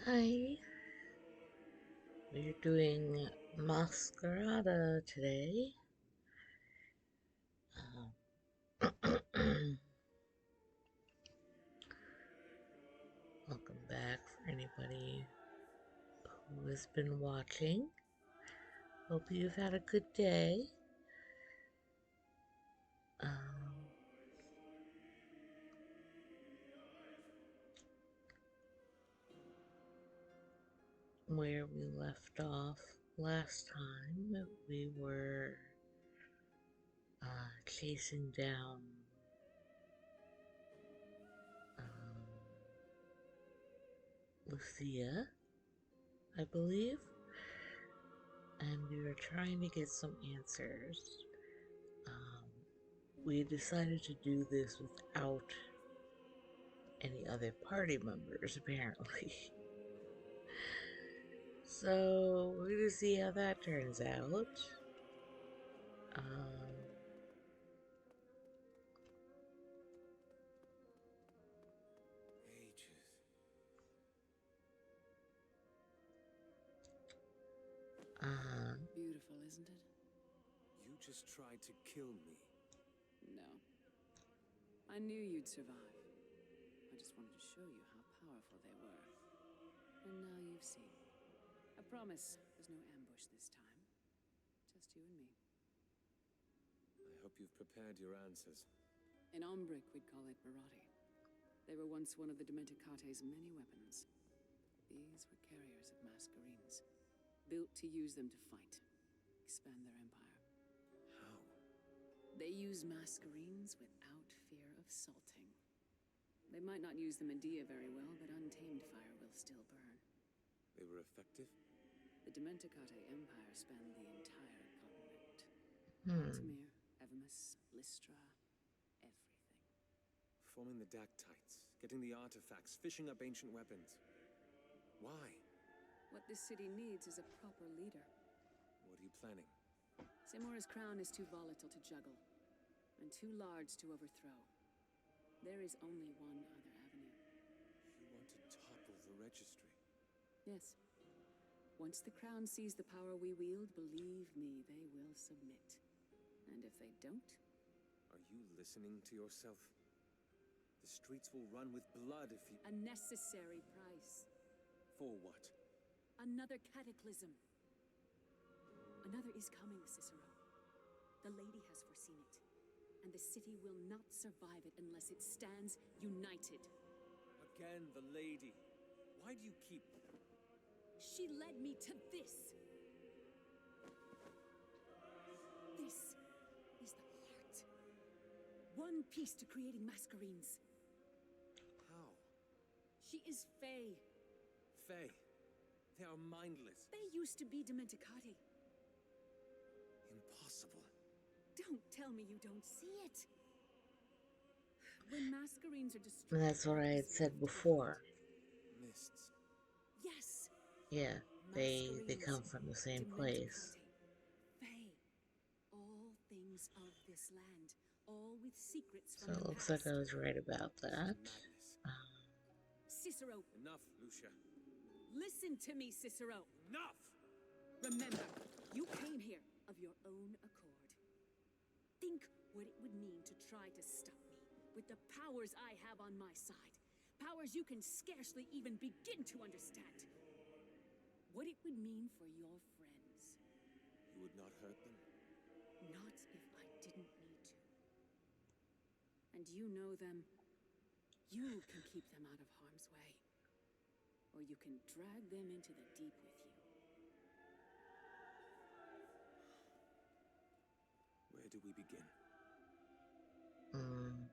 Hi, we're doing Masquerada today. Welcome back for anybody who has been watching. Hope you've had a good day. Um, where we left off last time, we were chasing down um, Lucia, I believe, and we were trying to get some answers. Um, we decided to do this without any other party members, apparently. So, we're gonna see how that turns out. Um, Ages. Beautiful, isn't it? You just tried to kill me. No. I knew you'd survive. I just wanted to show you how powerful they were. And now you've seen. I promise there's no ambush this time. Just you and me. I hope you've prepared your answers. In Ombric, we'd call it Barati. They were once one of the Domesticate's many weapons. These were carriers of masquerines, built to use them to fight, expand their empire. How? They use masquerines without fear of salting. They might not use the Medea very well, but untamed fire will still burn. They were effective? The Domesticate Empire spanned the entire continent. hmm. Altamir, Evamus, Lystra, everything. Forming the Dactytes, getting the artifacts, fishing up ancient weapons. Why? What this city needs is a proper leader. What are you planning? Seymour's crown is too volatile to juggle, and too large to overthrow. There is only one other avenue. You want to topple the registry? Yes. Once the crown sees the power we wield, believe me, they will submit. And if they don't... Are you listening to yourself? The streets will run with blood if you... A necessary price. For what? Another cataclysm. Another is coming, Cicero. The lady has foreseen it. And the city will not survive it unless it stands united. Again, the lady. Why do you keep... She led me to this. This is the heart. One piece to creating masquerines. How? She is Fae. Faye. They are mindless. They used to be Domesticate. Impossible. Don't tell me you don't see it. When masquerines are And destroyed... that's what I had said before. Mists. Yes. Yeah, they Masquerines, come from the same place. Domesticate, Fae. All things of this land. All with secrets So from it the looks past. like I was right about This that. is madness. Cicero, Enough, Lucia. listen to me, Cicero. Enough! Remember, you came here of your own accord. Think what it would mean to try to stop me with the powers I have on my side. Powers you can scarcely even begin to understand. What it would mean for your friends. You would not hurt them? Not if I didn't need to. And you know them. You can keep them out of harm's way. Or you can drag them into the deep with you. Where do we begin? Mm,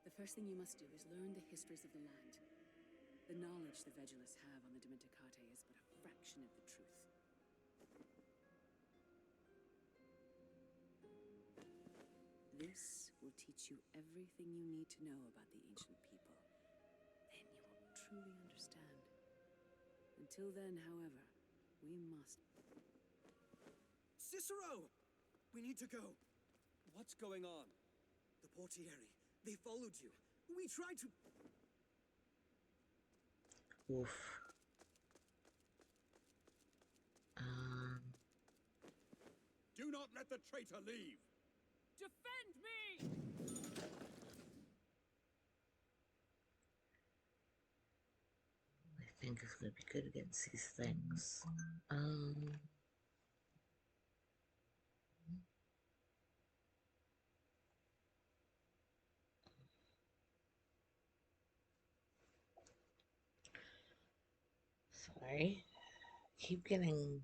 The first thing you must do is learn the histories of the land. The knowledge the Vegelus have on the Domesticate is but a fraction of the truth. This will teach you everything you need to know about the ancient people. Then you will truly understand. Until then, however, we must... Cicero! We need to go. What's going on? The portieri. They followed you. We tried to... Oof. Um, Do not let the traitor leave! Defend me! I think it's gonna be good against these things. Um, sorry. Keep getting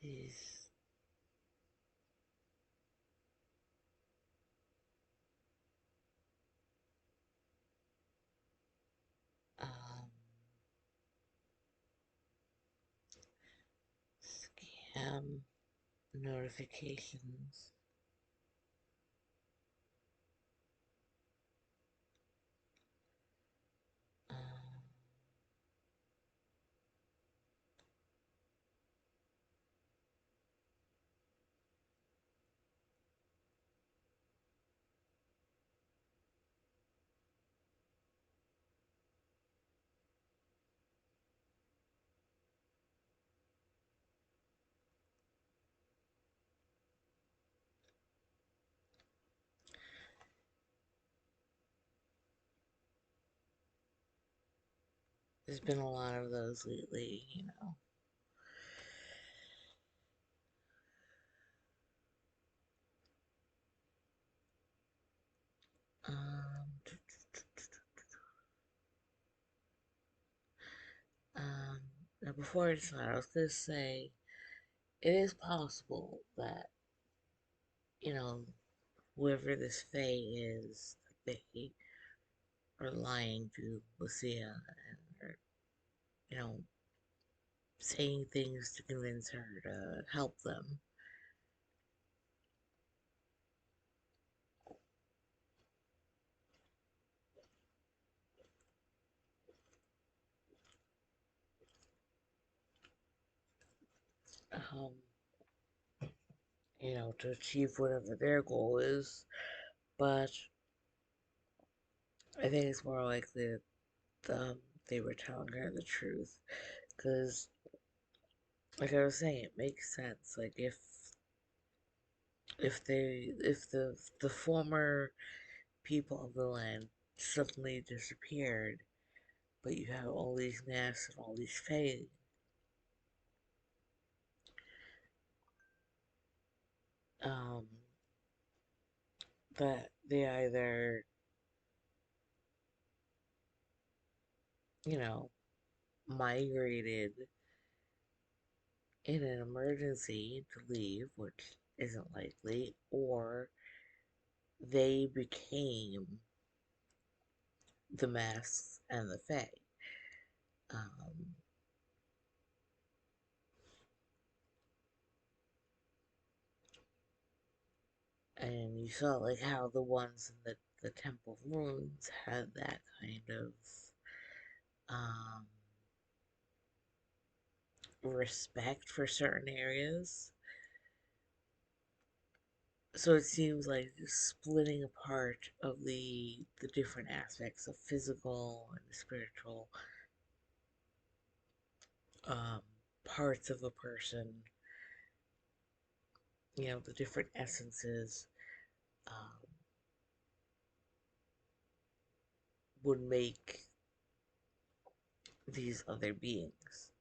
these. Um, Scam notifications. Um, there's been a lot of those lately, you know. Um, um, Now before I start, I was gonna say it is possible that, you know, whoever this Fae is, that they are lying to Lucia and are, you know, saying things to convince her to help them. Um, you know, to achieve whatever their goal is. But I think it's more likely that they were telling her the truth. Because, like I was saying, it makes sense. Like if the former people of the land suddenly disappeared, but you have all these masks and all these fae, um, that they either, you know, migrated in an emergency to leave, which isn't likely, or they became the masks and the fae. Um, and you saw like how the ones in the Temple of Runes had that kind of um, respect for certain areas. So it seems like splitting apart of the different aspects of physical and spiritual um, parts of a person, you know, the different essences, um, would make these other beings.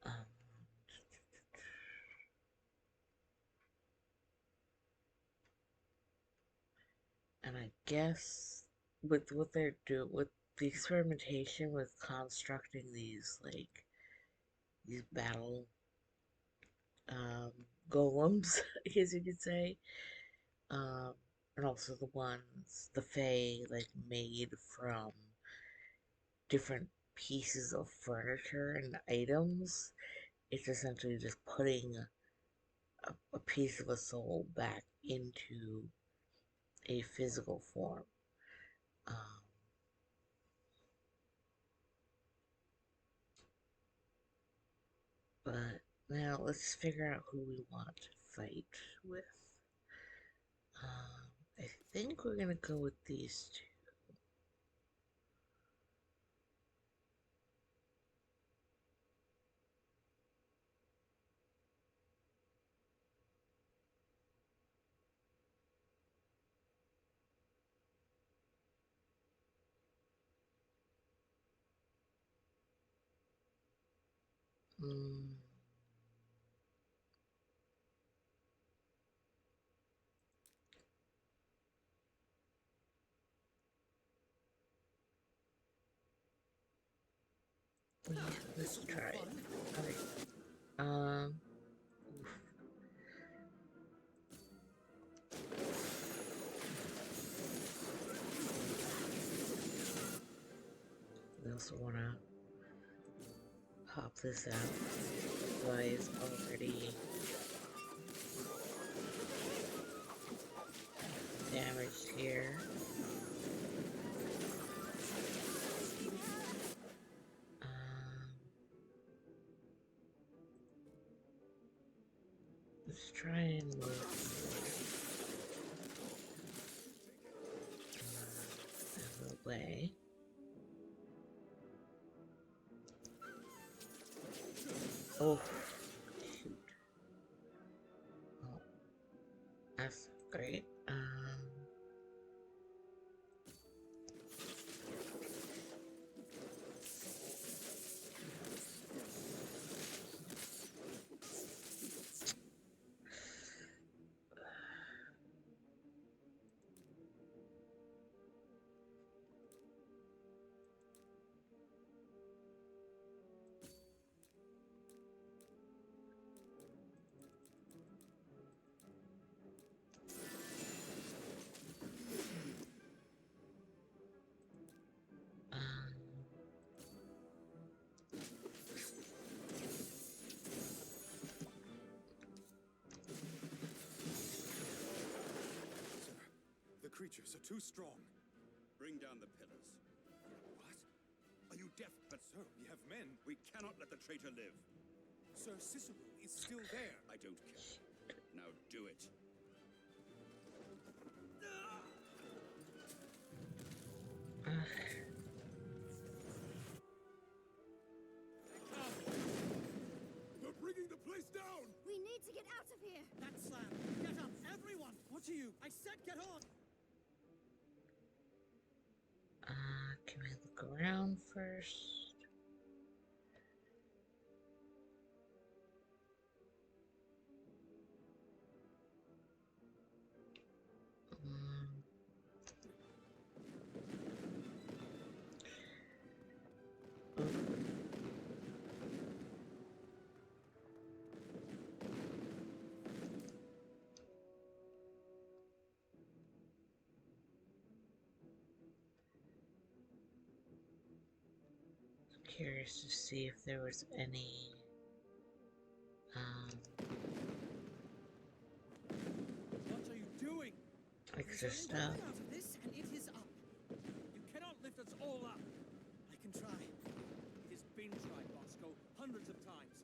Um, and I guess with what they're doing, with the experimentation with constructing these battle um, golems, I guess you could say, um, and also the ones the Fae like made from different pieces of furniture and items. It's essentially just putting a piece of a soul back into a physical form. Um, but Now let's figure out who we want to fight with. I think we're gonna go with these two. Mm, yeah, let's try it. Okay. Oof. We also wanna pop this out. Why is already damaged here. Let's try and move out of the way. Oh, shoot. Oh, that's great. Um, Sir, the creatures are too strong. Bring down the pillars. What? Are you deaf? But sir, we have men. We cannot let the traitor live. Sir Cicero is still there. I don't care. Now do it. They're bringing the place down! We need to get out of here! That slam! Get up, everyone! What are you? I said get on! can we look around first? Um, oh. Curious to see if there was any What are you doing? extra There's only stuff. one way out of this, and it is up. You cannot lift us all up. I can try. It has been tried, Bosco, hundreds of times.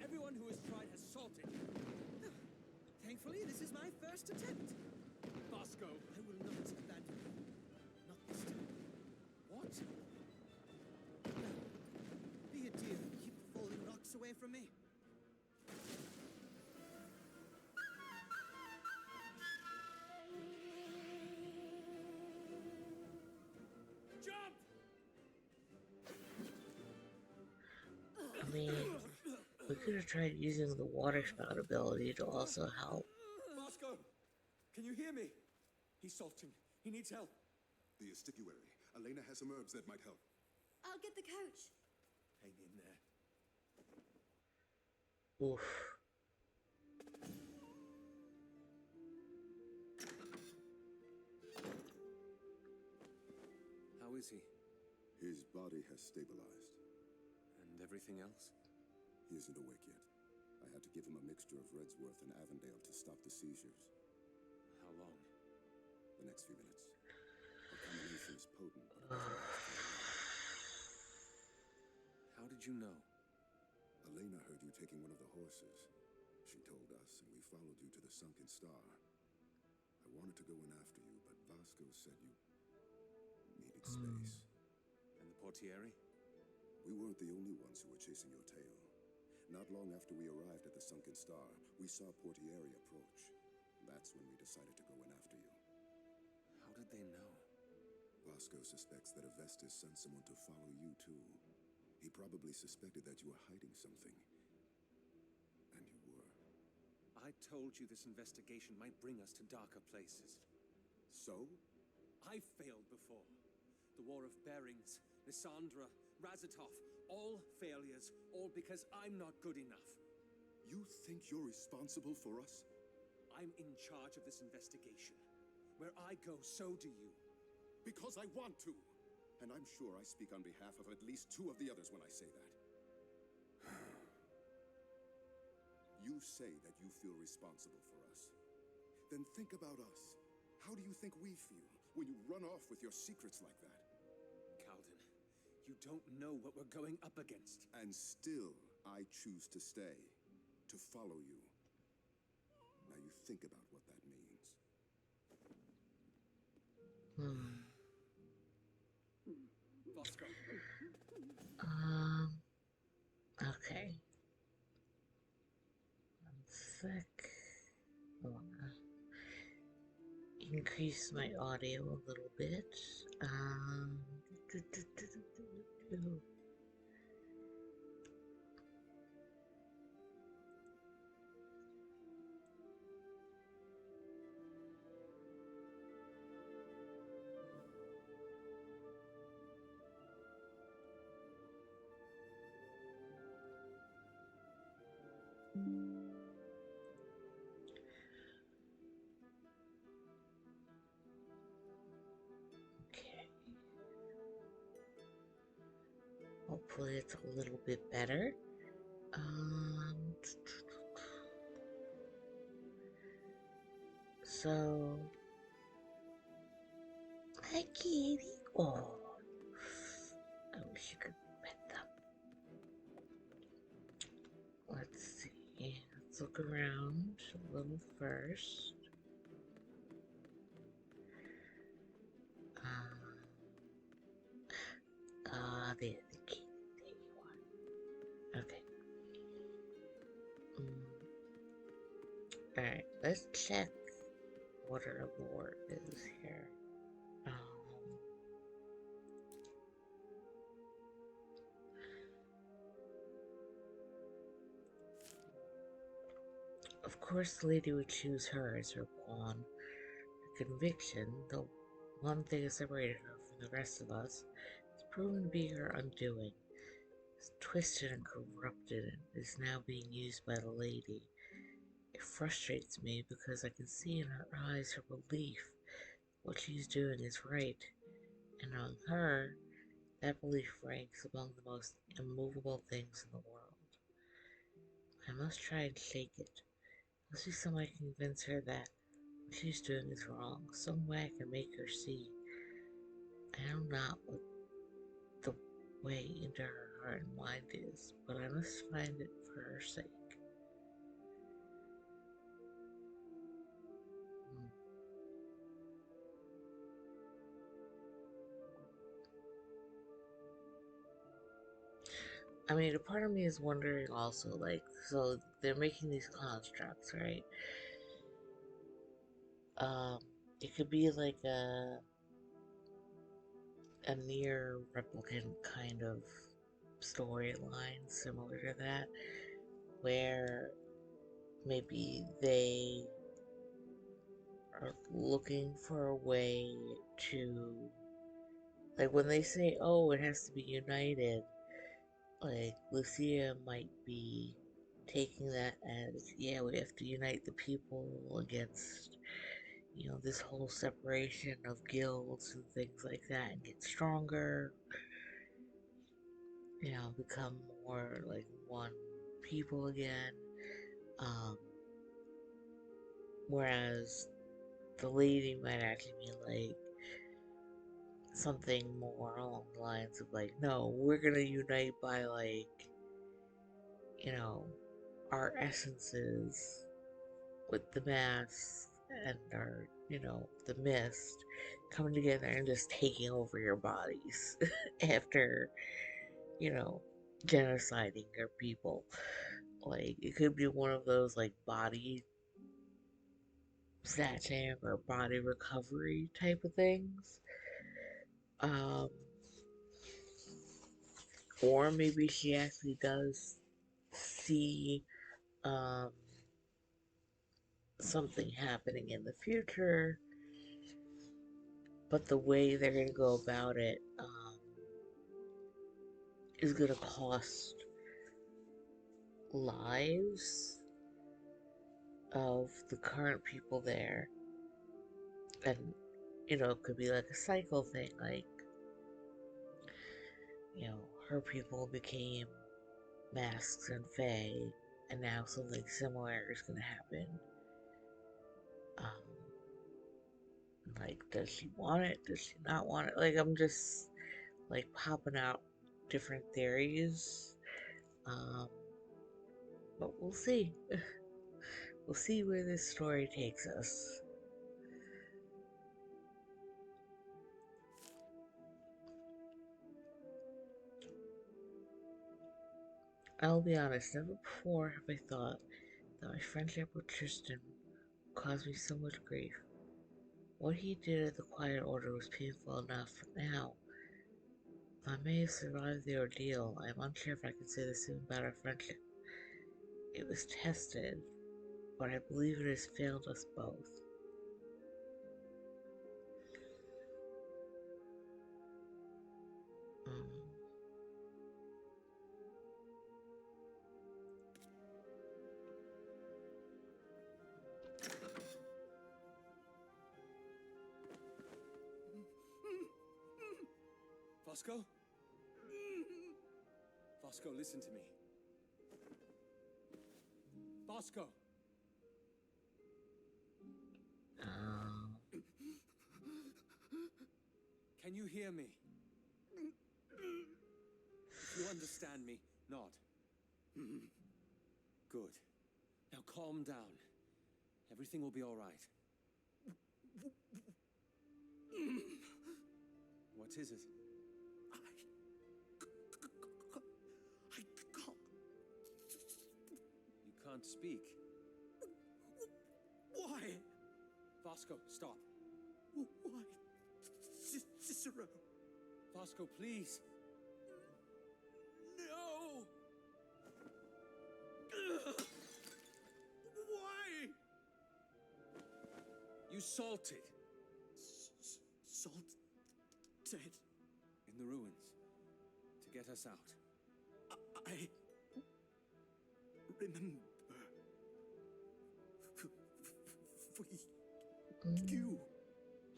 Everyone who has tried has salted. Thankfully, this is my first attempt. Bosco, I will not abandon you. Not this time. What? No. Be a dear and keep the falling rocks away from me. Jump! I mean, we could have tried using the water spout ability to also help. Bosco! Can you hear me? He's salting. He needs help. The estiguary. Elena has some herbs that might help. I'll get the coach. Hang in there. Oof. How is he? His body has stabilized. And everything else? He isn't awake yet. I had to give him a mixture of Redsworth and Avondale to stop the seizures. How long? The next few minutes. The combination is potent, but it doesn't last very long. How did you know? Elena heard you taking one of the horses. She told us, and we followed you to the sunken star. I wanted to go in after you, but Vasco said you needed space. And the portiere? We weren't the only ones who were chasing your tail. Not long after we arrived at the sunken star, we saw Portieri approach. That's when we decided to go in after you. How did they know? Vasco suspects that Avestis sent someone to follow you, too. He probably suspected that you were hiding something. And you were. I told you this investigation might bring us to darker places. So? I've failed before. The War of Bearings, Lysandra, Razatov, all failures, all because I'm not good enough. You think you're responsible for us? I'm in charge of this investigation. Where I go, so do you. Because I want to. And I'm sure I speak on behalf of at least 2 of the others when I say that. You say that you feel responsible for us. Then think about us. How do you think we feel when you run off with your secrets like that? Calden, you don't know what we're going up against. And still, I choose to stay. To follow you. Now you think about what that means. Bosco. Okay. One sec. I wanna increase my audio a little bit. Do, do, do, do, do, do. Okay. Hopefully it's a little bit better. So, hi kitty. Oh, I wish you could pet them. Let's see. Let's look around a little first. There, the kitty. There you are. Okay. Alright, let's check what our lore is here. Of course, the lady would choose her as her pawn. Her conviction, the one thing that separated her from the rest of us, has proven to be her undoing. It's twisted and corrupted and is now being used by the lady. It frustrates me because I can see in her eyes her belief what she's doing is right, and on her, that belief ranks among the most immovable things in the world. I must try and shake it. Must be some way I can convince her that what she's doing is wrong. Some way I can make her see. I know not what the way into her heart and mind is, but I must find it for her sake. I mean, a part of me is wondering also, like, so they're making these constructs, right? It could be like a near replicant kind of storyline similar to that, where maybe they are looking for a way to, like, when they say, oh, it has to be united, like, Lucia might be taking that as, yeah, we have to unite the people against, you know, this whole separation of guilds and things like that and get stronger, you know, become more like one people again. Whereas the lady might actually be like something more along the lines of like, no, we're gonna unite by like you know, our essences with the mask and our, the mist coming together and just taking over your bodies after, you know, genociding your people. Like, it could be one of those, like, body snatching or body recovery type of things. Um, or maybe she actually does see um, something happening in the future, but the way they're going to go about it is going to cost lives of the current people there. And, it could be like a cycle thing, like, her people became masks and fae, and now something similar is going to happen. Um, like, does she want it? Does she not want it? Like, I'm just, like, popping out different theories. Um, but we'll see. We'll see where this story takes us. I'll be honest, never before have I thought that my friendship with Tristan caused me so much grief. What he did at the Quiet Order was painful enough, but now, if I may have survived the ordeal, I am unsure if I can say the same about our friendship. It was tested, but I believe it has failed us both. Mm. Fosco? Fosco, listen to me. Fosco! Um, Can you hear me? If you understand me, nod. Good. Now calm down. Everything will be all right. What is it? I can't. You can't speak. Why? Fosco, stop. Why? Cicero. Fosco, please. No. Why? You salted. Salt dead. In the ruins. To get us out. I remember. For you.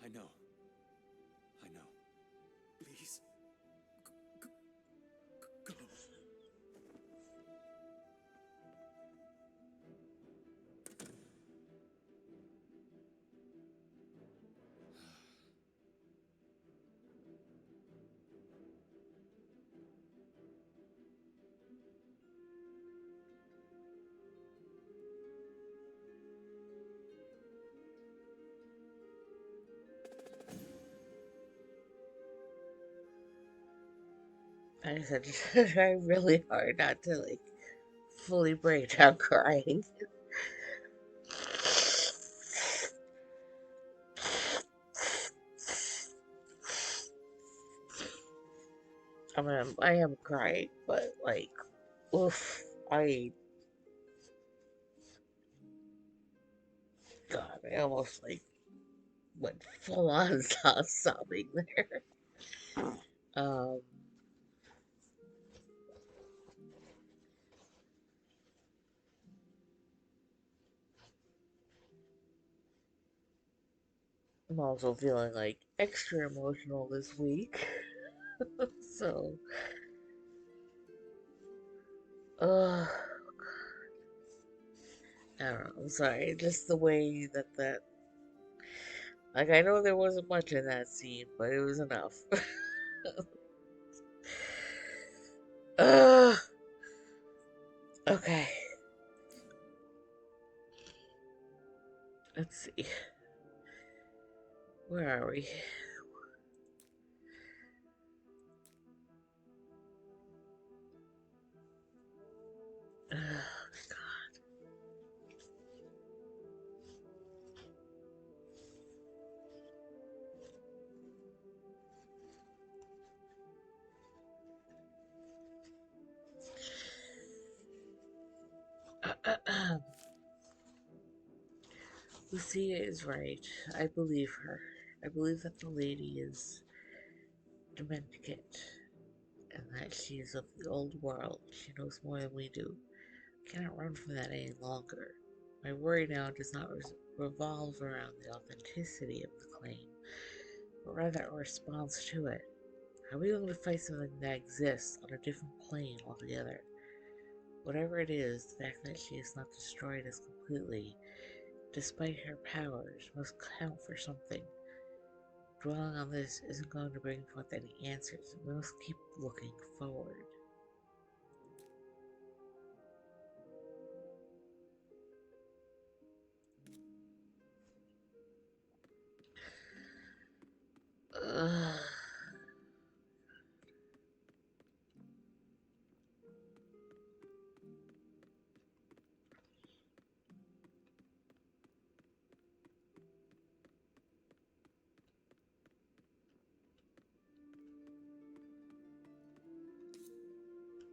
I know. I know. Please. Go. I said, try really hard not to, like, fully break down crying. I mean, I am crying, but, like, oof, God, I almost, like, went full on sobbing there. Um, I'm also feeling, like, extra emotional this week. So, uh, I don't know. I'm sorry. Just the way that, like, I know there wasn't much in that scene, but it was enough. uh, Okay. Let's see. Where are we? Oh, God. Lucia is right. I believe her. I believe that the lady is dementicate and that she is of the old world. She knows more than we do. I cannot run from that any longer. My worry now does not revolve around the authenticity of the claim, but rather a response to it. How are we going to fight something that exists on a different plane altogether? Whatever it is, the fact that she has not destroyed us completely, despite her powers, must count for something. Dwelling on this isn't going to bring forth any answers. We must keep looking forward. Ugh.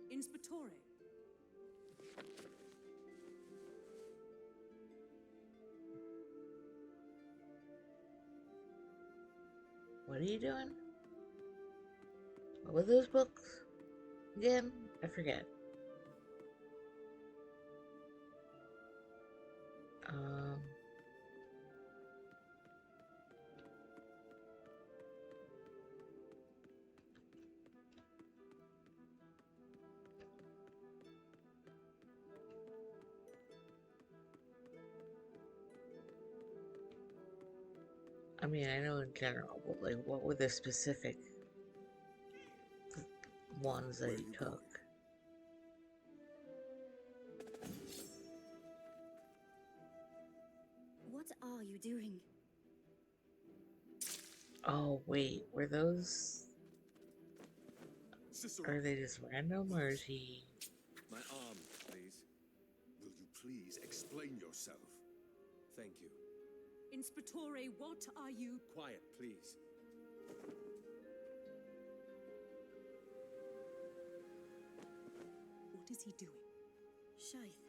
Inspectore. What are you doing? What were those books? Again? I forget. Um, I mean, I know in general, but like, what were the specific ones that Where are you you took? going? What are you doing? Oh, wait, were those. Cicero, Are they just random, or is he. My arm, please. Will you please explain yourself? Thank you. Inspectore, what are you? Quiet, please. What is he doing? Shaith.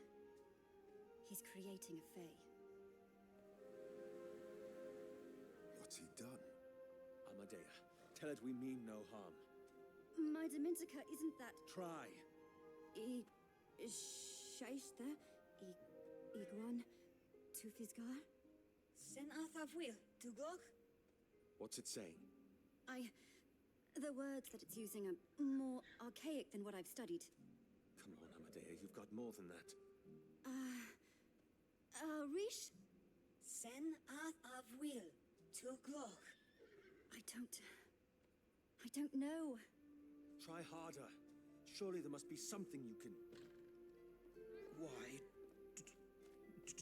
He's creating a fae. What's he done? Amadea, tell it we mean no harm. My Dementica isn't that... Try. Shaith Iguan Tufisgar? Sen Athafwil, Tuglok? What's it saying? The words that it's using are more archaic than what I've studied. Come on, Amadea, you've got more than that. Rish? Sen Athafwil, Tuglok. I don't know. Try harder. Surely there must be something you can... Why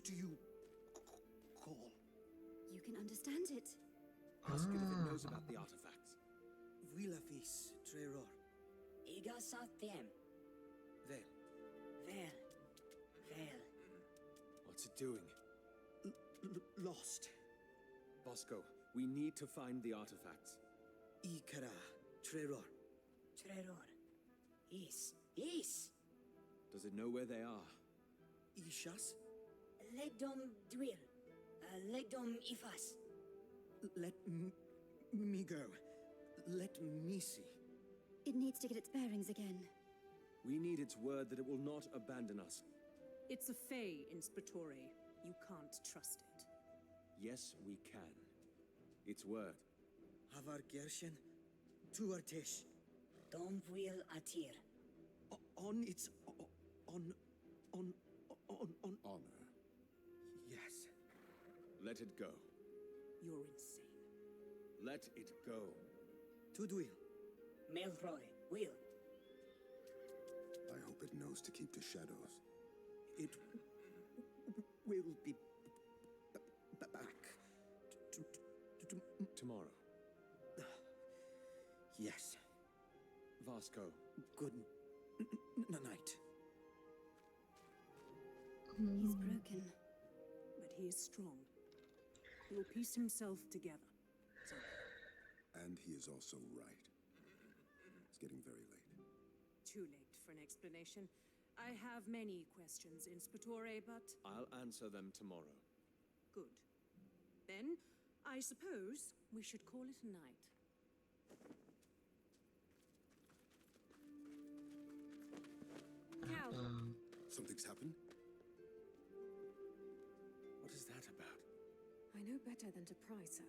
do you call? You can understand it. Ask it if it knows about the artifacts. Vilafis Treror. Igasathem. Vel. Vel. Vel. What's it doing? Lost. Bosco, we need to find the artifacts. Ikara Treror. Treror. Is. Does it know where they are? Ishas. Legdom Dwil. Legdom Ifas. Let me go. Let me see. It needs to get its bearings again. We need its word that it will not abandon us. It's a fae, Inspectore. You can't trust it. Yes, we can. Its word. Havar Gershen. Tuartesh. Domwil Atir. On its... On... Honor. Yes. Let it go. You're insane. Let it go. Tudwil. Melroy. Will. I hope it knows to keep the shadows. It will be back tomorrow. Yes. Vasco, good night. He's broken, but he is strong. He will piece himself together. And he is also right. It's getting very late. Too late for an explanation. I have many questions, Inspectore, but... I'll answer them tomorrow. Good. Then, I suppose we should call it a night. Now, Something's happened? What is that about? I know better than to pry, sir.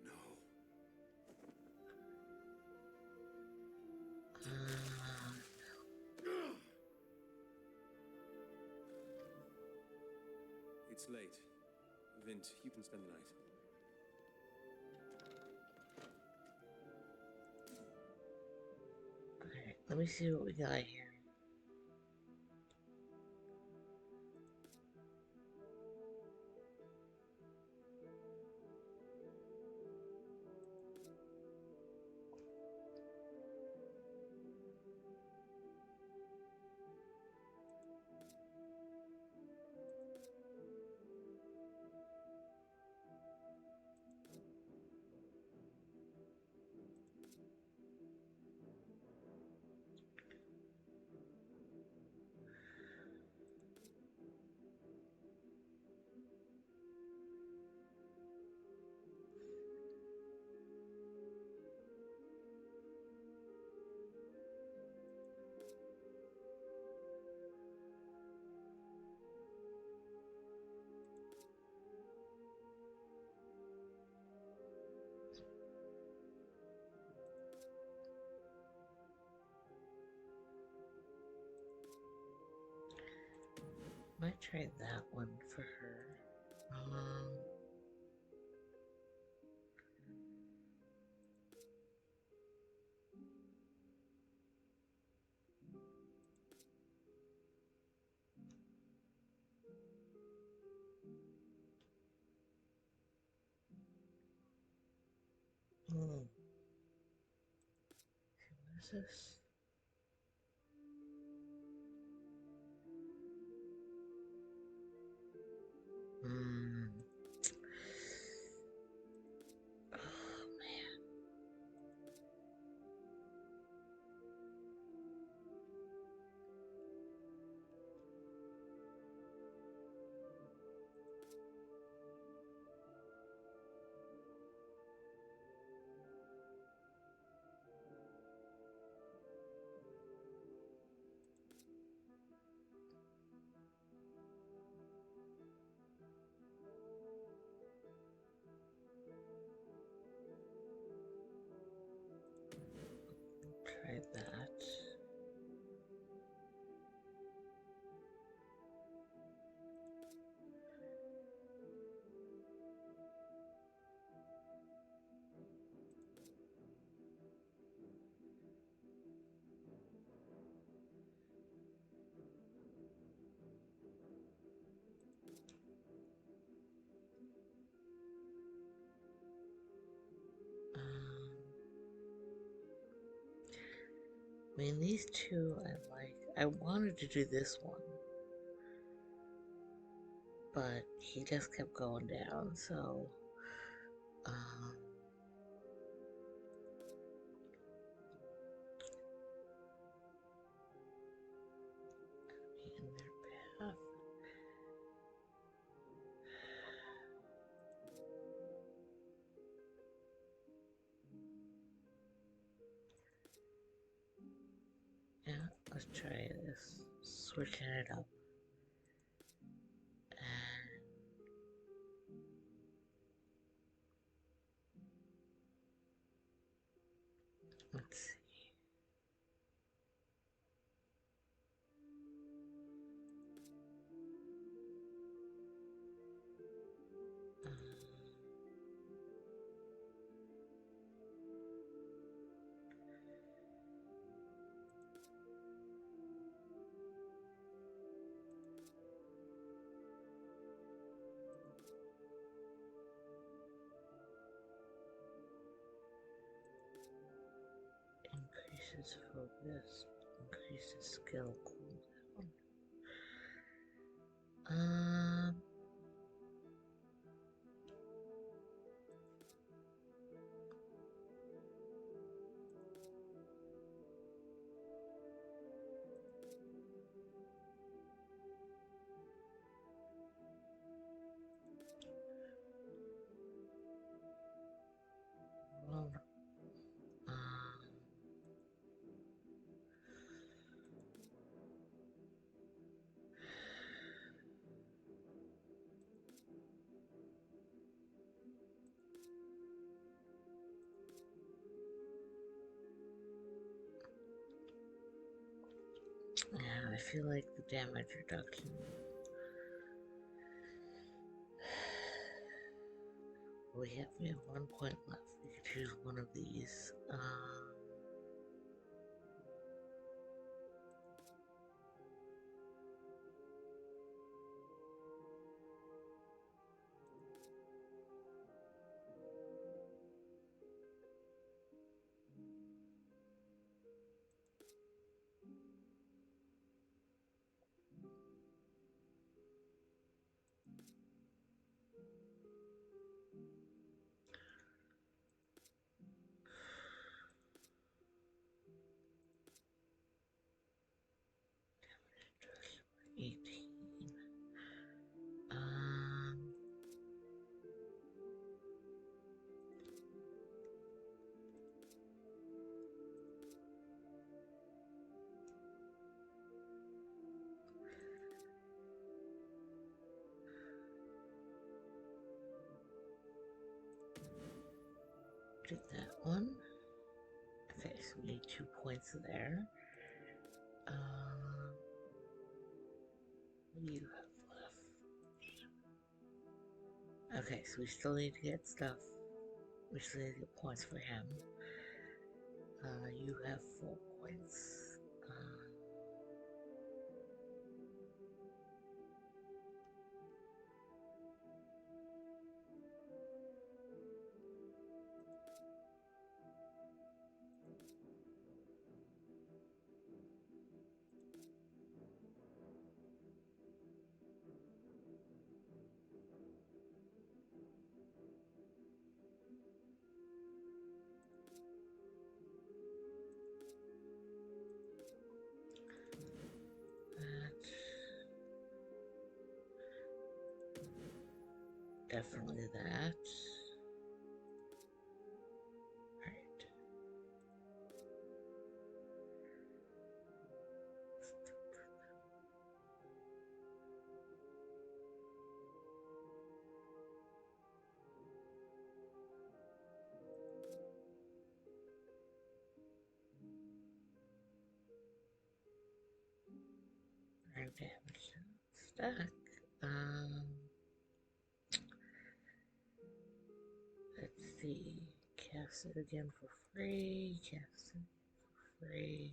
No. It's late. Vint, you can spend the night. Okay, let me see what we got here. Might try that one for her. What is this? Oh man. Try that. I mean, these two I like. I wanted to do this one, but he just kept going down, so in their path. Yeah, let's try this. Switching it up. And let's see. Reduces focus, increases skill cooldown. Well, yeah, I feel like the damage reduction. We have 1 point left. We can choose one of these. Just 18. Did that one. Okay, so we need 2 points there. What do you have left? Okay, so we still need to get stuff. We still need to get points for him. You have 4 points. Definitely that. Right. Right damage stack. Let's see. Cast it again for free. Cast it for free.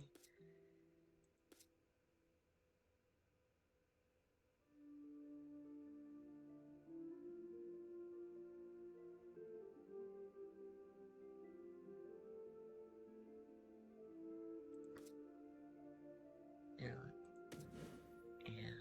You know what? Yeah.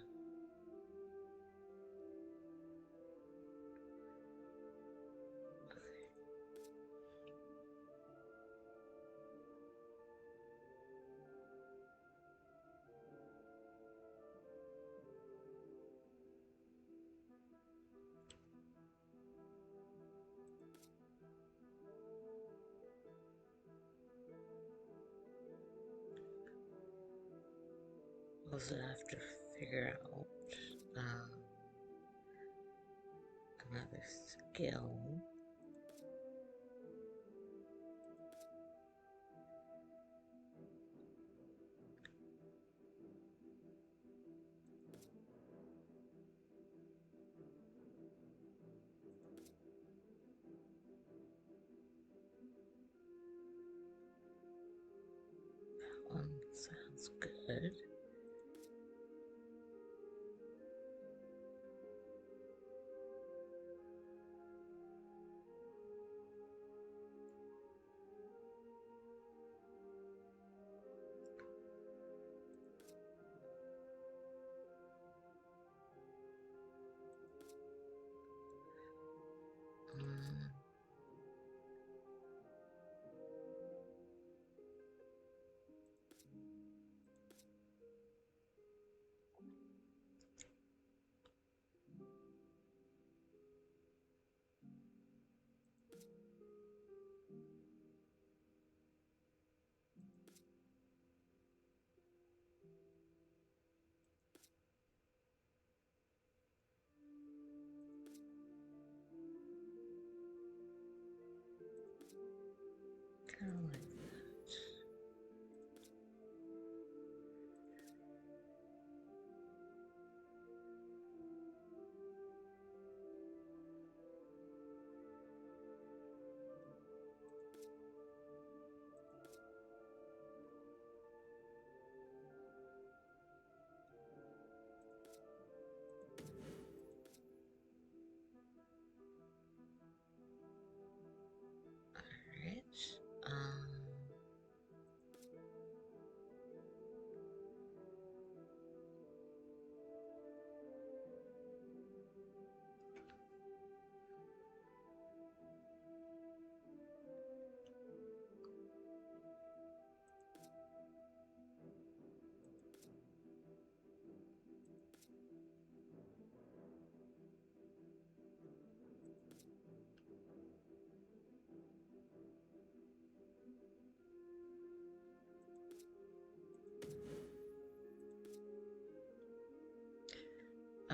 Also have to figure out another skill. That one sounds good.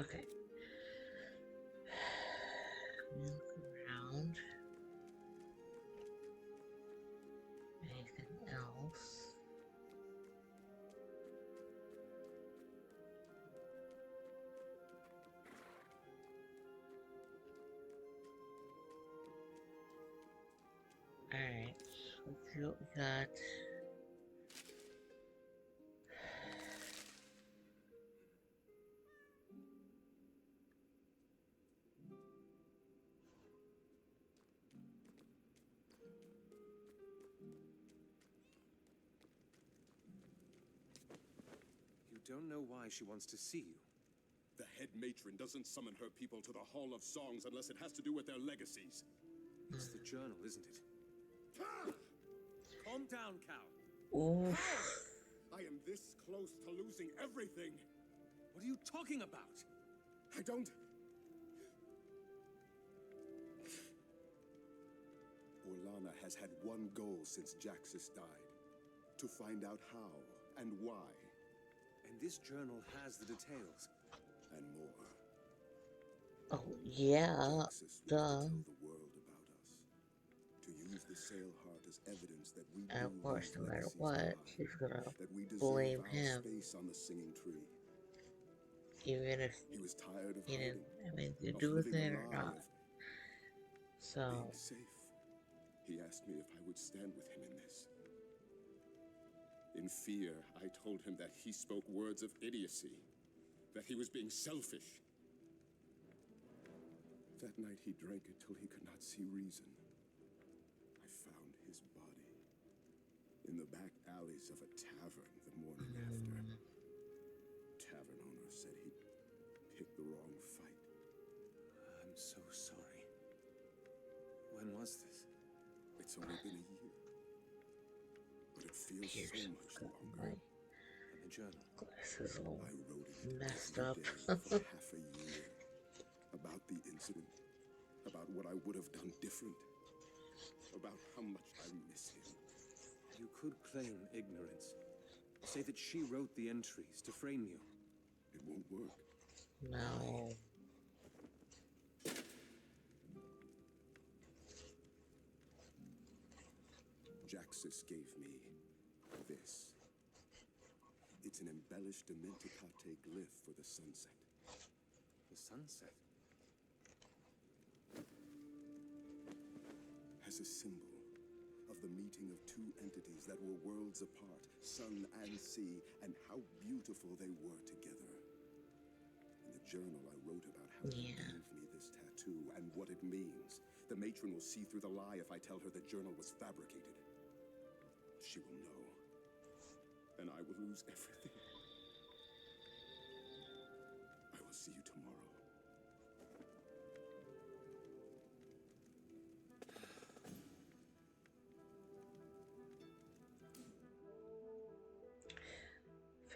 Okay. Look around. Anything else? Alright, let's see what we got. You don't know why she wants to see you. The head matron doesn't summon her people to the Hall of Songs unless it has to do with their legacies. It's the journal, isn't it? Calm down, Cal. Oof. I am this close to losing everything. What are you talking about? I don't... Orlana has had one goal since Jaxus died. To find out how and why. And this journal has the details. And more. Oh, yeah, Jaxus duh. wants to tell the world about us. To use the Sailheart as evidence that we And do of course, leave no matter legacies what, behind, she's gonna that we deserve blame our him, space on the singing tree. even if He was tired of he didn't hiding, have anything to of do with living it a or lie, not. of So, being safe. He asked me if I would stand with him in this. In fear, I told him that he spoke words of idiocy, that he was being selfish. That night he drank it till he could not see reason. I found his body in the back alleys of a tavern the morning after. Tavern owner said he picked the wrong fight. I'm so sorry. When was this? It's only been a year. But it feels here's so much longer. And the journal. glasses all I wrote in it messed every up. day for half a year. About the incident. About what I would have done different. About how much I miss him. You could claim ignorance. Say that she wrote the entries to frame you. It won't work. No. Jaxus gave me this. It's an embellished Dementicate glyph for the sunset. The sunset. As a symbol of the meeting of two entities that were worlds apart, sun and sea, and how beautiful they were together. In the journal, I wrote about how he gave me this tattoo and what it means. The matron will see through the lie if I tell her the journal was fabricated. She will know. And I will lose everything. I will see you tomorrow.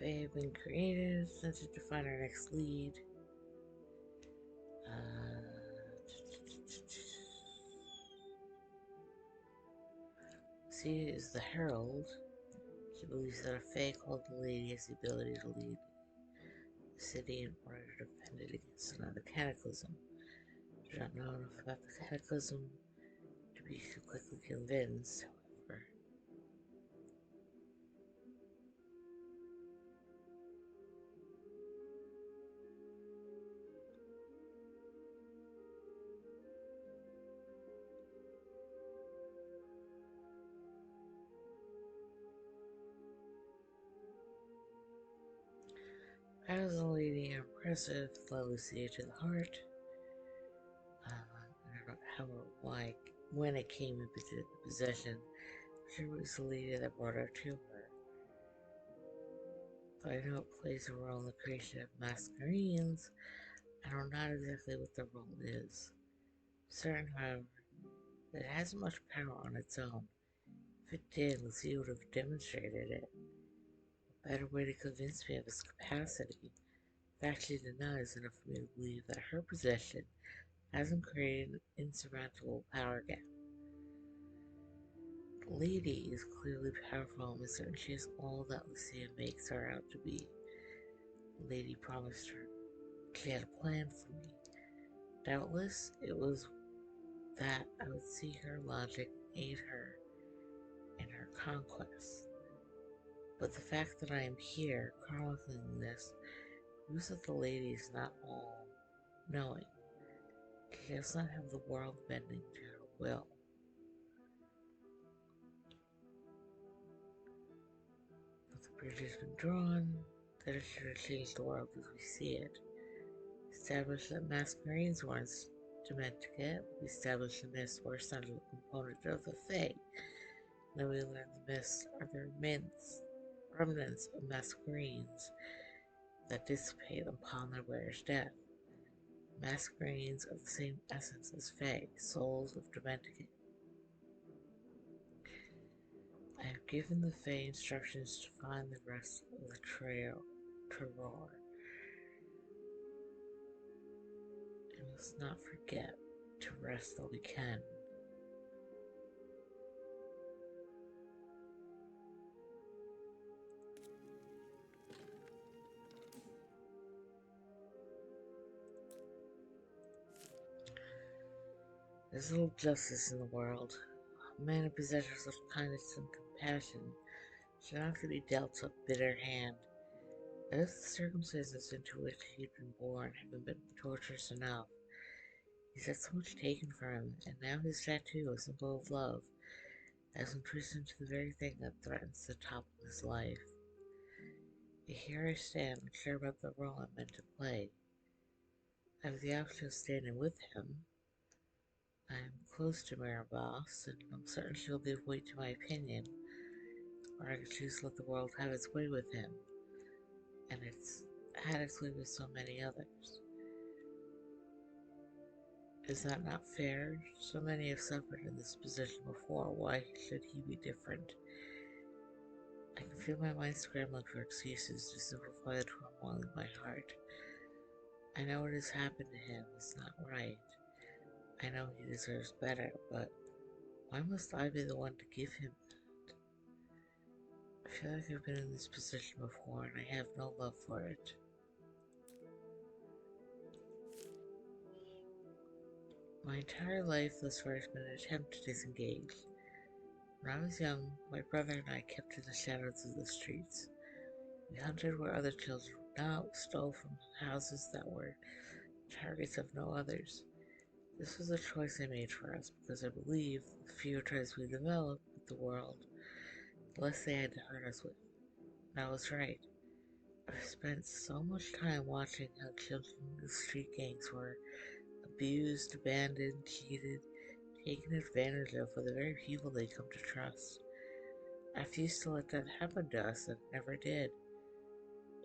Faye have been created, sent to find our next lead. Lucia is the Herald. She believes that a Fae called the Lady has the ability to lead the city in order to defend it against another cataclysm. She does not know enough about the cataclysm to be too quickly convinced, however. As a lady, impressive, led Lucia to the heart. I don't know how or why, when it came into the possession, she was the lady that brought her to her. Though I know it plays a role in the creation of masquerades, I know not exactly what the role is. Certain, however, that it hasn't much power on its own. If it did, Lucia would have demonstrated it. A better way to convince me of its capacity. The fact she denies enough for me to believe that her possession hasn't created an insurmountable power gap. The lady is clearly powerful and is certain she is all that Lucia makes her out to be. The lady promised her She had a plan for me. Doubtless, it was that I would see her logic and aid her in her conquest. But the fact that I am here chronicling this proves that the lady is not all knowing. She does not have the world bending to her will. But the bridge has been drawn, that is sure to change the world as we see it. Establish that masquerades weren't Dementica. We establish the myths were a central component of the Fae. Then we learn the myths are the remnants of masquerades that dissipate upon their wearer's death. Masquerades are the same essence as Fae, souls of Dementica. I have given the Fae instructions to find the rest of the Terror. And must not forget to rest all we can. There's little justice in the world. A man who possesses such kindness and compassion should not be dealt a bitter hand. As the circumstances into which he had been born had been torturous enough, he's had so much taken from him, and now his tattoo, a symbol of love, has been twisted into the very thing that threatens to topple his life. Yet here I stand, unsure about the role I'm meant to play. I have the option of standing with him. I am close to Maribos, and I'm certain she'll give weight to my opinion, or I could choose to let the world have its way with him, and it's had its way with so many others. Is that not fair? So many have suffered in this position before. Why should he be different? I can feel my mind scrambling for excuses to simplify the turmoil in my heart. I know what has happened to him is not right. I know he deserves better, but why must I be the one to give him that? I feel like I've been in this position before and I have no love for it. My entire life thus far has been an attempt to disengage. When I was young, my brother and I kept in the shadows of the streets. We hunted where other children would not, stole from houses that were targets of no others. This was a choice I made for us because I believe the fewer ties we developed with the world, the less they had to hurt us with. And I was right. I've spent so much time watching how children in the street gangs were abused, abandoned, cheated, taken advantage of by the very people they come to trust. I refused to let that happen to us, and it never did.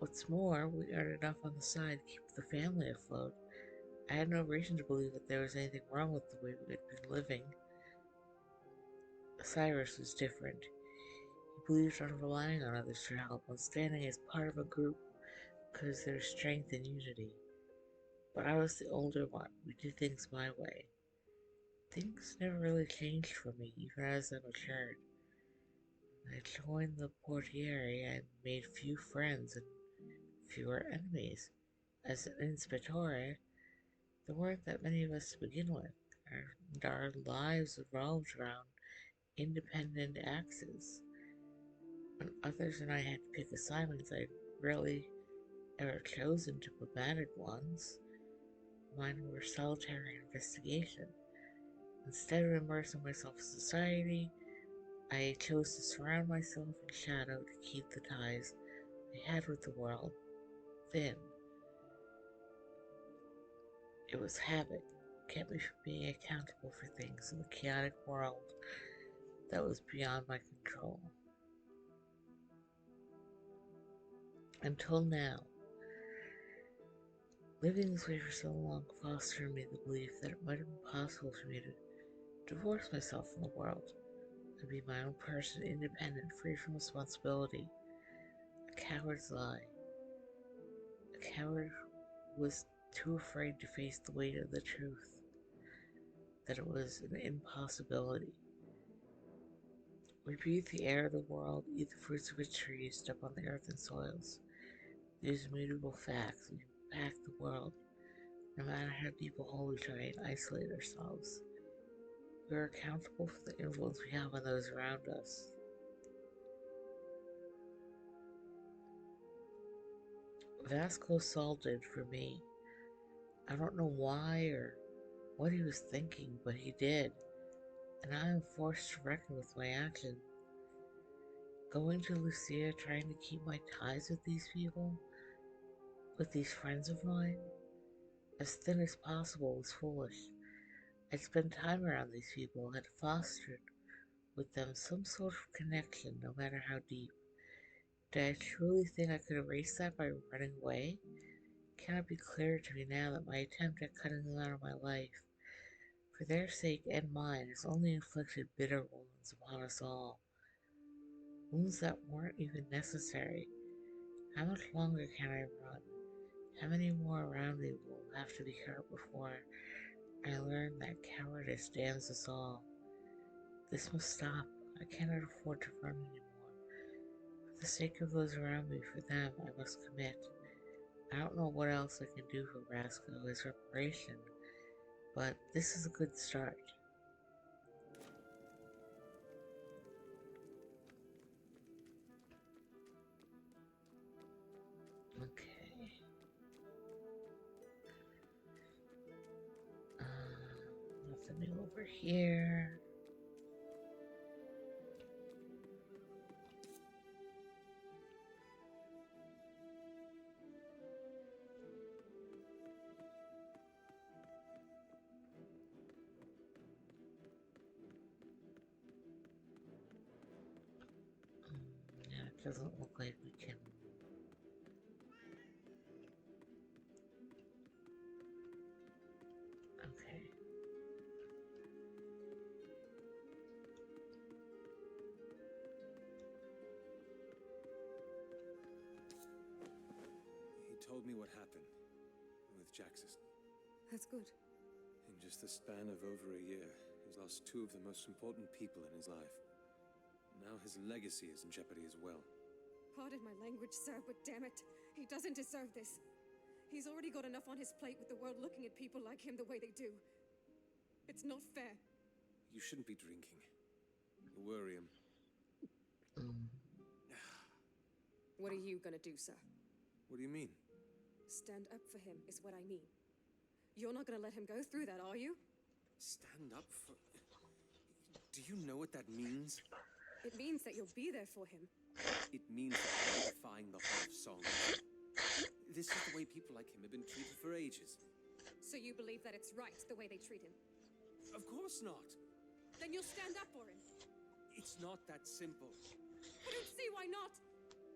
What's more, we earned enough on the side to keep the family afloat. I had no reason to believe that there was anything wrong with the way we had been living. Cyrus was different. He believed on relying on others for help, on standing as part of a group because there was strength in unity. But I was the older one. We did things my way. Things never really changed for me, even as I matured. When I joined the Portiere, I made few friends and fewer enemies. As an Inspectore, there weren't that many of us to begin with, and our lives revolved around independent axes. When others and I had to pick assignments, I rarely ever chosen diplomatic ones. Mine were solitary investigation. Instead of immersing myself in society, I chose to surround myself in shadow to keep the ties I had with the world thin. It was habit, kept me from being accountable for things in the chaotic world that was beyond my control. Until now, living this way for so long fostered in me the belief that it might have been possible for me to divorce myself from the world and be my own person, independent, free from responsibility. A coward's lie. A coward who was too afraid to face the weight of the truth that it was an impossibility. We breathe the air of the world, eat the fruits of its trees, step on the earth and soils. These immutable facts. We impact the world, no matter how deep a hole we try and isolate ourselves. We're accountable for the influence we have on those around us. Vasco Sol did for me. I don't know why or what he was thinking, but he did, and I am forced to reckon with my actions. Going to Lucia, trying to keep my ties with these people, with these friends of mine, as thin as possible, was foolish. I'd spent time around these people, had fostered with them some sort of connection, no matter how deep. Did I truly think I could erase that by running away? Can it be clearer to me now that my attempt at cutting them out of my life, for their sake and mine, has only inflicted bitter wounds upon us all? Wounds that weren't even necessary. How much longer can I run? How many more around me will have to be hurt before I learn that cowardice damns us all? This must stop. I cannot afford to run anymore. For the sake of those around me, for them, I must commit. I don't know what else I can do for Rasco as reparation, but this is a good start. Okay. Nothing new over here. Yeah, it doesn't look like we can. Okay. He told me what happened with Jaxus. That's good. In just the span of over a year, he's lost two of the most important people in his life. Now his legacy is in jeopardy as well. Pardon my language, sir, but damn it, he doesn't deserve this. He's already got enough on his plate with the world looking at people like him the way they do. It's not fair. You shouldn't be drinking. You'll worry him. What are you gonna do, sir? What do you mean? Stand up for him is what I mean. You're not gonna let him go through that, are you? Stand up for... Do you know what that means? It means that you'll be there for him. It means that you're defying the whole of song. This is the way people like him have been treated for ages. So you believe that it's right the way they treat him? Of course not. Then you'll stand up for him. It's not that simple. I don't see why not.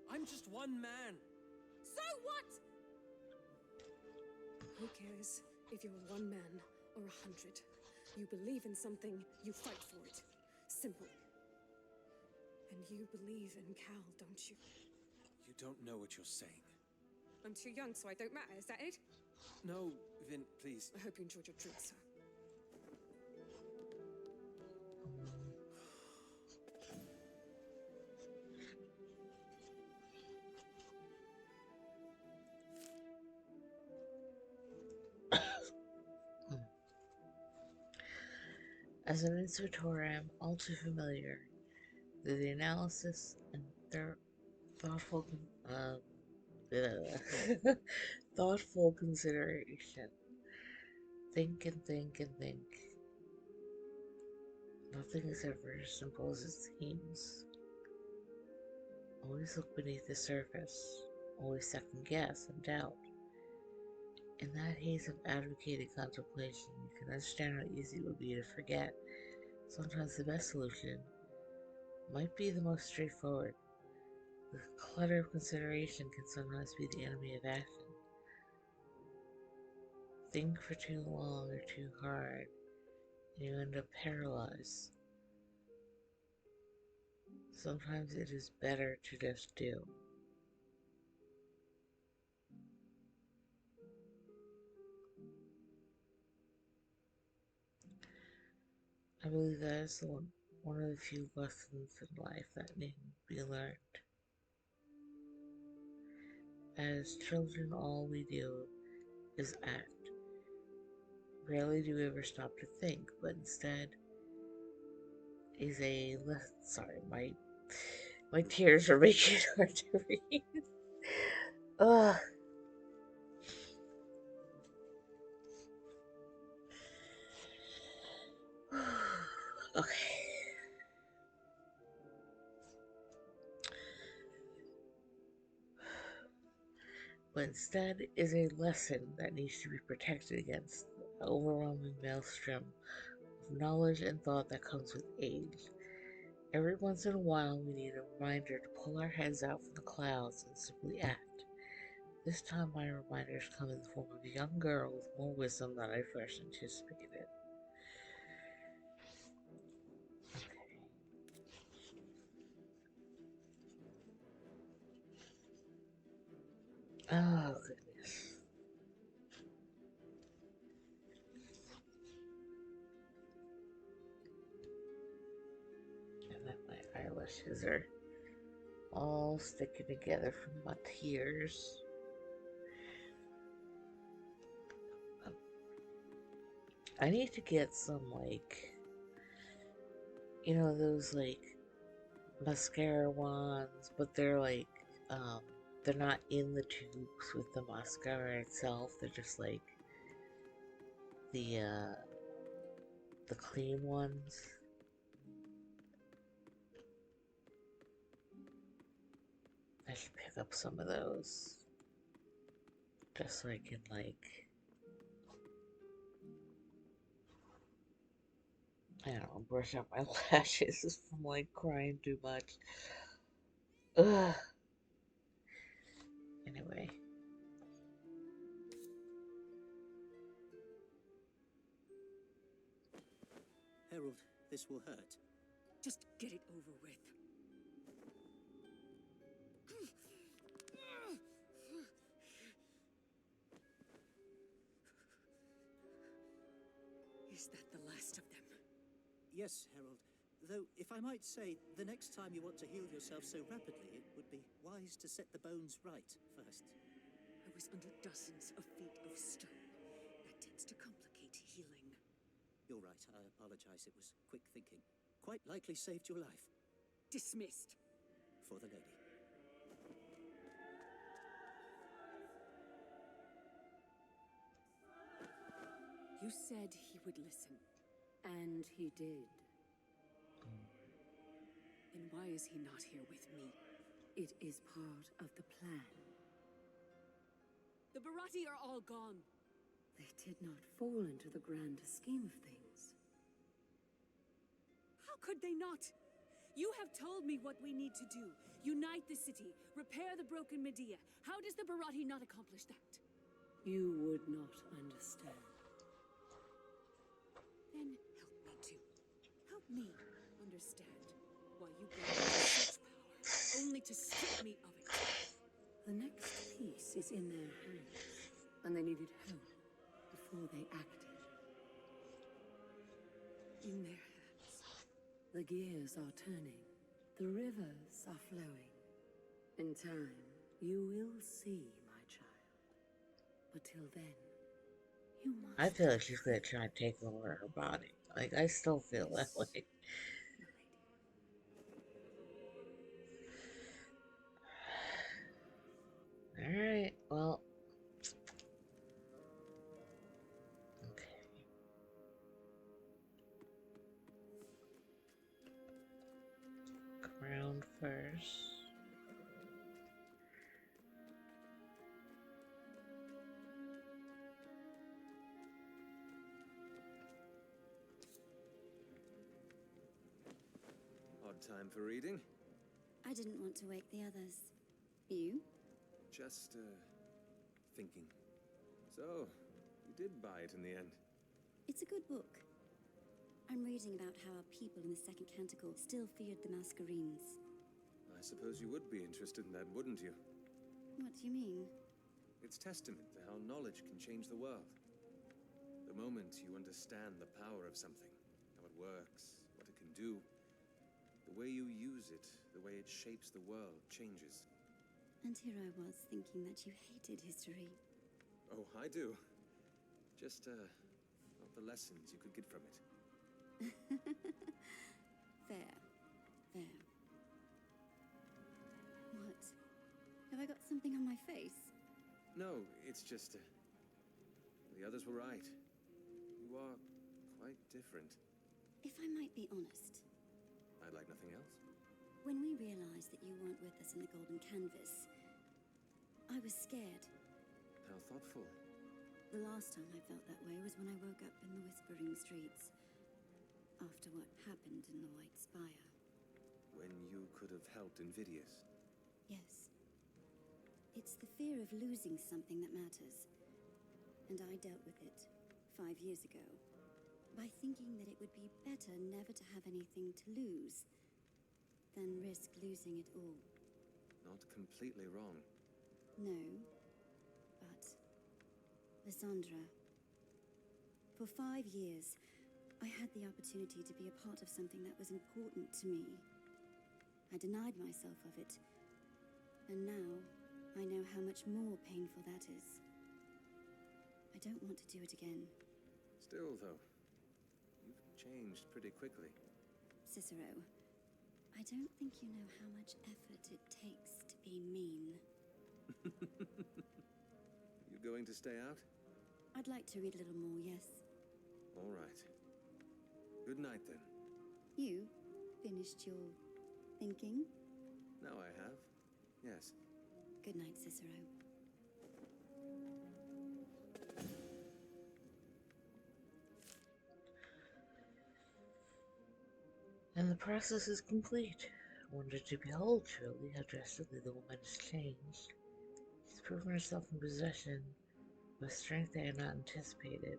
I'm just one man. So what? Who cares if you're one man or 100? You believe in something, you fight for it. Simple. And you believe in Cal, don't you? You don't know what you're saying. I'm too young, so I don't matter, is that it? No, Vin, please. I hope you enjoyed your drink, sir. As an inspector, I am all too familiar with the analysis and thoughtful, thoughtful consideration. Think and think and think. Nothing is ever as simple as it seems. Always look beneath the surface. Always second guess and doubt. In that haze of advocated contemplation, you can understand how easy it would be to forget. Sometimes the best solution might be the most straightforward. The clutter of consideration can sometimes be the enemy of action. Think for too long or too hard, and you end up paralyzed. Sometimes it is better to just do. I believe that is one of the few lessons in life that need to be learned. As children, all we do is act. Rarely do we ever stop to think, but instead is a sorry, my tears are making it hard to read. Ugh. Okay. But instead is a lesson that needs to be protected against the overwhelming maelstrom of knowledge and thought that comes with age. Every once in a while, we need a reminder to pull our heads out from the clouds and simply act. This time, my reminders come in the form of a young girl with more wisdom than I first anticipated. Oh, goodness. And then my eyelashes are all sticking together from my tears. I need to get some, like, those, like, mascara ones, but they're, like, they're not in the tubes with the mascara itself. They're just, like, the, uh, the clean ones. I should pick up some of those. Just so I can, like, I don't know, brush out my lashes from, like, crying too much. Ugh. Anyway. Herald, this will hurt. Just get it over with. Is that the last of them? Yes, Herald. Though, if I might say, the next time you want to heal yourself so rapidly, it would be wise to set the bones right first. I was under dozens of feet of stone. That tends to complicate healing. You're right. I apologize. It was quick thinking. Quite likely saved your life. Dismissed. For the lady. You said he would listen. And he did. Then why is he not here with me? It is part of the plan. The Barati are all gone. They did not fall into the grander scheme of things. How could they not? You have told me what we need to do. Unite the city, repair the broken Medea. How does the Barati not accomplish that? You would not understand. Then help me to. Help me understand why you brought me such power, only to strip me of it. The next piece is in their hands, and they needed help before they acted. In their hands. The gears are turning. The rivers are flowing. In time, you will see, my child. But till then, you must... I feel like she's gonna try and take over her body. Like, I still feel that Yes, way. Alright, well. Okay. Crown first. Odd time for reading. I didn't want to wake the others. You? Just, thinking. So, you did buy it in the end. It's a good book. I'm reading about how our people in the Second Canticle still feared the Mascarenes. I suppose you would be interested in that, wouldn't you? What do you mean? It's testament to how knowledge can change the world. The moment you understand the power of something, how it works, what it can do, the way you use it, the way it shapes the world, changes. And here I was thinking that you hated history. Oh, I do. Just, not the lessons you could get from it. Fair. Fair. What? Have I got something on my face? No, it's just, the others were right. You are quite different. If I might be honest, I'd like nothing else. when we realized that you weren't with us in the Golden Canvas, I was scared. How thoughtful. The last time I felt that way was when I woke up in the Whispering Streets, after what happened in the White Spire. When you could have helped Invidious. Yes. It's the fear of losing something that matters. And I dealt with it 5 years ago by thinking that it would be better never to have anything to lose than risk losing it all. Not completely wrong. No, but Lysandra, for 5 years, I had the opportunity to be a part of something that was important to me. I denied myself of it, and now I know how much more painful that is. I don't want to do it again. Still, though, you've changed pretty quickly. Cicero, I don't think you know how much effort it takes to be mean. You going to stay out? I'd like to read a little more, yes. All right. Good night, then. You finished your thinking? Now I have. Yes. Good night, Cicero. And the process is complete. Wondered to behold, truly, how drastically the woman has changed. She's proven herself in possession of a strength I had not anticipated,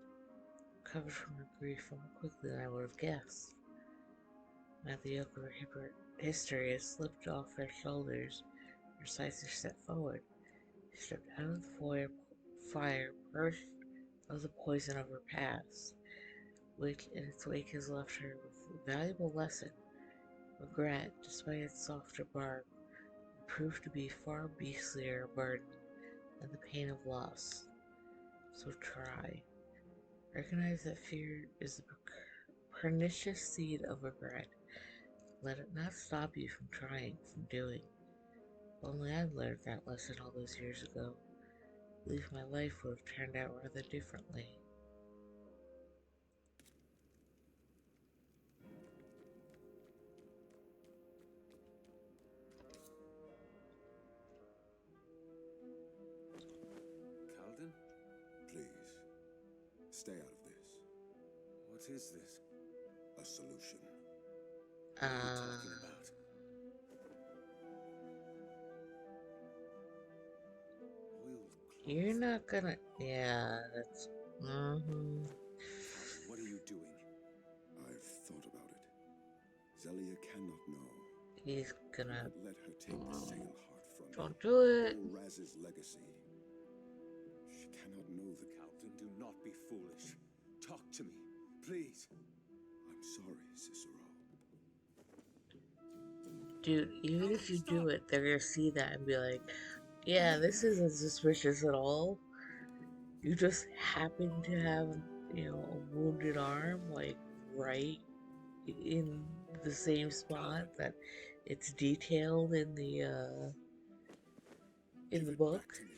recovered from her grief more quickly than I would have guessed. Now the yoke of her history has slipped off her shoulders, her sights are set forward. She stepped out of the fire, purged of the poison of her past, which in its wake has left her with a valuable lesson. Regret, despite its softer bark, will prove to be far beastlier a burden than the pain of loss. So try. Recognize that fear is the pernicious seed of regret. Let it not stop you from trying, from doing. If only I'd learned that lesson all those years ago, I believe my life would have turned out rather differently. Calden? Please, stay out of this. What is this? A solution. What are you talking about? Oiled cloth? You're not gonna. Yeah, that's. Calden, what are you doing? I've thought about it. Zelia cannot know. He's gonna. But let her take the sail heart from me. Don't do it. Raz's legacy. She cannot know the Calden, do not be foolish. Talk to me, please. I'm sorry, Cicero. Dude, even if you do it, they're gonna see that and be like, yeah, this isn't suspicious at all. You just happen to have, a wounded arm, like, right in the same spot that it's detailed in the Give it book. back to me.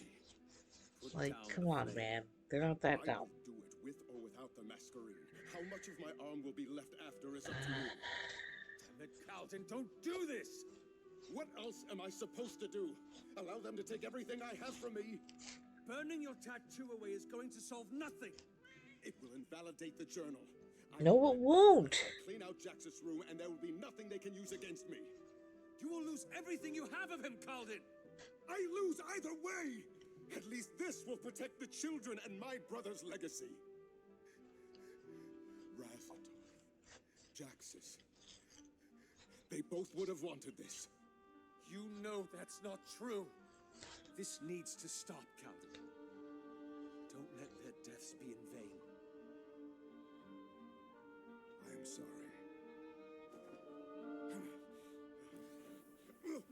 Put Like, down come the on, flame. man. They're not that I dumb. will do it with or without the masquerade. How much of my arm will be left after is up to you. Damn it, Calden, don't do this! What else am I supposed to do? Allow them to take everything I have from me? Burning your tattoo away is going to solve nothing. It will invalidate the journal. No, it won't. Clean out Jax's room, and there will be nothing they can use against me. You will lose everything you have of him, Calden. I lose either way! At least this will protect the children and my brother's legacy. Razatov, Jaxus, they both would have wanted this. You know that's not true. This needs to stop, Calden. Don't let their deaths be in vain. I am sorry.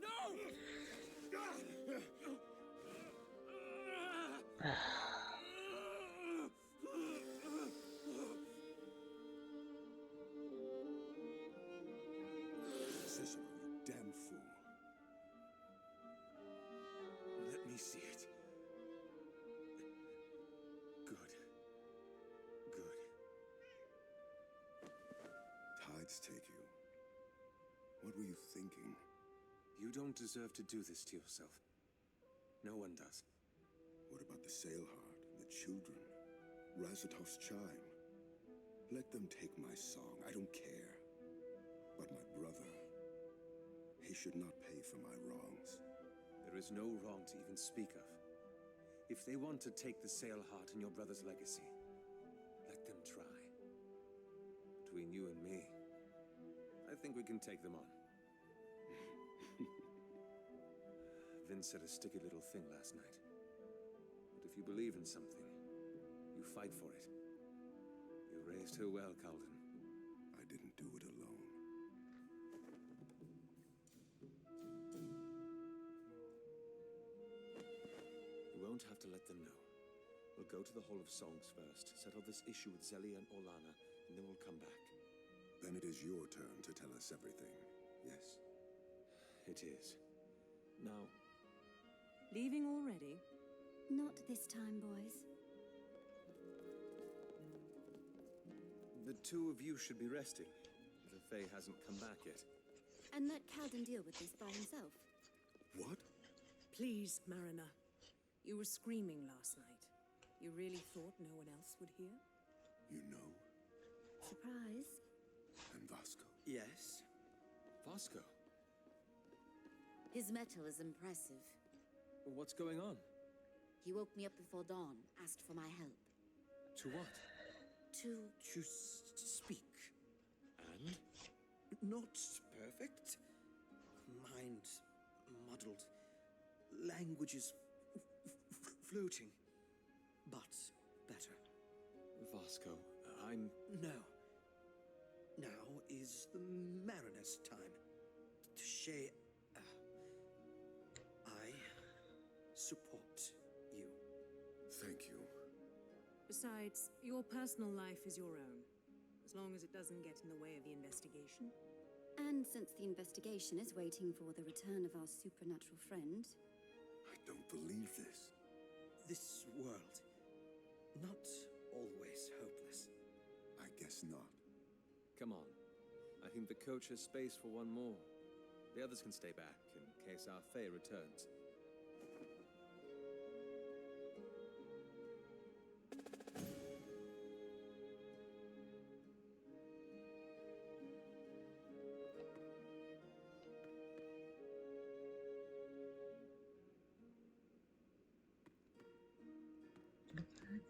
No! lights take you. What were you thinking? You don't deserve to do this to yourself. No one does. What about the Sailheart, the children? Razatov's chime? Let them take my song, I don't care. But my brother, he should not pay for my wrongs. There is no wrong to even speak of. If they want to take the Sailheart and your brother's legacy, let them try. Between you and me, I think we can take them on. Vince said a sticky little thing last night. But if you believe in something, you fight for it. You raised her well, Calden. I didn't do it alone. You won't have to let them know. We'll go to the Hall of Songs first, settle this issue with Zelia and Orlana, and then we'll come back. Then it is your turn to tell us everything, yes? It is. Now, Leaving already? Not this time, boys. the two of you should be resting. The Fae hasn't come back yet. And let Calden deal with this by himself. What? Please, Mariner. You were screaming last night. You really thought no one else would hear? You know? Surprise. And Vasco? Yes? Vasco, His metal is impressive. what's going on? He woke me up before dawn, asked for my help. To what? To speak. And? Not perfect. Mind muddled. Languages floating. But better. Vasco, I'm... No. Now is the Mariner's time. Touché. I support you. Thank you. Besides, your personal life is your own, as long as it doesn't get in the way of the investigation. And since the investigation is waiting for the return of our supernatural friend, I don't believe this. This world, not always hopeless. I guess not. Come on. I think the coach has space for one more. The others can stay back in case our Fae returns.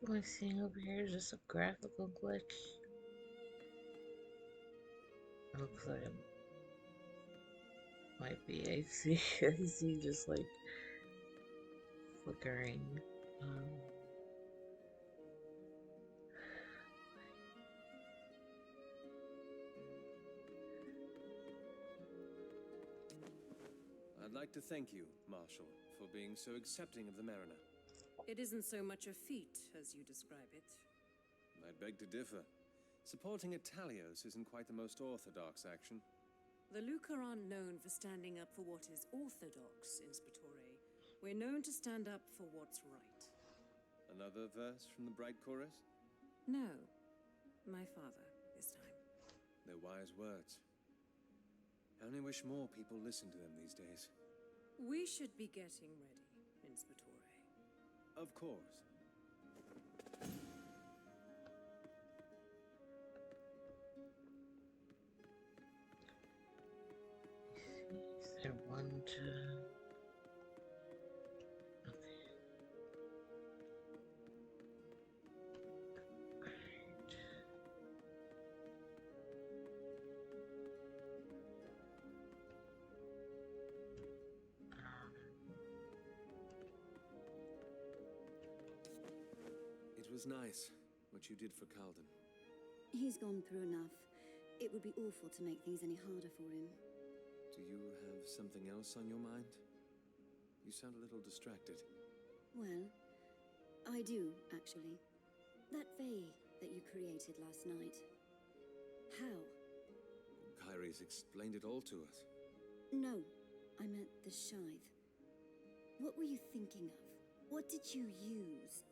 What am I seeing over here is just a graphical glitch. It looks like it might be AC. I see just like flickering. I'd like to thank you, Marshal, for being so accepting of the Mariner. It isn't so much a feat as you describe it. I beg to differ. Supporting Italios isn't quite the most orthodox action. The Luca aren't known for standing up for what is orthodox, Inspectore. We're known to stand up for what's right. Another verse from the Bright Chorus? No. My father, this time. They're wise words. I only wish more people listened to them these days. We should be getting ready, Inspectore. Of course. Is there one to... Okay. It was nice, what you did for Calden. he's gone through enough. It would be awful to make things any harder for him. Do you have something else on your mind? You sound a little distracted. Well, I do, actually. That Fae that you created last night. How? Kyrie's explained it all to us. No, I meant the Scythe. What were you thinking of? What did you use?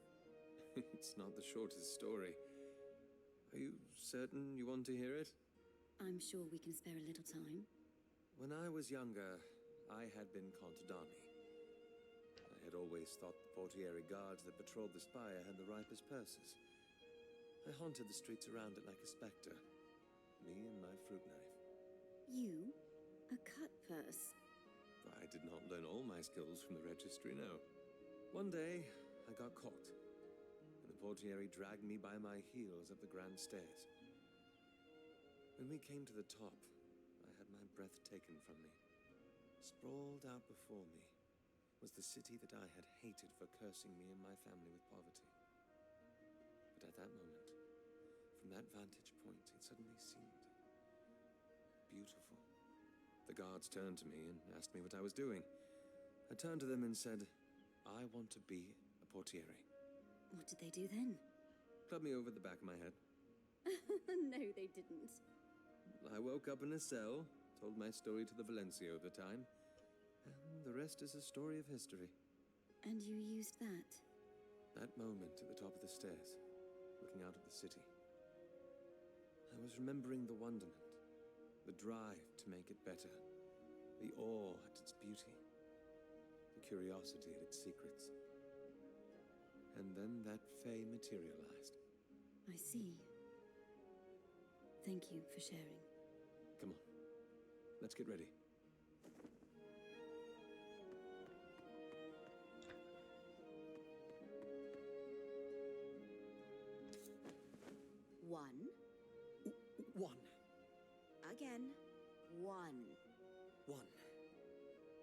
It's not the shortest story. Are you certain you want to hear it? I'm sure we can spare a little time. When I was younger, I had been Contadani. I had always thought the Portieri guards that patrolled the spire had the ripest purses. I haunted the streets around it like a specter. Me and my fruit knife. You? A cut purse? I did not learn all my skills from the registry, no. One day, I got caught, and the Portieri dragged me by my heels up the grand stairs. When we came to the top, I had my breath taken from me. Sprawled out before me was the city that I had hated for cursing me and my family with poverty. But at that moment, from that vantage point, it suddenly seemed beautiful. The guards turned to me and asked me what I was doing. I turned to them and said, I want to be a Portieri. What did they do then? Clubbed me over the back of my head. No, they didn't. I woke up in a cell, told my story to the Valencio at the time, and the rest is a story of history. And you used that? That moment at the top of the stairs, looking out at the city. I was remembering the wonderment, the drive to make it better, the awe at its beauty, the curiosity at its secrets. And then that Fae materialized. I see. Thank you for sharing. Come on, let's get ready. One. One. Again. One. One.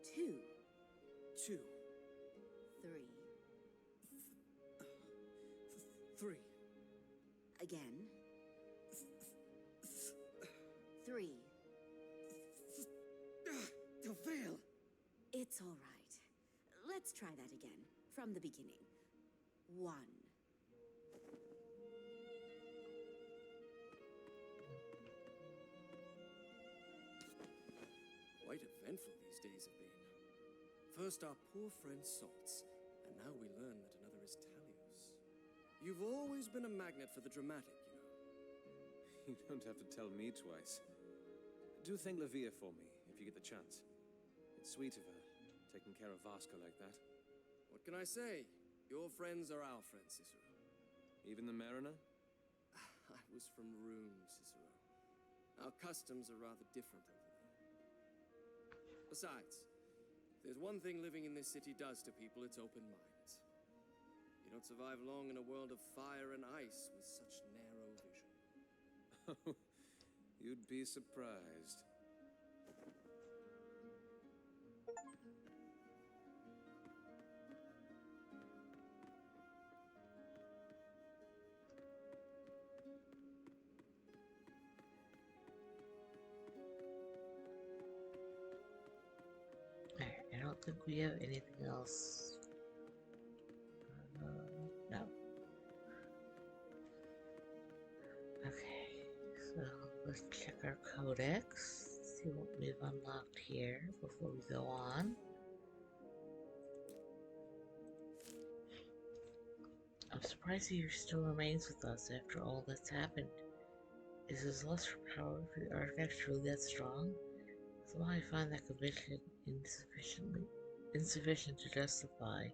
Two. Two. Three. Three. Again. Three. The veil! It's all right. Let's try that again. From the beginning. One. Quite eventful these days have been. First our poor friend Salts, and now we learn that another is Talios. You've always been a magnet for the dramatic, you know. You don't have to tell me twice. Do thank Lucia for me, if you get the chance. It's sweet of her, taking care of Vasco like that. What can I say? Your friends are our friends, Cicero. Even the mariner? I was from Rome, Cicero. Our customs are rather different over there. Besides, if there's one thing living in this city does to people, it's open minds. You don't survive long in a world of fire and ice with such narrow vision. You'd be surprised. Alright, I don't think we have anything else. No. Okay, so let's check our codex, see what we've unlocked here before we go on. I'm surprised he still remains with us after all that's happened. Is his lust for power for the artifacts truly that strong? Somehow I find that conviction insufficient to justify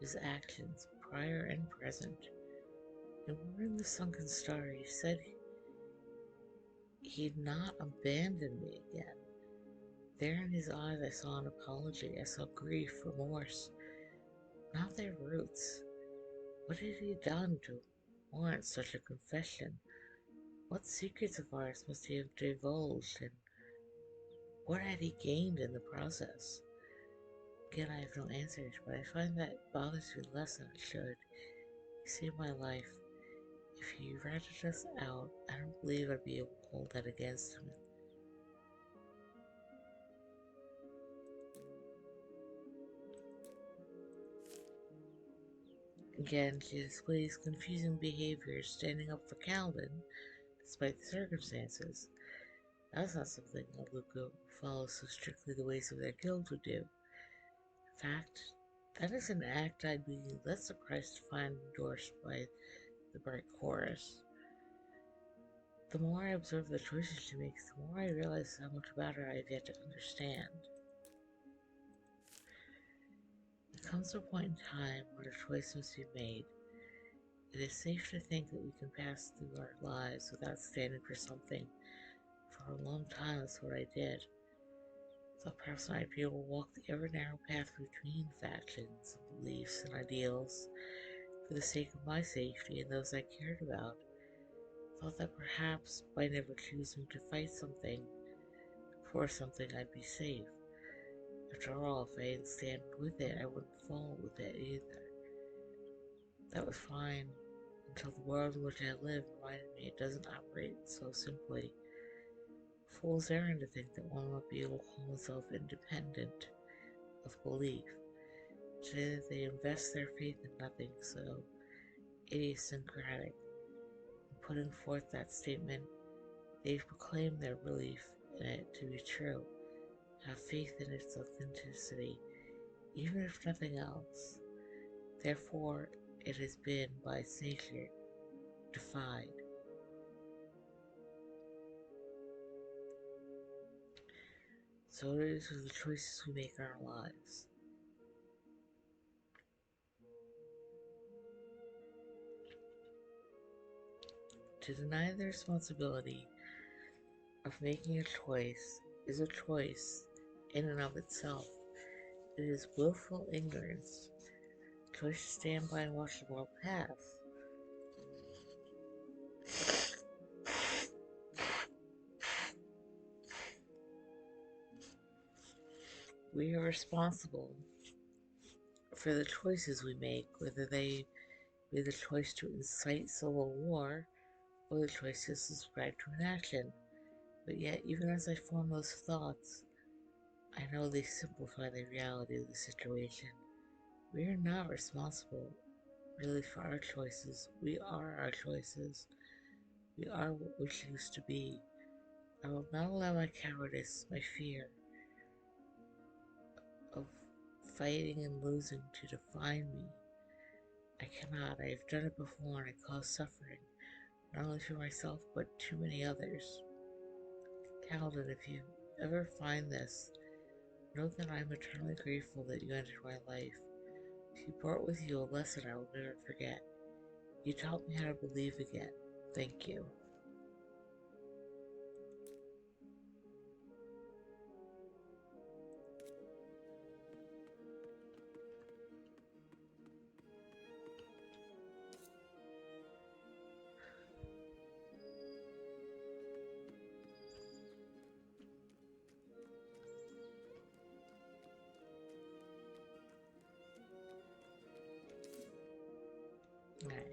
his actions, prior and present. And we're in the sunken star. He said he'd not abandon me again. There in his eyes I saw an apology. I saw grief, remorse. Not their roots. What had he done to warrant such a confession? What secrets of ours must he have divulged, and what had he gained in the process? Again, I have no answers, but I find that bothers me less than it should. He saved my life. If he ratted us out, I don't believe I'd be able to hold that against him. Again, she displays confusing behavior, standing up for Calvin, despite the circumstances. That's not something a Luca who follows so strictly the ways of their guild would do. In fact, that is an act I'd be less surprised to find endorsed by the bright chorus. The more I observe the choices she makes, the more I realize how much about her I have yet to understand. There comes a point in time when a choice must be made. It is safe to think that we can pass through our lives without standing for something. For a long time, that's what I did. Thought perhaps I might be able to walk the ever narrow path between factions, beliefs, and ideals for the sake of my safety and those I cared about. Thought that perhaps by never choosing to fight something for something I'd be safe. After all, if I didn't stand with it, I wouldn't fall with it either. That was fine until the world in which I live reminded me it doesn't operate so simply. Fool's errand to think that one might be able to call himself independent of belief, to say that they invest their faith in nothing so idiosyncratic. In putting forth that statement, they've proclaimed their belief in it to be true, have faith in its authenticity, even if nothing else. Therefore, it has been, by its nature, defied. So it is with the choices we make in our lives. To deny the responsibility of making a choice is a choice in and of itself. It is willful ignorance. Choice to stand by and watch the world pass. We are responsible for the choices we make, whether they be the choice to incite civil war or the choice to subscribe to an action. But yet, even as I form those thoughts, I know they simplify the reality of the situation. We are not responsible, really, for our choices. We are our choices. We are what we choose to be. I will not allow my cowardice, my fear of fighting and losing to define me. I cannot. I have done it before and it caused suffering, not only for myself, but too many others. Calvin, if you ever find this, know that I am eternally grateful that you entered my life. You brought with you a lesson I will never forget. You taught me how to believe again. Thank you. Alright.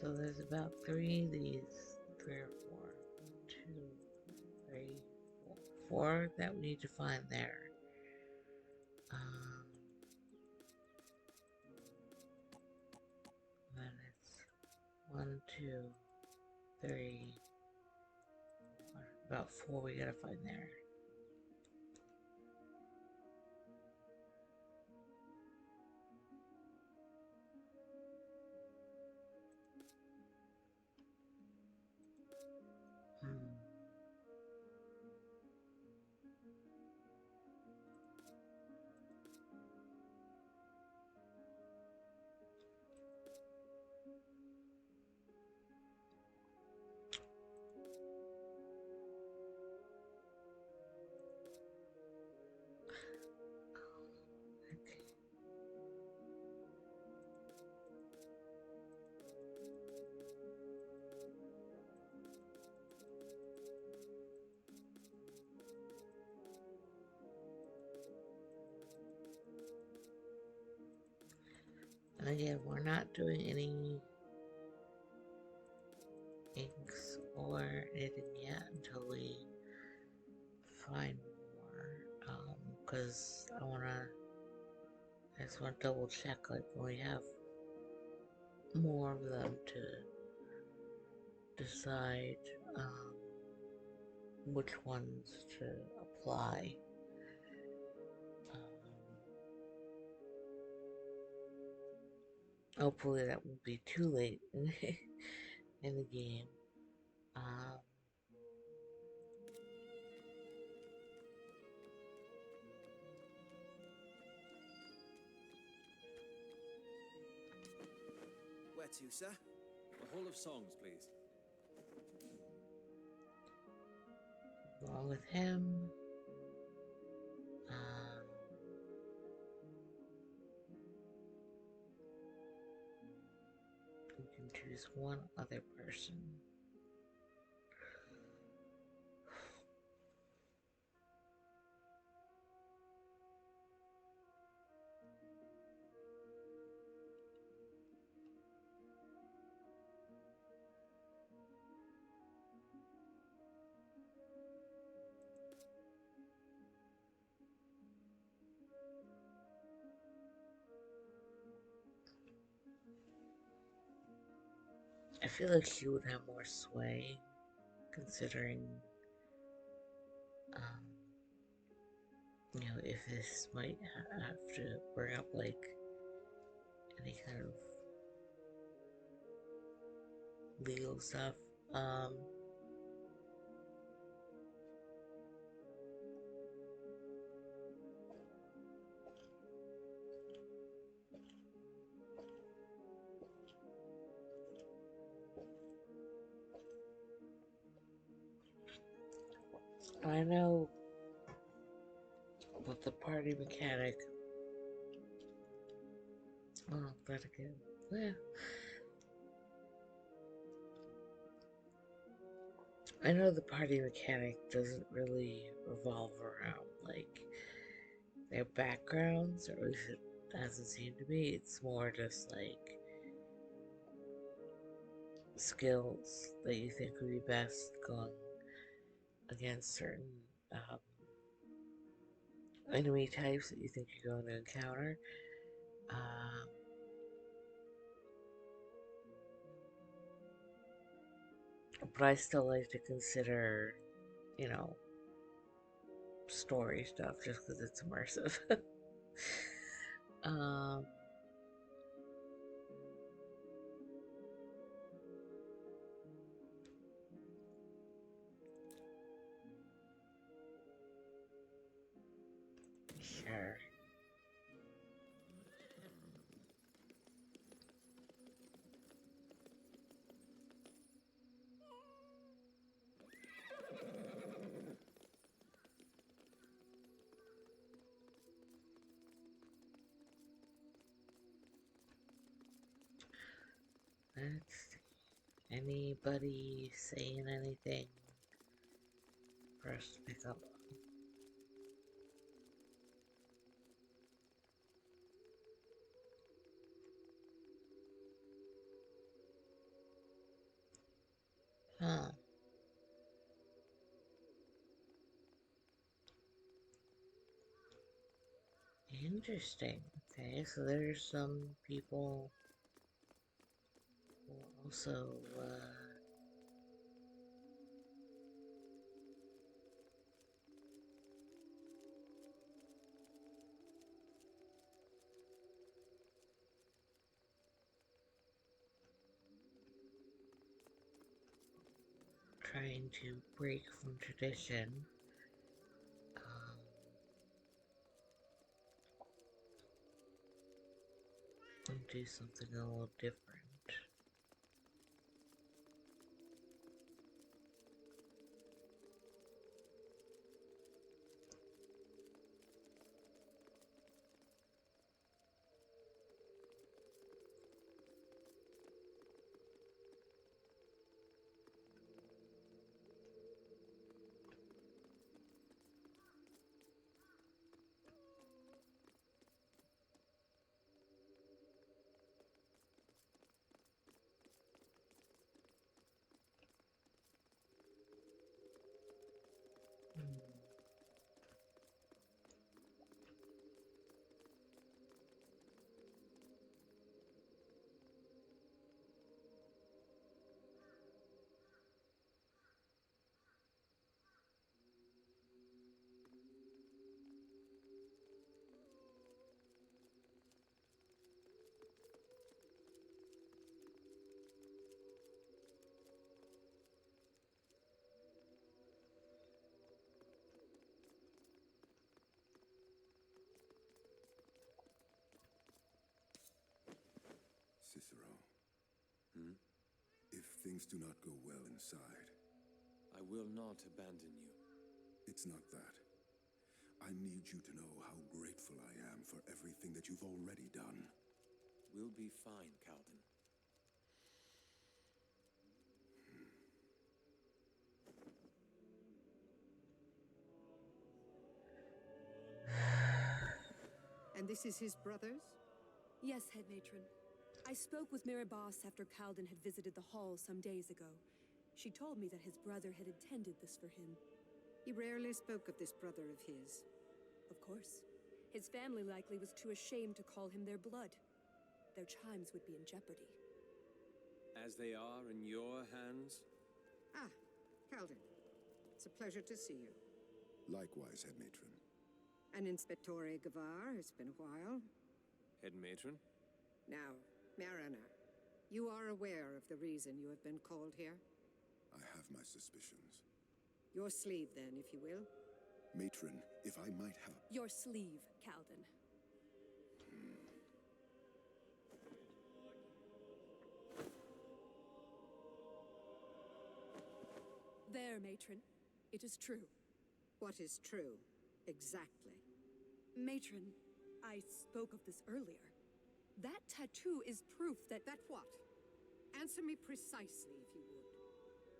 So there's about 3 of these, 3 or 4, 2, 3, 4 that we need to find there. Then it's 1, 2, 3, about 4 we gotta find there. Again, we're not doing any inks or anything yet until we find more. Because I just want to double check, like, when we have more of them to decide which ones to apply. Hopefully that won't be too late in the game. Where to, sir? The Hall of Songs, please. Along with him. You can choose one other person. I feel like she would have more sway, considering, if this might have to bring up, like, any kind of legal stuff. I know with the party mechanic. Oh, that again. Yeah. I know the party mechanic doesn't really revolve around, like, their backgrounds, or at least it hasn't seemed to me. It's more just, like, skills that you think would be best going against certain enemy types that you think you're going to encounter. But I still like to consider, story stuff just because it's immersive. Sure. Let's see. Anybody saying anything for us to pick up on? Huh. Interesting. Okay, so there's some people who are also, trying to break from tradition. And do something a little different. things do not go well inside. I will not abandon you. It's not that. I need you to know how grateful I am for everything that you've already done. We'll be fine, Calden. And this is his brother's? Yes, head matron. I spoke with Mirabas after Calden had visited the hall some days ago. She told me that his brother had intended this for him. He rarely spoke of this brother of his. Of course. His family likely was too ashamed to call him their blood. Their chimes would be in jeopardy. As they are in your hands? Ah, Calden. It's a pleasure to see you. Likewise, Head Matron. And Inspectore Gavar, it's been a while. Head Matron? Now, Marana, you are aware of the reason you have been called here? I have my suspicions. Your sleeve, then, if you will. Matron, if I might have... Your sleeve, Calden. There, matron. It is true. What is true, exactly? Matron, I spoke of this earlier. That tattoo is proof that... That what? Answer me precisely, if you would.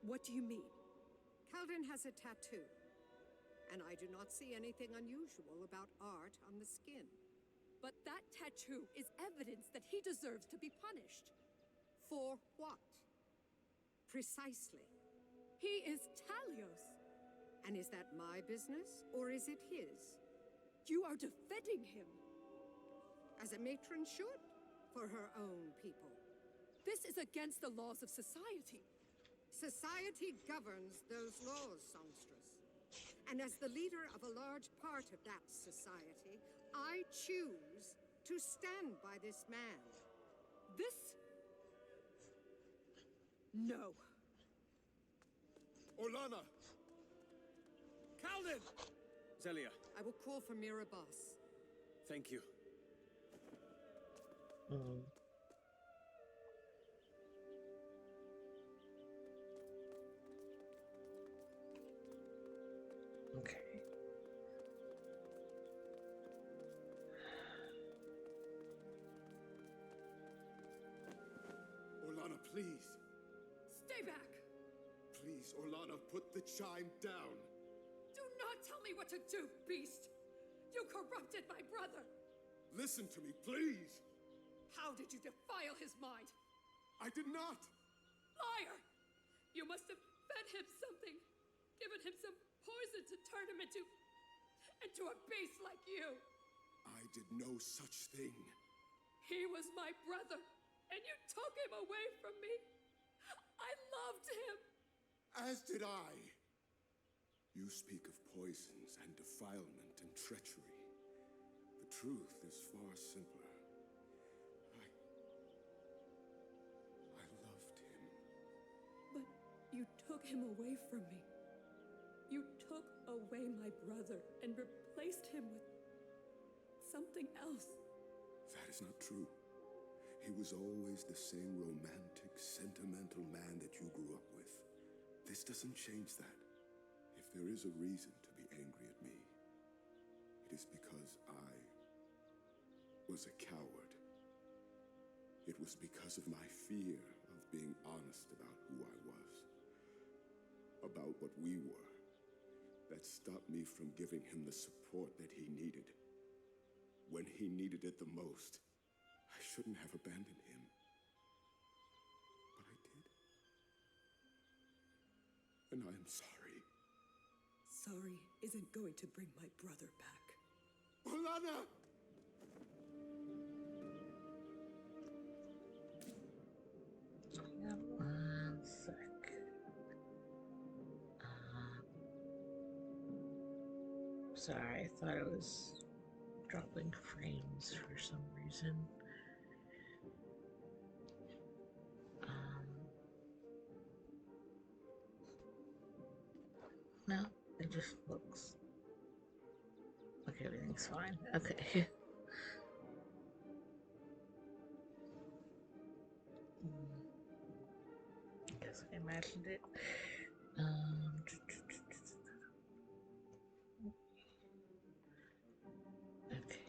What do you mean? Calden has a tattoo. And I do not see anything unusual about art on the skin. But that tattoo is evidence that he deserves to be punished. For what? Precisely. He is Talios. And is that my business, or is it his? You are defending him. As a matron should, for her own people. This is against the laws of society. Society governs those laws, songstress. And as the leader of a large part of that society, I choose to stand by this man. This? No. Orlana! Calden! Zelia, I will call for Mirabas. thank you. Okay. Orlana, please. Stay back! Please, Orlana, put the chime down. Do not tell me what to do, beast! You corrupted my brother! Listen to me, please. How did you defile his mind? I did not. Liar! You must have fed him something, given him some poison to turn him into a beast like you. I did no such thing. He was my brother, and you took him away from me. I loved him. As did I. You speak of poisons and defilement and treachery. The truth is far simpler. I loved him. But you took him away from me. You took away my brother and replaced him with something else. That is not true. He was always the same romantic, sentimental man that you grew up with. This doesn't change that. If there is a reason to be angry at me, it is because I was a coward. It was because of my fear of being honest about who I was, about what we were, that stopped me from giving him the support that he needed. When he needed it the most, I shouldn't have abandoned him. But I did. And I am sorry. Sorry isn't going to bring my brother back. Orlana! Hang on one sec. Sorry, I thought it was dropping frames for some reason. No, it just looks like everything's fine. Okay. Guess imagined it. Okay.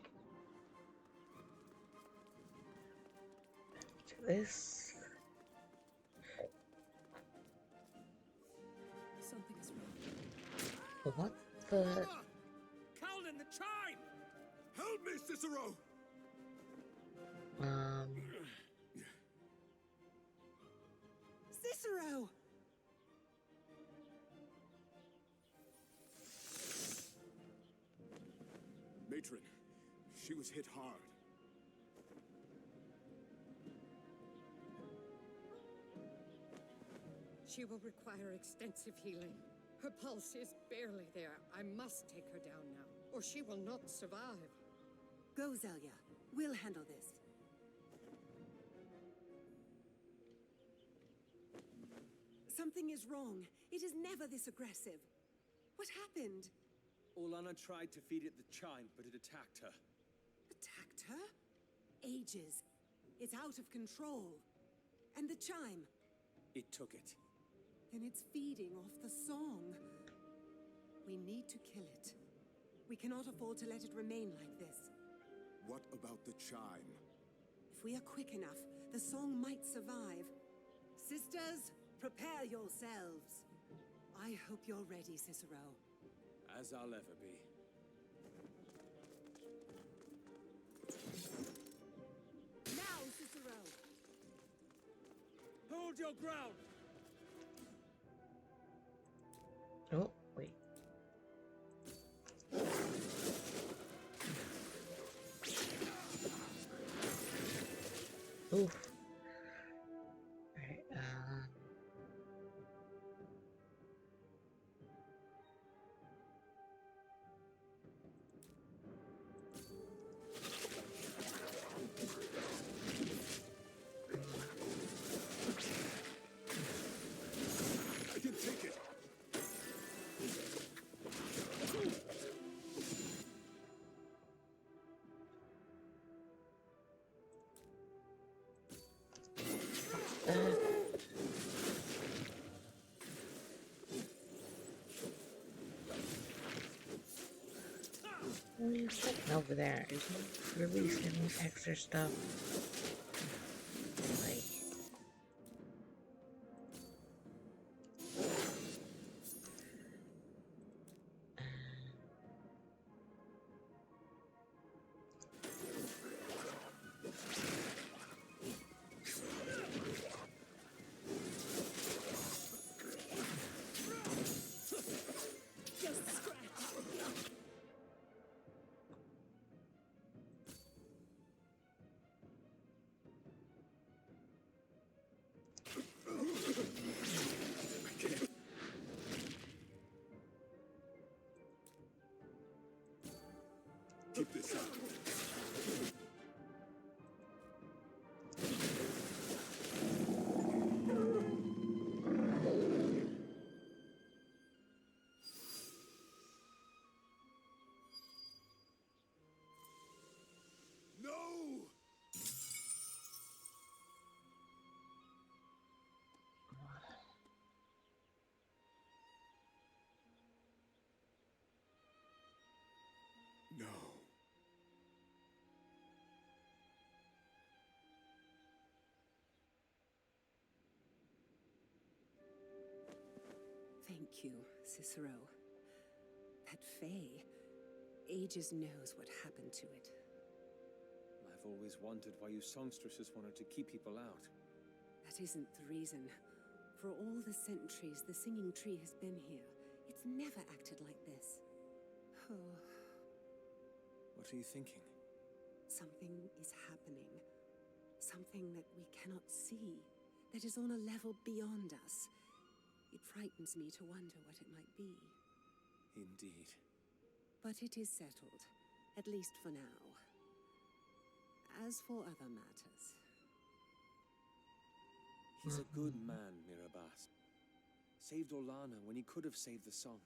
Back to this. Something is wrong. What the? Calden, the chime! Help me, Cicero! Cicero! Matron, she was hit hard. She will require extensive healing. Her pulse is barely there. I must take her down now, or she will not survive. Go, Zelia. We'll handle this. Something is wrong. It is never this aggressive. What happened? Olana tried to feed it the chime, but it attacked her. Attacked her? Ages. It's out of control. And the chime? It took it. Then it's feeding off the song. We need to kill it. We cannot afford to let it remain like this. What about the chime? If we are quick enough, the song might survive. Sisters, prepare yourselves. I hope you're ready, Cicero. As I'll ever be. Now, Cicero! Hold your ground! Oh, wait. Oof. Alright, I can take it! what are you sitting over there? Is he releasing extra stuff? Like, Just scratch! Keep this up. No! No. Thank you, Cicero. That Fae, Aegis knows what happened to it. I've always wondered why you songstresses wanted to keep people out. That isn't the reason. For all the centuries the singing tree has been here, it's never acted like this. Oh, What are you thinking? something is happening. Something that we cannot see, that is on a level beyond us. It frightens me to wonder what it might be. Indeed. But it is settled, at least for now. As for other matters... He's a good man, Mirabas. Saved Olana when he could have saved the song.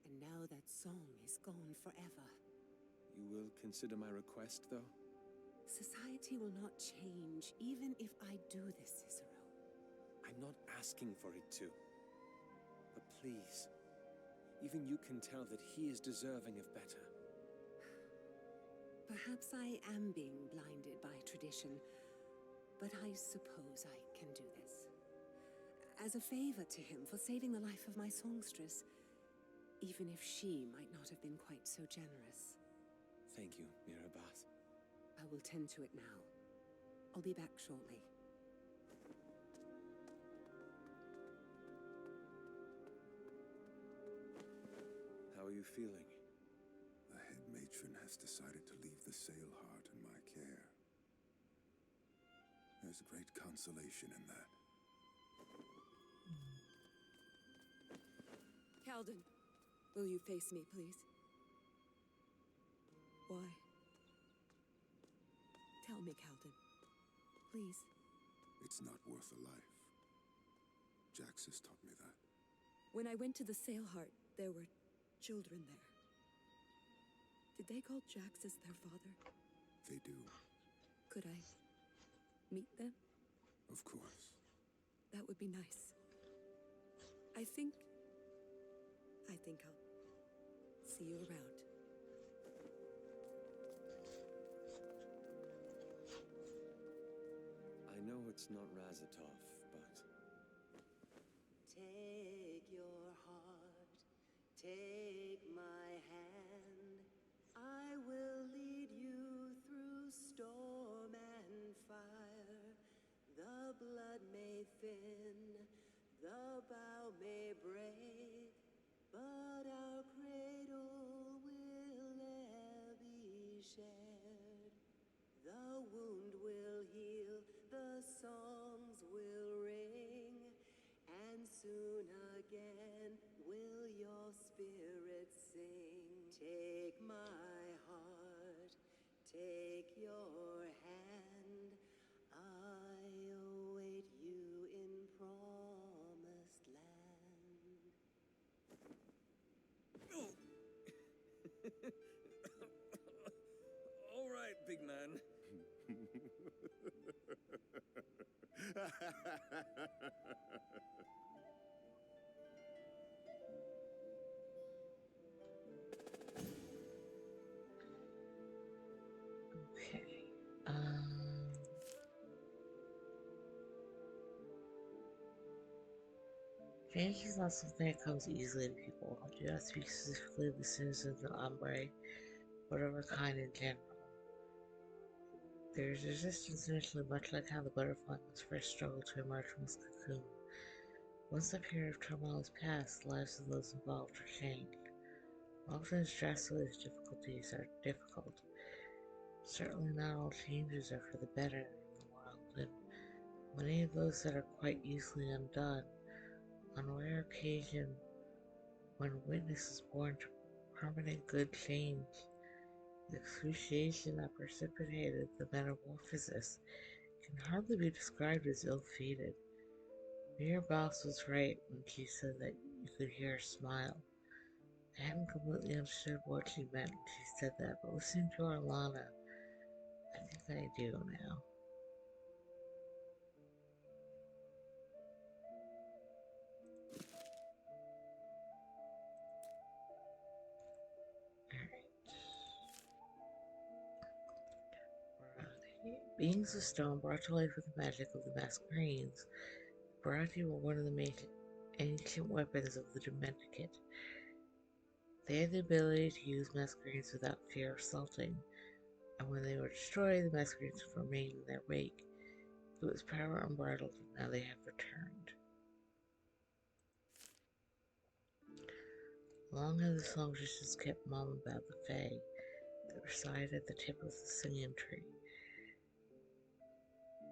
And now that song is gone forever. You will consider my request, though? Society will not change, even if I do this, Cicero. I'm not asking for it to. But please, even you can tell that he is deserving of better. Perhaps I am being blinded by tradition, but I suppose I can do this. As a favor to him for saving the life of my songstress, even if she might not have been quite so generous. Thank you, Mirabath. I will tend to it now. I'll be back shortly. How are you feeling? The head matron has decided to leave the sail heart in my care. There's great consolation in that. Calden, will you face me, please? Why? Tell me, Calden. Please. It's not worth a life. Jax has taught me that. When I went to the sail heart, there were children there. Did they call Jax as their father? They do. Could I meet them? Of course. That would be nice. I think I'll see you around. I know it's not Razatov, but... Take your heart, take my hand. I will lead you through storm and fire. The blood may thin, the bow may break, but our cradle will e'er be shared. The wound will heal, the songs will ring, and soon again will your spirit sing. Take my heart, take your hand. I await you in promised land. All right, big man. Okay. Change is not something that comes easily to people. I do not speak specifically of the citizens of Ombre, but of our kind in general. There is resistance initially, much like how the butterfly must first struggle to emerge from its cocoon. Once the period of turmoil is past, the lives of those involved are changed. Often as drastically as difficulties are difficult. Certainly not all changes are for the better in the world, and many of those that are quite easily undone. On rare occasion, when witness is born to permanent good change, the excruciation that precipitated the metamorphosis can hardly be described as ill-fated. Mira Boss was right when she said that you could hear her smile. I hadn't completely understood what she meant when she said that, but listening to her Lana, I think I do now. Alright. Beings of stone brought to life with the magic of the Masquerades, Barati were one of the ancient weapons of the Dementicate. They had the ability to use Masquerades without fear of salting, and when they were destroyed, the Masquerades remained in their wake. It was power unbridled, and now they have returned. Long have the songstresses kept mum about the Fae that reside at the tip of the singing tree.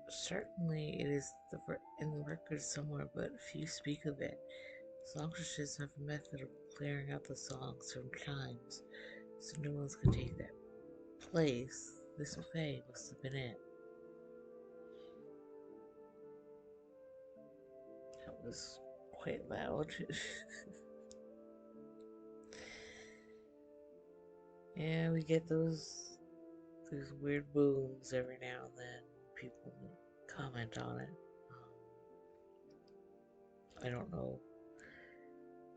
Certainly it is in the records somewhere, but few speak of it. Songstresses have a method of clearing out the songs from chimes, so no one can take that place. This Fae must have been it. That was quite loud. Yeah, we get those weird booms every now and then. People comment on it. I don't know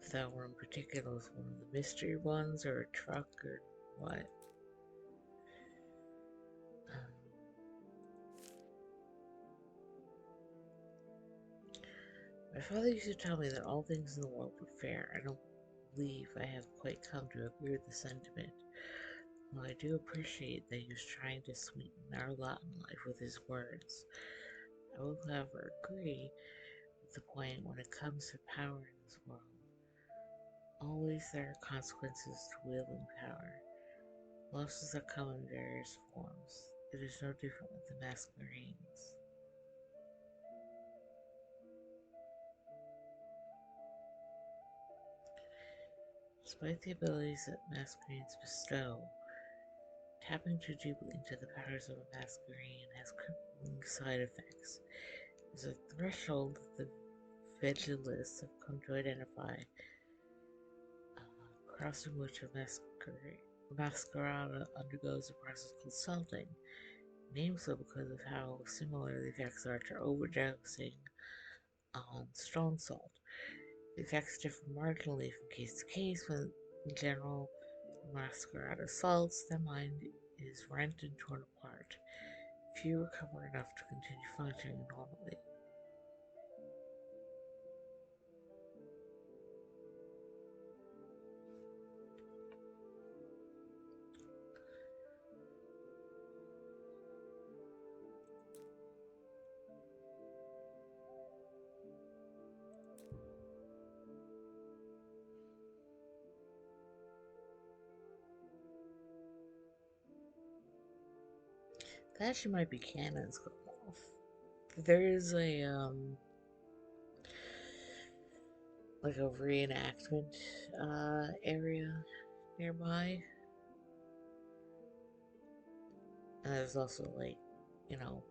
if that one in particular was one of the mystery ones or a truck or what. My father used to tell me that all things in the world were fair. I don't believe I have quite come to agree with the sentiment. While I do appreciate that he was trying to sweeten our lot in life with his words, I will however agree with the point when it comes to power in this world. Always there are consequences to wielding power. Losses that come in various forms. It is no different with the masquerades. Despite the abilities that masquerades bestow, tapping too deeply into the powers of a masquerade has crippling side effects. There's a threshold that the vigilists have come to identify, crossing which a masquerade undergoes a process called salting, named so because of how similar the effects are to overdosing on strong salt. The effects differ marginally from case to case, but in general, the masquerade assaults, their mind is rent and torn apart. Few recover enough to continue functioning normally. That actually might be cannons going off. There is like a reenactment area nearby, and there's also like, you know,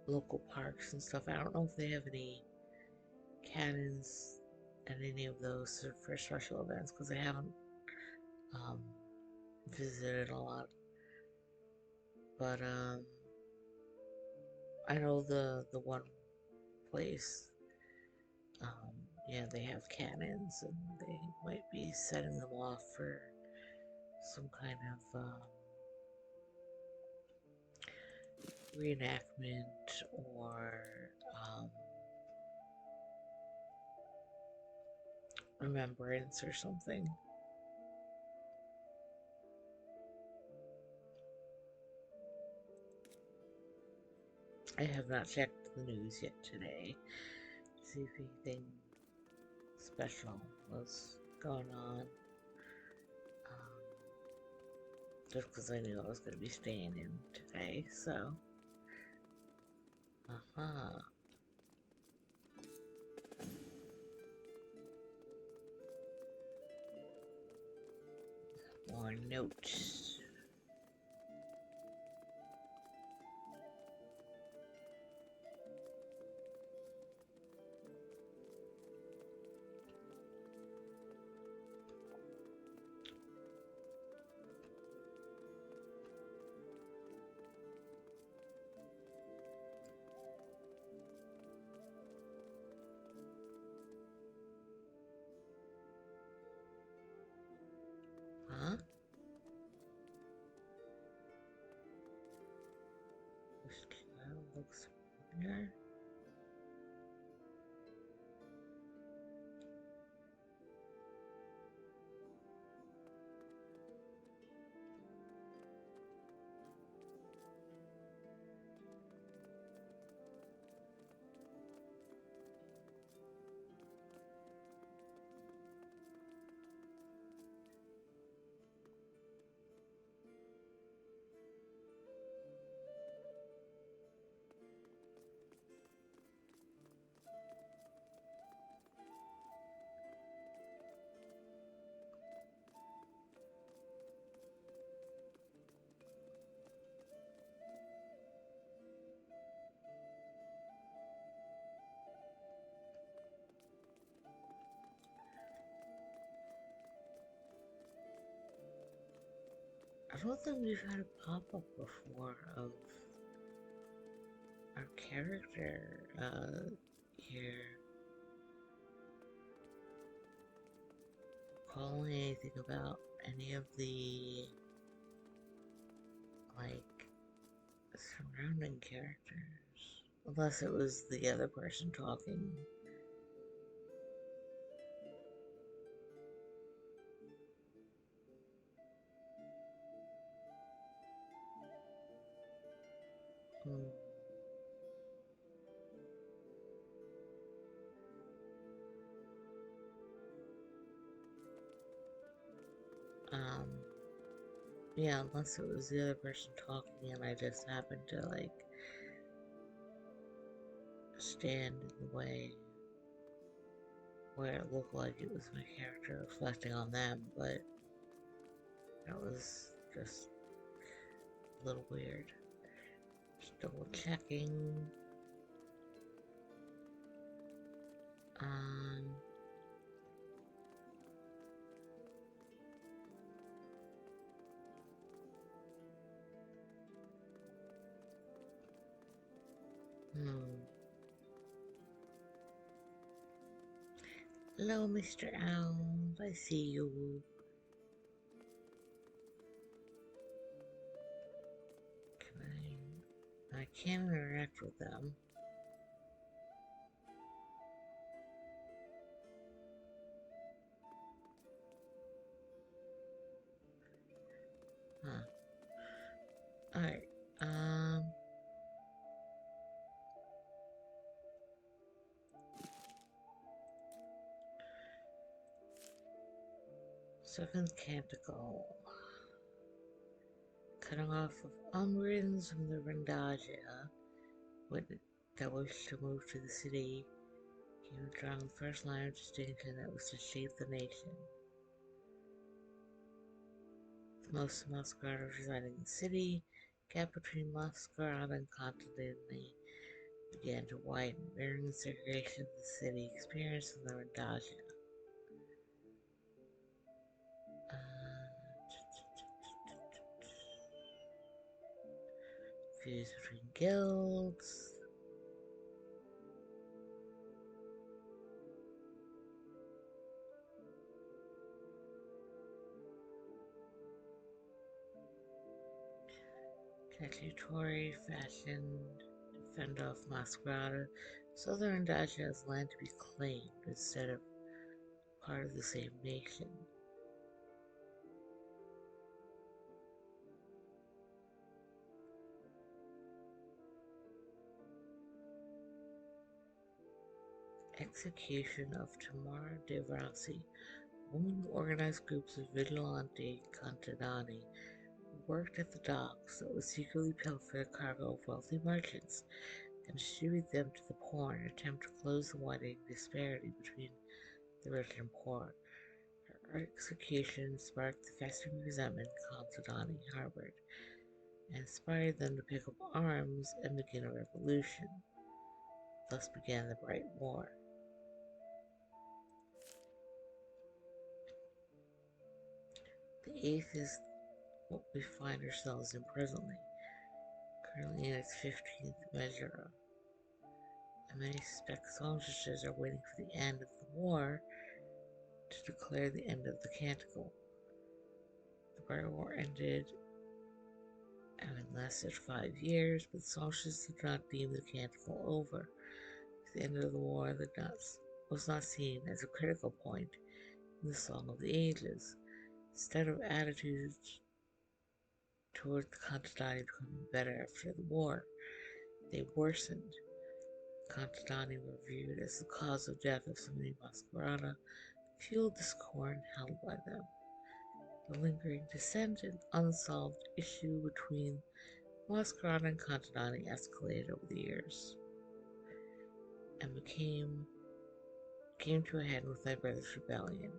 local parks and stuff. I don't know if they have any cannons at any of those for special events because I haven't um, visited a lot. But I know the one place. Yeah, they have cannons, and they might be setting them off for some kind of reenactment or remembrance or something. I have not checked the news yet today to see if anything special was going on. Just because I knew I was going to be staying in today, so. More notes. Huh? This child looks familiar. I don't think we've had a pop-up before of our character here. recall anything about any of the, like, surrounding characters. Unless it was the other person talking. Hmm. Um, yeah, unless it was the other person talking and I just happened to, like, stand in the way where it looked like it was my character reflecting on them, but that was just a little weird. Just double checking. Um, hmm. Hello, Mr. Owl. I see you. I can't interact with them. Huh. Alright. Seventh Canticle. Cutting off of Umbrians from the Rendagia that wished to move to the city. He was drawing the first line of distinction that was to shape the nation. With most of Masquerade residing in the city, the gap between Masquerade and Continente began to widen, mirroring the segregation of the city experienced in the Rendagia. Feuds between guilds. Statutory fashioned to fend off Masquerade, Southern Dacia has land to be claimed instead of part of the same nation. Execution of Tamara de Rossi, a woman who organized groups of vigilante contadini who worked at the docks that would secretly pilfer the cargo of wealthy merchants and distribute them to the poor in an attempt to close the widening disparity between the rich and poor. Her execution sparked the festering resentment Contadani harbored, and inspired them to pick up arms and begin a revolution. Thus began the Bright War. The eighth is what we find ourselves in presently, currently in its 15th measure. And many suspect songstresses are waiting for the end of the war to declare the end of the canticle. The Bright War ended, having lasted 5 years, but the songstresses did not deem the canticle over. The end of the war was not seen as a critical point in the Song of the Ages. Instead of attitudes toward the Contadani becoming better after the war, they worsened. The Contadani were viewed as the cause of death of so many Masquerada, fueled discord held by them. The lingering dissent and unsolved issue between Masquerada and Contadani escalated over the years and came to a head with my brother's rebellion.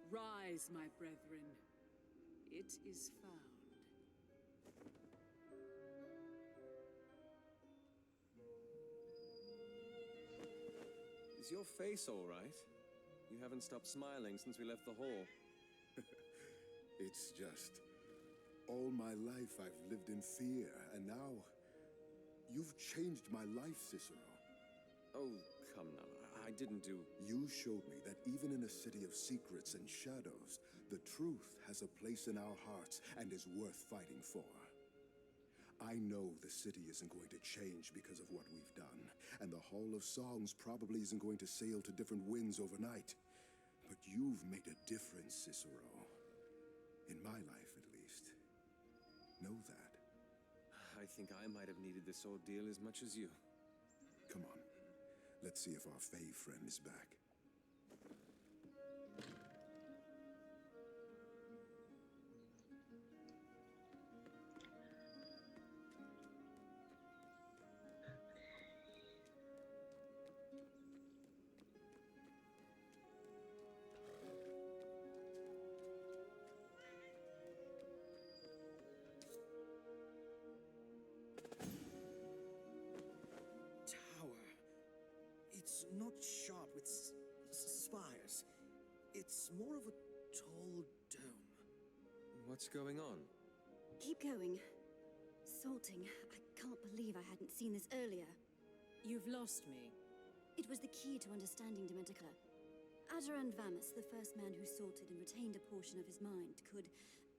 Rise, my brethren. It is found. Is your face all right? You haven't stopped smiling since we left the hall. It's just... all my life I've lived in fear, and now... you've changed my life, Cicero. Oh, come now. I didn't do... You showed me that even in a city of secrets and shadows, the truth has a place in our hearts and is worth fighting for. I know the city isn't going to change because of what we've done, and the Hall of Songs probably isn't going to sail to different winds overnight. But you've made a difference, Cicero. In my life, at least. Know that. I think I might have needed this ordeal as much as you. Come on. Let's see if our Fae friend is back. Tower. It's not sharp with spires. It's more of a tall dome. What's going on? Keep going. Salting. I can't believe I hadn't seen this earlier. You've lost me. It was the key to understanding Dementica. Adaran Vamus, the first man who salted and retained a portion of his mind, could,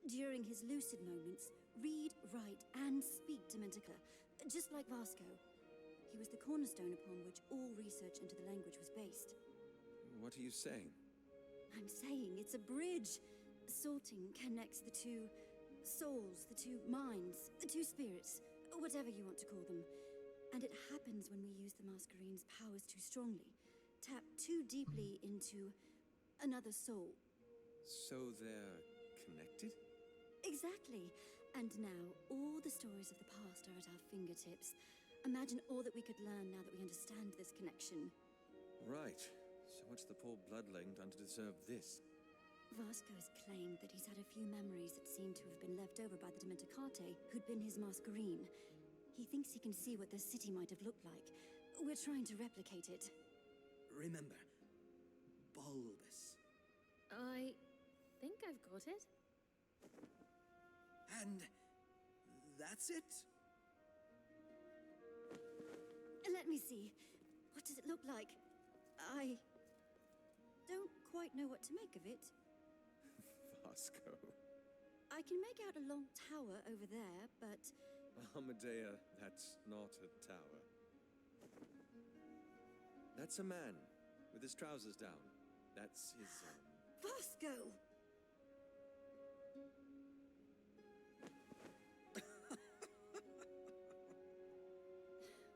during his lucid moments, read, write, and speak Dementica, just like Vasco. He was the cornerstone upon which all research into the language was based. What are you saying? I'm saying it's a bridge. Salting connects the two souls, the two minds, the two spirits, whatever you want to call them. And it happens when we use the Masquerine's powers too strongly, tap too deeply into another soul. So they're connected? Exactly. And now, all the stories of the past are at our fingertips. Imagine all that we could learn now that we understand this connection. Right. So what's the poor bloodling done to deserve this? Vasco's claimed that he's had a few memories that seem to have been left over by the Dementicate, who'd been his Masquerine. He thinks he can see what the city might have looked like. We're trying to replicate it. Remember, bulbous. I think I've got it. And that's it? Let me see. What does it look like? I don't quite know what to make of it. Vasco. I can make out a long tower over there, but... Amadea, that's not a tower. That's a man, with his trousers down. That's his, Vasco!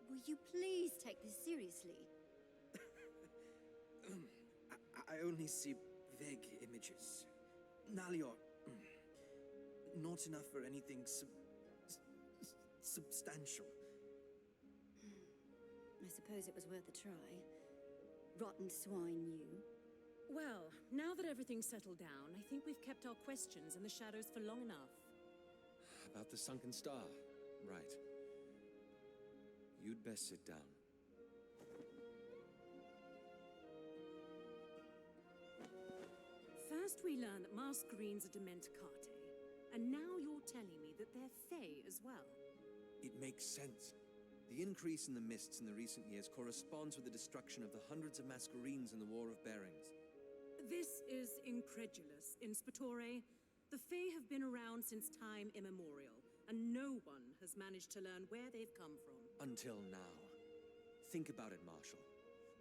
Will you please take this seriously? I only see vague images. Nalior, not enough for anything substantial. I suppose it was worth a try. Rotten swine, you. Well, now that everything's settled down, I think we've kept our questions in the shadows for long enough. about the sunken star. Right. You'd best sit down. First we learn that Masquerine's a Dementicate, and now you're telling me that they're Fae as well. It makes sense. The increase in the mists in the recent years corresponds with the destruction of the hundreds of Masquerines in the War of Bearings. This is incredulous, Inspectore. The Fae have been around since time immemorial, and no one has managed to learn where they've come from. Until now. Think about it, Marshal.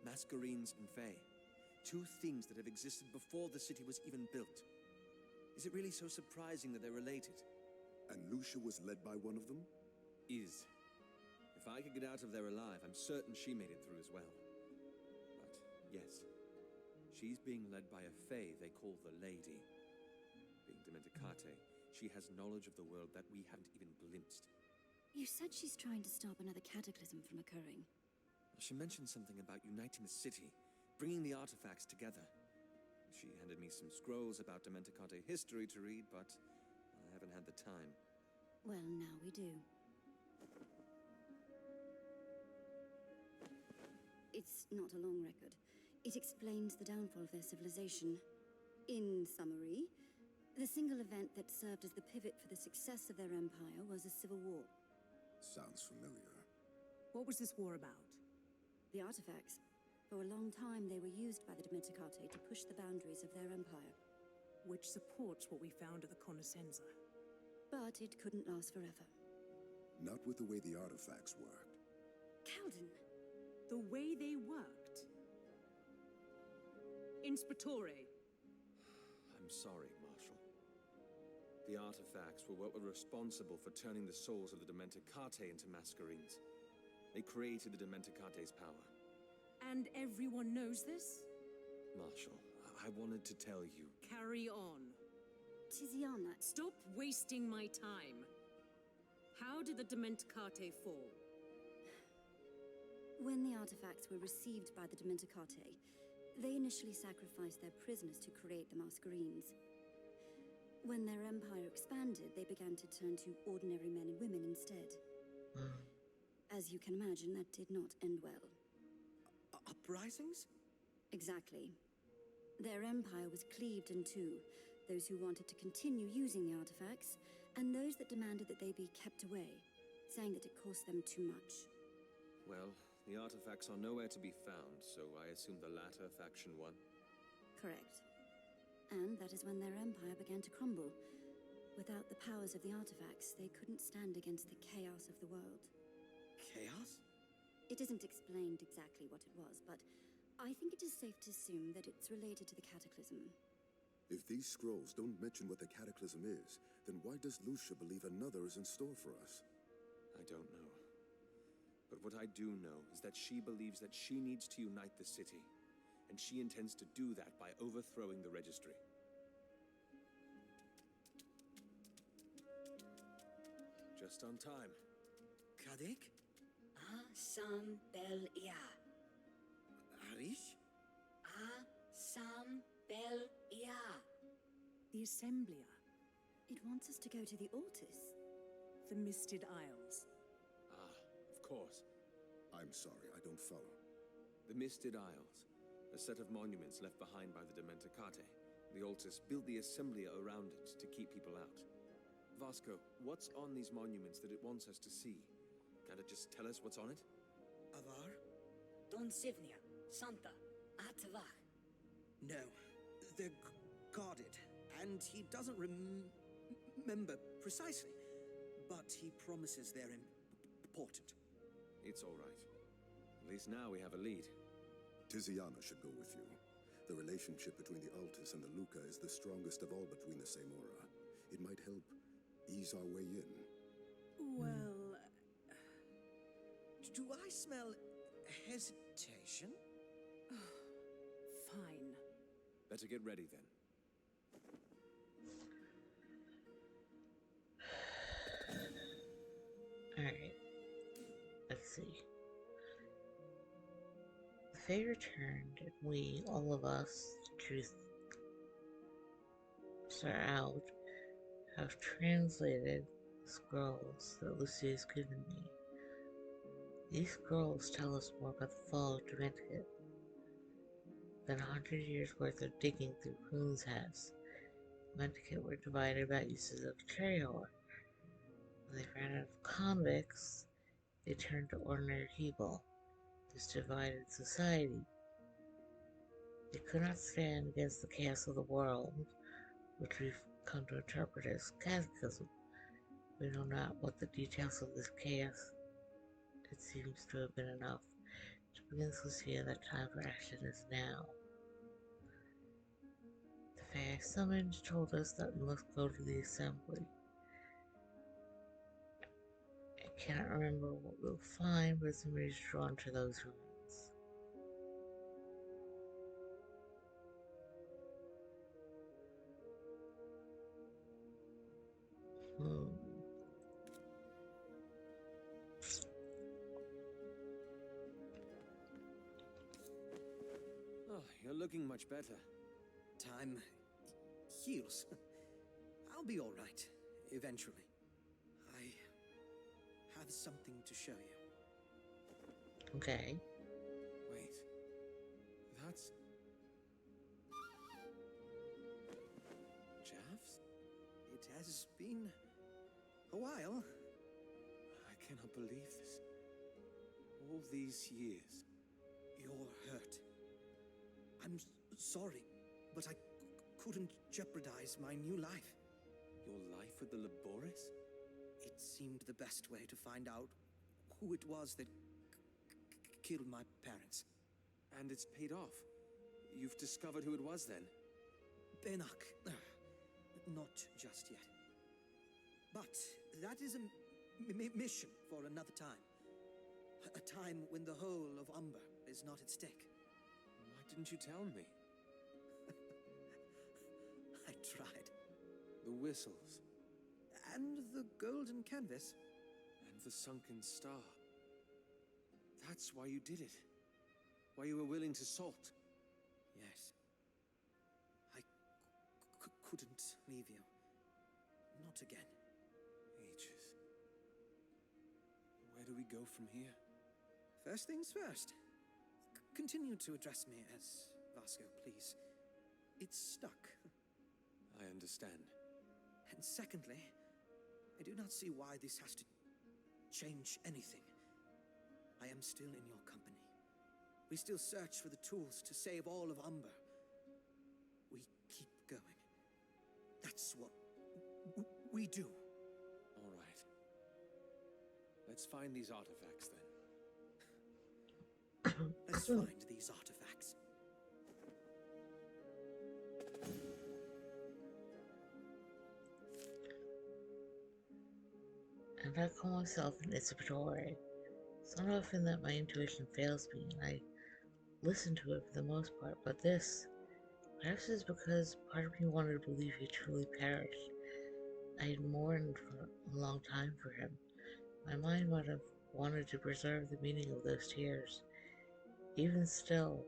Masquerines and Fae. Two things that have existed before the city was even built. Is it really so surprising that they're related? And Lucia was led by one of them? Is. If I could get out of there alive, I'm certain she made it through as well. But, yes. She's being led by a Fae they call the Lady. Being Dementicate, she has knowledge of the world that we haven't even glimpsed. You said she's trying to stop another cataclysm from occurring. She mentioned something about uniting the city, bringing the artifacts together. She handed me some scrolls about Dementicate history to read, but I haven't had the time. Well, now we do. It's not a long record. It explains the downfall of their civilization. In summary, the single event that served as the pivot for the success of their empire was a civil war. Sounds familiar. What was this war about? The artifacts. For a long time, they were used by the Dementicate to push the boundaries of their empire. Which supports what we found at the Conoscenza. But it couldn't last forever. Not with the way the artifacts worked. Calden! The way they worked? Inspectore. I'm sorry, Marshal. The artifacts were what were responsible for turning the souls of the Dementicate into Masquerades. They created the Dementicate's power. And everyone knows this? Marshal, I wanted to tell you. Carry on. Tiziana. Stop wasting my time. How did the Dementicate fall? When the artifacts were received by the Dementicate, they initially sacrificed their prisoners to create the Masquerades. When their empire expanded, they began to turn to ordinary men and women instead. As you can imagine, that did not end well. Uprisings? Exactly. Their empire was cleaved in two, those who wanted to continue using the artifacts, and those that demanded that they be kept away, saying that it cost them too much. Well, the artifacts are nowhere to be found, so I assume the latter faction won. Correct. And that is when their empire began to crumble. Without the powers of the artifacts, they couldn't stand against the chaos of the world. Chaos? It isn't explained exactly what it was, but I think it is safe to assume that it's related to the Cataclysm. If these scrolls don't mention what the Cataclysm is, then why does Lucia believe another is in store for us? I don't know. But what I do know is that she believes that she needs to unite the city, and she intends to do that by overthrowing the Registry. Just on time. Kadek? Sam Bel Ia. Arish? Sam Bel Ia. The Assemblia. It wants us to go to the Altus. The Misted Isles. Ah, of course. I'm sorry, I don't follow. The Misted Isles. A set of monuments left behind by the Dementicate. The Altus built the Assemblia around it to keep people out. Vasco, what's on these monuments that it wants us to see? Can it just tell us what's on it? Avar? Don Sivnia. Santa. Atavach. No. They're guarded, and he doesn't remember precisely. But he promises they're important. It's all right. At least now we have a lead. Tiziana should go with you. The relationship between the Altus and the Luca is the strongest of all between the Semora. It might help ease our way in. Well, do I smell hesitation? Fine. Better get ready then. Alright. Let's see. The Fae returned, and we, all of us, the truth are out, have translated the scrolls that Lucia has given me. These scrolls tell us more about the fall of Dementicate than 100 years worth of digging through runes has. Dementicate were divided about uses of Carior. When they ran out of convicts, they turned to ordinary people. This divided society. They could not stand against the chaos of the world, which we've come to interpret as cataclysm. We know not what the details of this chaos. It seems to have been enough to begin to see that time for action is now. The Fae summoned told us that we must go to the assembly. I cannot remember what we'll find, but somebody is drawn to those ruins. Oh, you're looking much better. Time heals. I'll be all right, eventually. I have something to show you. Okay. Wait. That's... Javs? It has been a while. I cannot believe this. All these years. You're hurt. I'm sorry, but I couldn't jeopardize my new life. Your life with the Laboris? It seemed the best way to find out who it was that killed my parents. And it's paid off. You've discovered who it was then? Benak. Not just yet. But that is a mission for another time. A time when the whole of Umber is not at stake. Why didn't you tell me? I tried. The whistles. And the golden canvas. And the sunken star. That's why you did it. Why you were willing to salt. Yes. I couldn't leave you. Not again. Ages. Where do we go from here? First things first. Continue to address me as Vasco, please. It's stuck. I understand. And secondly, I do not see why this has to change anything. I am still in your company. We still search for the tools to save all of Umber. We keep going. That's what we do. All right. Let's find these artifacts then. Let's find these artifacts. And I call myself an anticipatory. It's not often that my intuition fails me, and I listen to it for the most part, but this, perhaps it's because part of me wanted to believe he truly perished. I had mourned for a long time for him. My mind might have wanted to preserve the meaning of those tears. Even still,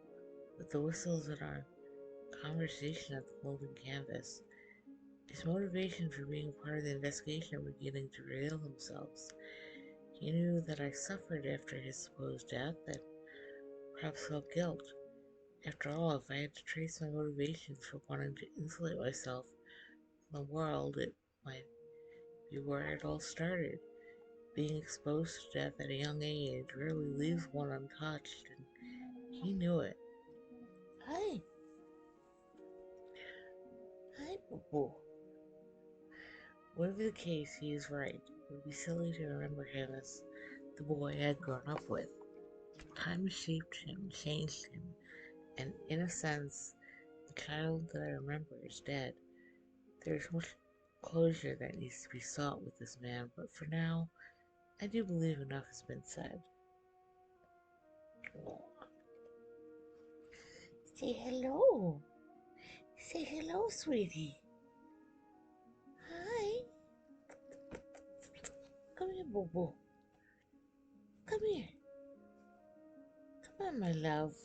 with the whistles in our conversation at the golden canvas, his motivation for being a part of the investigation were beginning to reveal themselves. He knew that I suffered after his supposed death and perhaps felt guilt. After all, if I had to trace my motivations for wanting to insulate myself from the world, it might be where it all started. Being exposed to death at a young age rarely leaves one untouched, and he knew it. Hi. Hi, Boo. Whatever the case, he is right. It would be silly to remember him as the boy I had grown up with. Time shaped him, changed him, and in a sense, the child that I remember is dead. There's much closure that needs to be sought with this man, but for now, I do believe enough has been said. Say hello. Say hello, sweetie. Hi. Come here, Boo Boo. Come here. Come on, my love.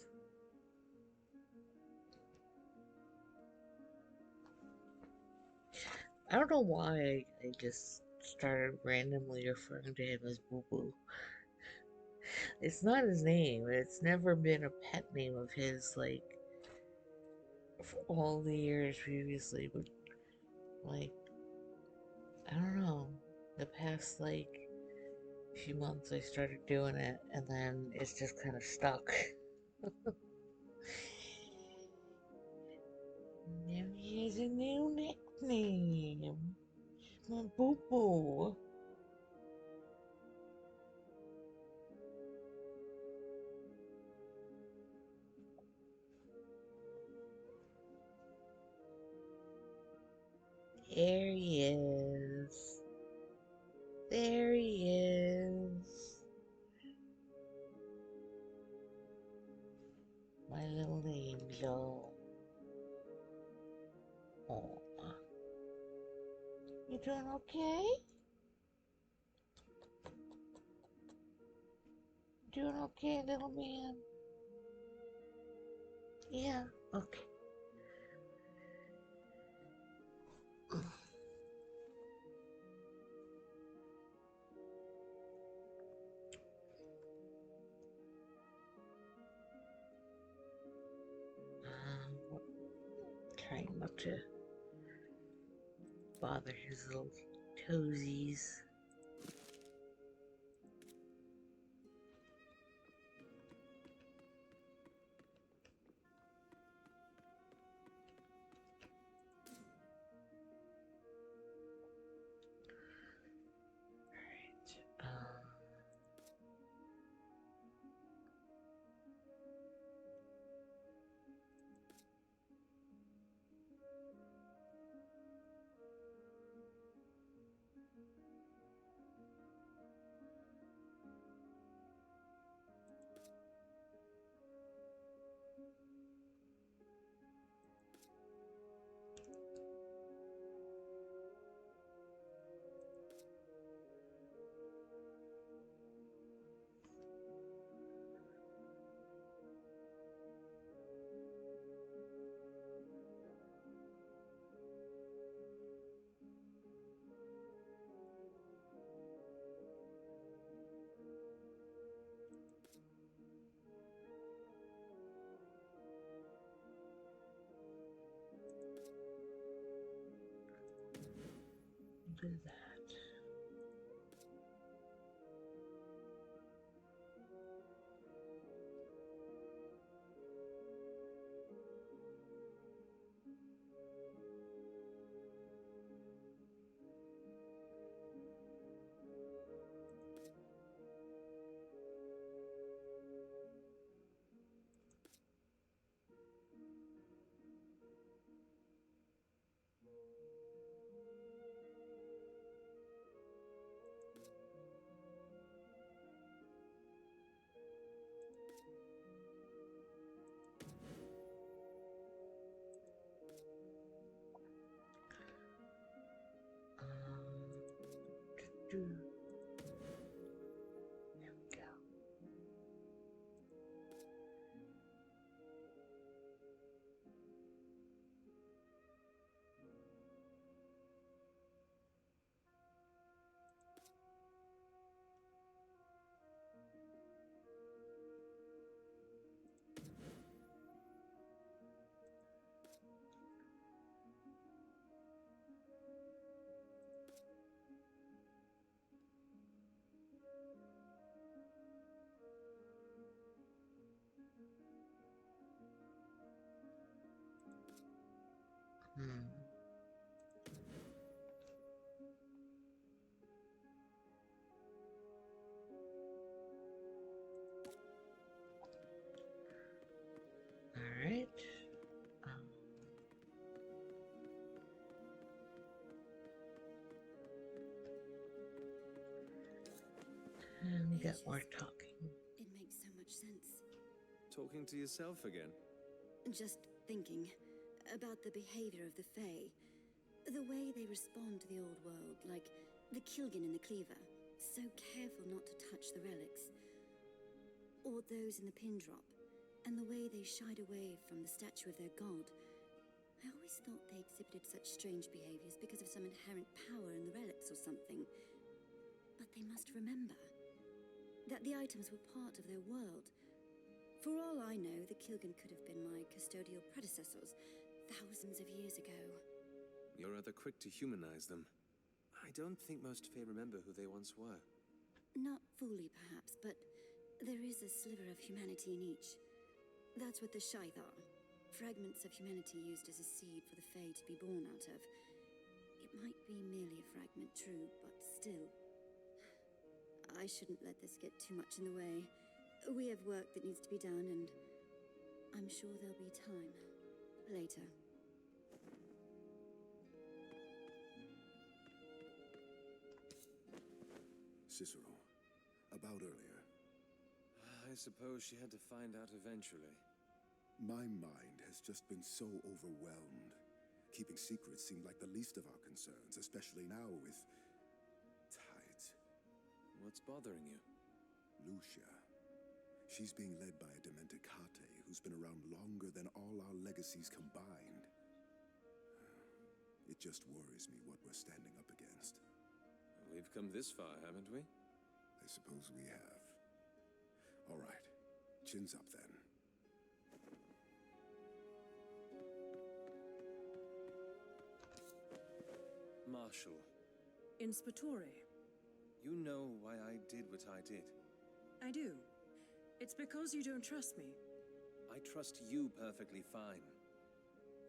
I don't know why I just started randomly referring to him as Boo Boo. It's not his name. It's never been a pet name of his, like, for all the years previously. But, like, I don't know. The past, like, few months I started doing it, and then it's just kind of stuck. Now he has a new nickname. My Boo Boo. There he is. There he is. My little angel. Oh, you doing okay? Doing okay, little man? Yeah, okay. to bother his little toesies. Do that. There we go. All right. And get more talking. It makes so much sense. Talking to yourself again? Just thinking about the behavior of the Fae. The way they respond to the old world, like the Kilgan and the Cleaver, so careful not to touch the relics. Or those in the pin drop, and the way they shied away from the statue of their god. I always thought they exhibited such strange behaviors because of some inherent power in the relics or something. But they must remember that the items were part of their world. For all I know, the Kilgan could have been my custodial predecessors thousands of years ago. You're rather quick to humanize them. I don't think most Fae remember who they once were. Not fully, perhaps, but there is a sliver of humanity in each. That's what the Scythe are. Fragments of humanity used as a seed for the Fae to be born out of. It might be merely a fragment, true, but still. I shouldn't let this get too much in the way. We have work that needs to be done, and I'm sure there'll be time later. Cicero, about earlier. I suppose she had to find out eventually. My mind has just been so overwhelmed. Keeping secrets seemed like the least of our concerns, especially now with tides. What's bothering you? Lucia. She's being led by a demented Kate who's been around longer than all our legacies combined. It just worries me what we're standing up against. We've come this far, haven't we? I suppose we have. All right. Chins up, then. Marshal, Inspetore. you know why I did what I did. I do. It's because you don't trust me. I trust you perfectly fine.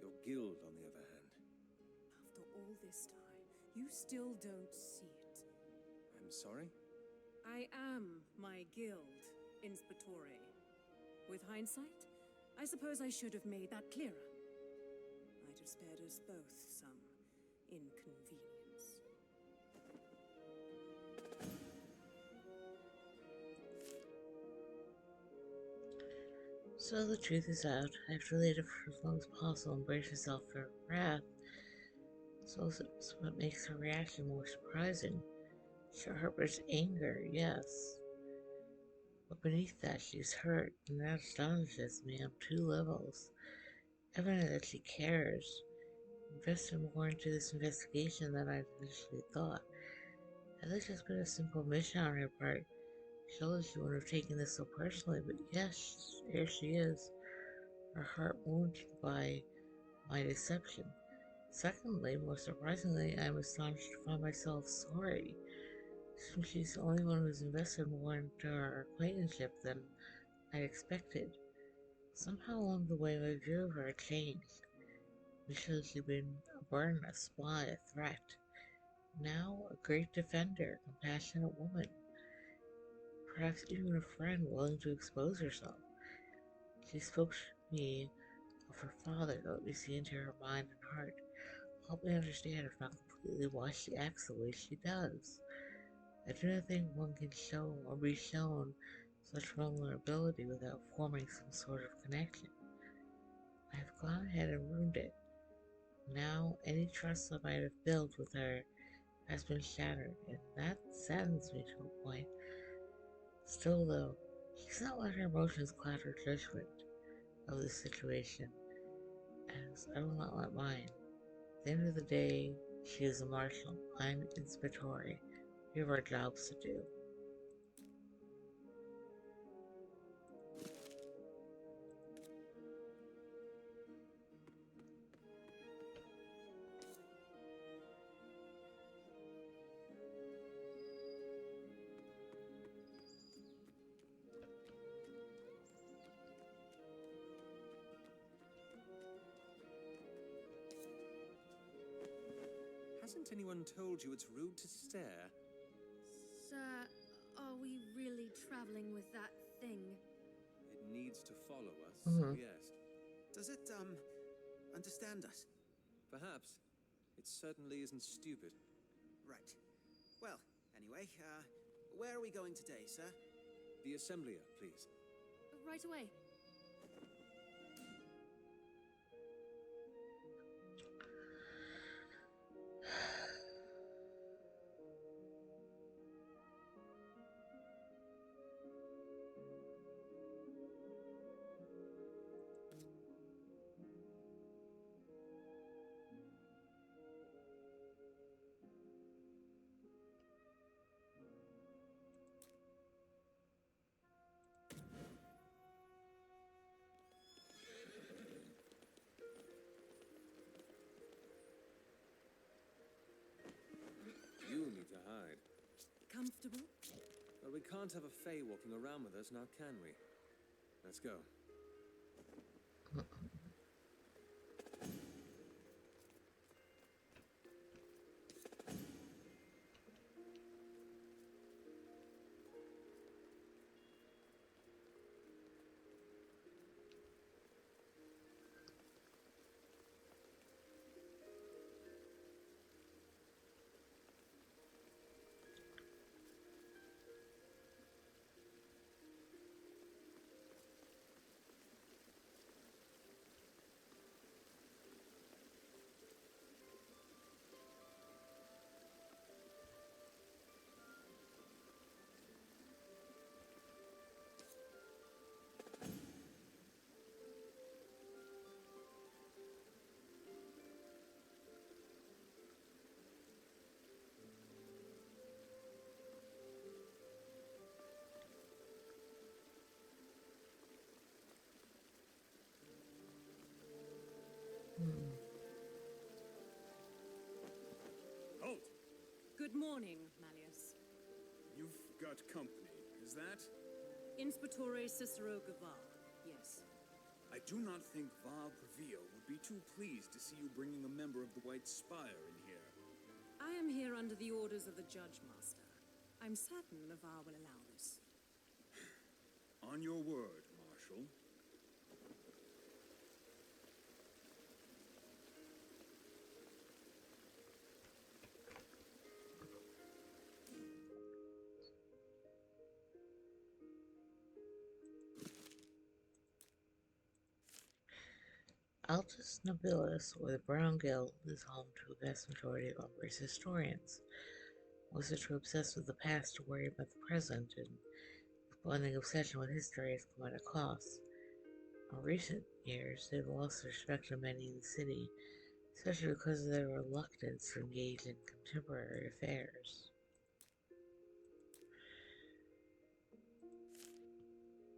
Your guild, on the other hand. After all this time, you still don't see it. I'm sorry? I am my guild, Inspetore. With hindsight, I suppose I should have made that clearer. Might have spared us both some inconvenience. So the truth is out. After later for as long as possible, embrace yourself for wrath. So it's what makes her reaction more surprising. She harbors anger, yes. But beneath that, she's hurt, and that astonishes me on two levels. Evident that she cares. Invested more into this investigation than I initially thought. Had this just been a simple mission on her part, surely she wouldn't have taken this so personally, but yes, here she is, her heart wounded by my deception. Secondly, more surprisingly, I am astonished to find myself sorry. Since she's the only one who's invested more into our acquaintanceship than I'd expected. Somehow along the way, my view of her changed. Initially, she'd been a burden, a spy, a threat. Now, a great defender, a compassionate woman. Perhaps even a friend willing to expose herself. She spoke to me of her father to let me see into her mind and heart. Help me understand, if not completely, why she acts the way she does. I do not think one can show or be shown such vulnerability without forming some sort of connection. I have gone ahead and ruined it. Now, any trust I might have built with her has been shattered, and that saddens me to a point. Still, though, she's not let her emotions cloud her judgment of the situation, as I will not let mine. At the end of the day, she is a marshal. I'm Inspetore. We have our jobs to do. Hasn't anyone told you it's rude to stare? Sir, are we really traveling with that thing? It needs to follow us, Mhm. yes. Does it, understand us? Perhaps. It certainly isn't stupid. Right. Well, anyway, where are we going today, sir? The Assembler, please. Right away. You need to hide. Comfortable? Well, we can't have a Fae walking around with us now, can we? Let's go. Good morning, Malleus. You've got company, is that? Inspectore Cicero Gavar, yes. I do not think Var Previo would be too pleased to see you bringing a member of the White Spire in here. I am here under the orders of the Judge Master. I'm certain Navarre will allow this. On your word, Marshal. Altus Nobilis, or the Brown Guild, is home to a vast majority of Umbra's historians. Most are too obsessed with the past to worry about the present, and blending obsession with history has come at a cost. In recent years, they've lost the respect of many in the city, especially because of their reluctance to engage in contemporary affairs.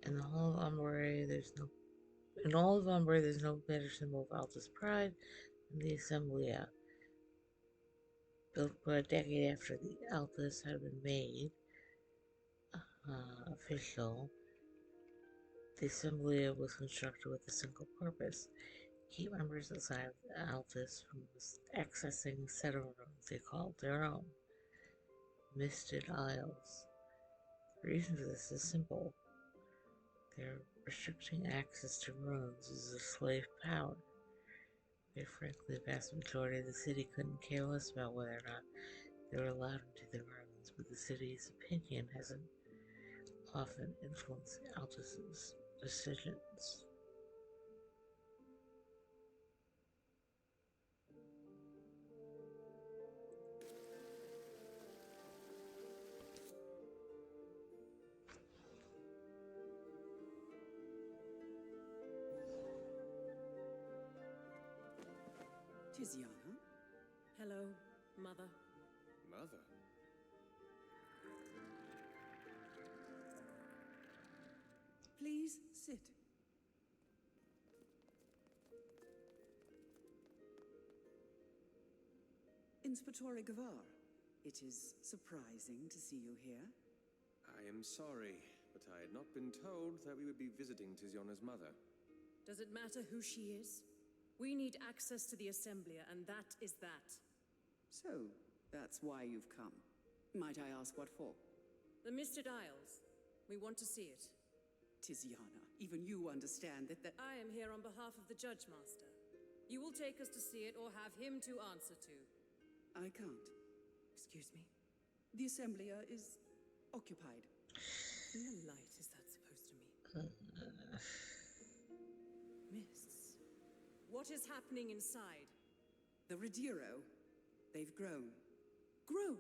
In the whole of Umbra, in all of Umbra, there's no better symbol of Altus pride than the Assemblia. Built about a decade after the Altus had been made official, the Assemblia was constructed with a single purpose: keep members outside of the Altus from accessing a set of rooms they called their own, Misted Isles. The reason for this is simple. They're restricting access to runes is a slave power. Quite frankly, the vast majority of the city couldn't care less about whether or not they were allowed into the runes, but the city's opinion hasn't often influenced Altus's decisions. Tiziana? Hello, Mother. Mother? Please sit. Inspectore Gavar, it is surprising to see you here. I am sorry, but I had not been told that we would be visiting Tiziana's mother. Does it matter who she is? We need access to the Assemblia, and that is that. So, that's why you've come. Might I ask what for? The Misted Isles. We want to see it. Tiziana, even you understand that I am here on behalf of the Judge Master. You will take us to see it or have him to answer to. I can't. Excuse me? The Assemblia is occupied. What in the light is that supposed to mean? Mists. What is happening inside? The Rediro. They've grown. Grown?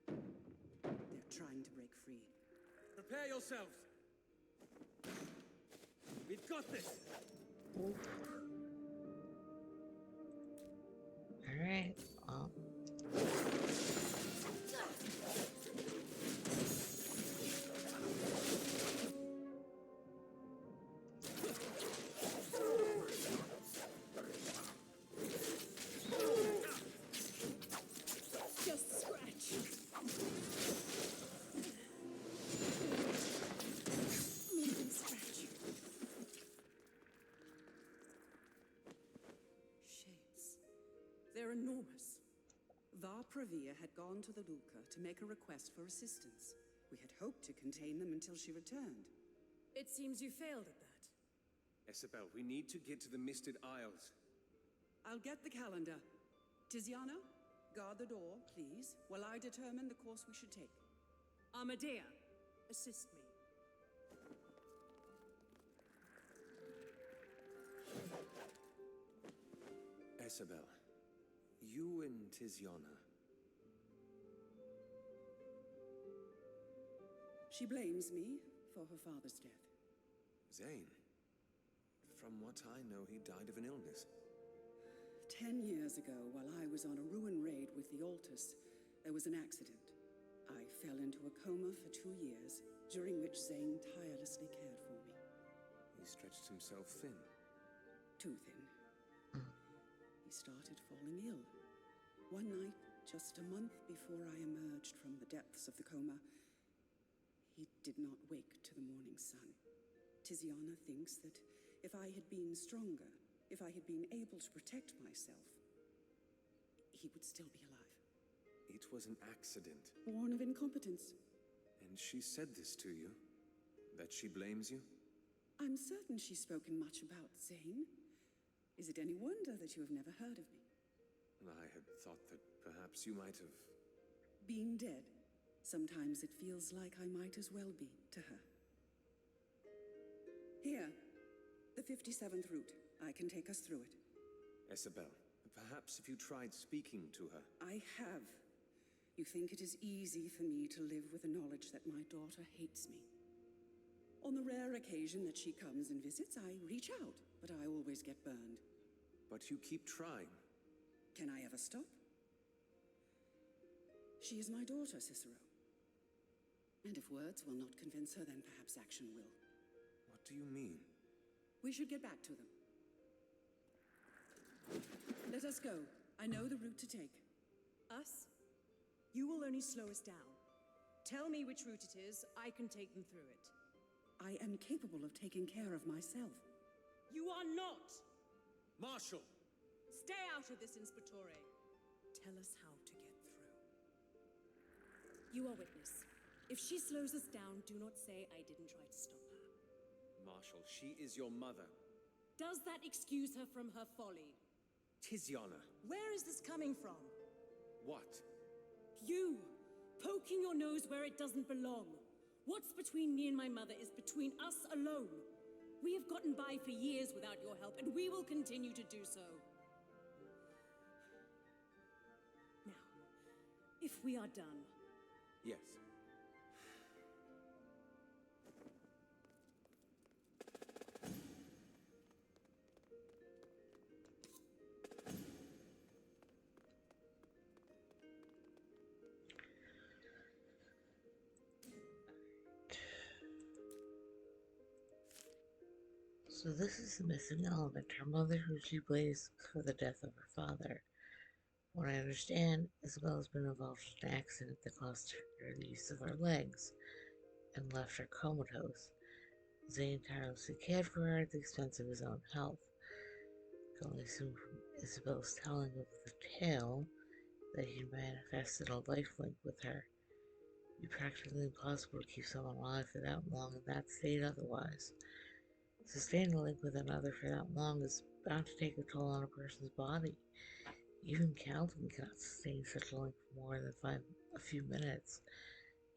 They're trying to break free. Prepare yourselves. We've got this. Alright, well. Just scratch. Make them scratch. Shapes. They're enormous. Var Pravia had gone to the Luca to make a request for assistance. We had hoped to contain them until she returned. It seems you failed at that. Isabel, we need to get to the Misted Isles. I'll get the calendar. Tiziana, guard the door, please, while I determine the course we should take. Amadea, assist me. Isabel, you and Tiziana. She blames me for her father's death. Zane, from what I know, he died of an illness. 10 years ago, while I was on a ruin raid with the Altus, there was an accident. I fell into a coma for 2 years, during which Zane tirelessly cared for me. He stretched himself thin. Too thin. He started falling ill. One night, Just a month before I emerged from the depths of the coma, he did not wake to the morning sun. Tiziana thinks that if I had been stronger, if I had been able to protect myself, he would still be alive. It was an accident. Born of incompetence. And she said this to you? That she blames you? I'm certain she's spoken much about Zane. Is it any wonder that you have never heard of me? I had thought that perhaps you might have... Being dead, sometimes it feels like I might as well be to her. Here, the 57th route. I can take us through it. Isabel, perhaps if you tried speaking to her... I have. You think it is easy for me to live with the knowledge that my daughter hates me. On the rare occasion that she comes and visits, I reach out, but I always get burned. But you keep trying. Can I ever stop? She is my daughter, Cicero. And if words will not convince her, then perhaps action will. What do you mean? We should get back to them. Let us go. I know the route to take. Us? You will only slow us down. Tell me which route it is, I can take them through it. I am capable of taking care of myself. You are not! Marshal! Stay out of this, Inspectore. Tell us how to get through. You are witness. If she slows us down, do not say I didn't try to stop her. Marshal, she is your mother. Does that excuse her from her folly? Tiziana. Where is this coming from? What? You! Poking your nose where it doesn't belong. What's between me and my mother is between us alone. We have gotten by for years without your help, and we will continue to do so. Now, if we are done... Yes. So this is the missing element, her mother who she blames for the death of her father. What I understand, Isabel has been involved in an accident that cost her the use of her legs and left her comatose. Zane tirelessly cared for her at the expense of his own health. I can only assume from Isabel's telling of the tale that he manifested a life link with her. It would be practically impossible to keep someone alive for that long in that state otherwise. Sustaining a link with another for that long is bound to take a toll on a person's body. Even Calvin cannot sustain such a link for more than a few minutes.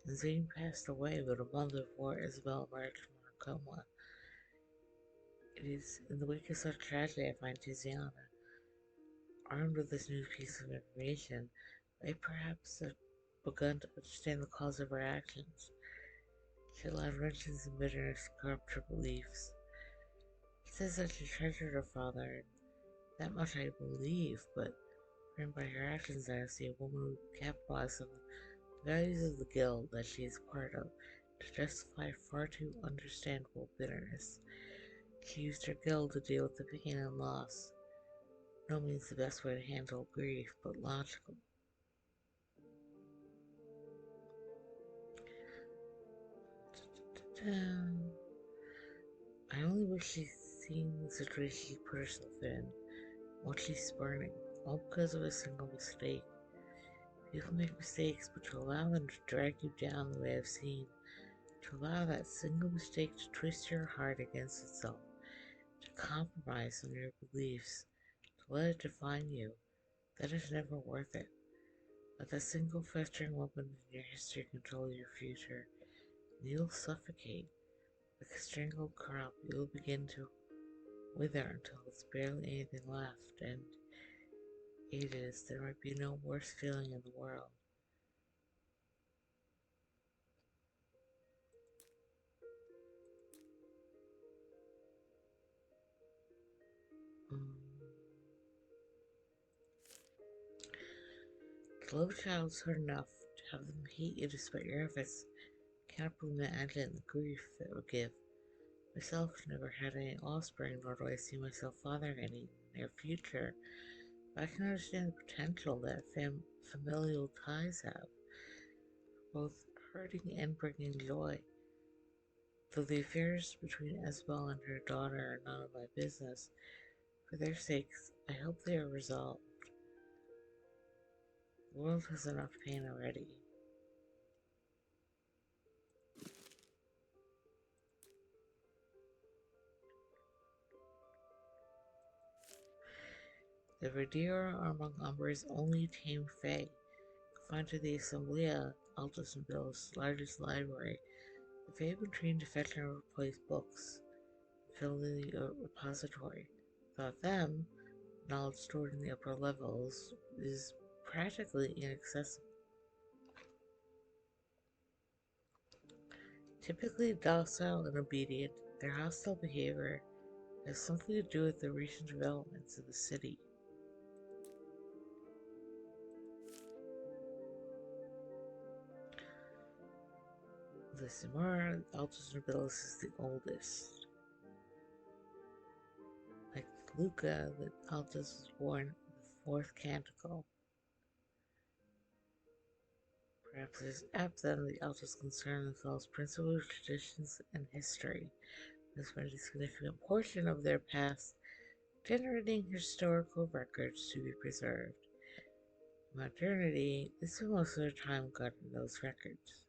And Zane passed away but a month before Isabel emerged from her coma. It is in the wake of such tragedy I find Tiziana. Armed with this new piece of information, I perhaps have begun to understand the cause of her actions. She allowed wrenches and bitterness to corrupt her beliefs. She says that she treasured her father, and that much I believe, but framed by her actions, I see a woman who capitalized on the values of the guild that she is part of to justify far too understandable bitterness. She used her guild to deal with the pain and loss. No means the best way to handle grief, but logical. I only wish she'd seen the situation she put herself in, what she's spurning, all because of a single mistake. People make mistakes, but to allow them to drag you down the way I've seen, to allow that single mistake to twist your heart against itself, to compromise on your beliefs, to let it define you, that is never worth it. Let that single festering weapon in your history control your future, and you'll suffocate. Like a strangled crop, you'll begin to wither until there's barely anything left, and it is, there might be no worse feeling in the world. To love a child is hard enough. To have them hate you despite your efforts, cannot imagine the grief that would give. Myself never had any offspring, nor do I see myself fathering any in the near future, but I can understand the potential that familial ties have, both hurting and bringing joy. Though the affairs between Isabel and her daughter are none of my business, for their sakes, I hope they are resolved. The world has enough pain already. The Verdere are among Umbra's only tame fae. Confined to the Assemblea, Altus and Bill's largest library, the fae have been trained to fetch and replace books, fill the repository. Without them, knowledge stored in the upper levels is practically inaccessible. Typically docile and obedient, their hostile behavior has something to do with the recent developments of the city. The Simara, Altus Nobilis is the oldest. Like Luca, the Altus was born in the fourth canticle. Perhaps it is apt then the Altus concern themselves principally with traditions and history. This spent a significant portion of their past generating historical records to be preserved. In modernity, they spend most of their time guarding those records.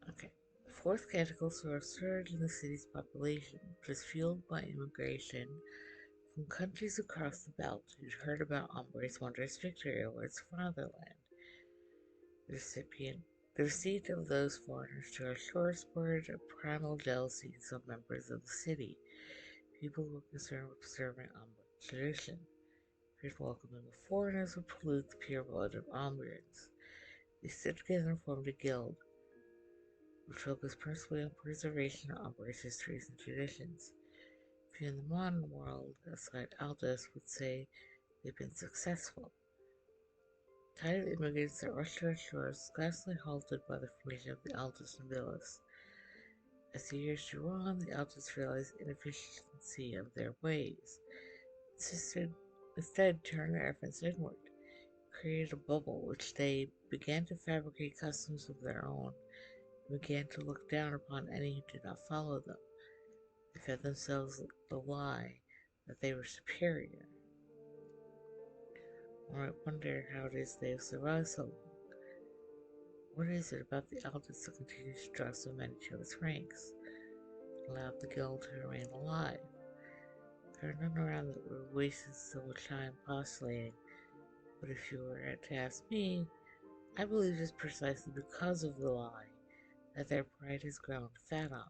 Okay. The fourth canticle saw a surge in the city's population, which was fueled by immigration from countries across the belt who'd heard about Umbre's wondrous victory over its fatherland. The receipt of those foreigners to our shores spurred a primal jealousy in some members of the city. People were concerned with preserving Umbre's tradition. Feared welcoming of foreigners would pollute the pure blood of Umbrians. They stood together and formed a guild, which focused principally on preservation of Umbria's histories and traditions. Few in the modern world, outside Aldous, would say they've been successful. The tide of immigrants that rushed to our shores was scarcely halted by the formation of the Aldous Nobilis. As the years drew on, the Aldous realized the inefficiency of their ways. Instead turned their efforts inward, created a bubble which they began to fabricate customs of their own, and began to look down upon any who did not follow them. They fed themselves the lie that they were superior. One might wonder how it is they have survived so long. What is it about the Aldous that continues to draw so many to its ranks, and allowed the guild to remain alive? There are none around that would waste so much time postulating, but if you were to ask me, I believe it's precisely because of the lie that their pride has grown fat on.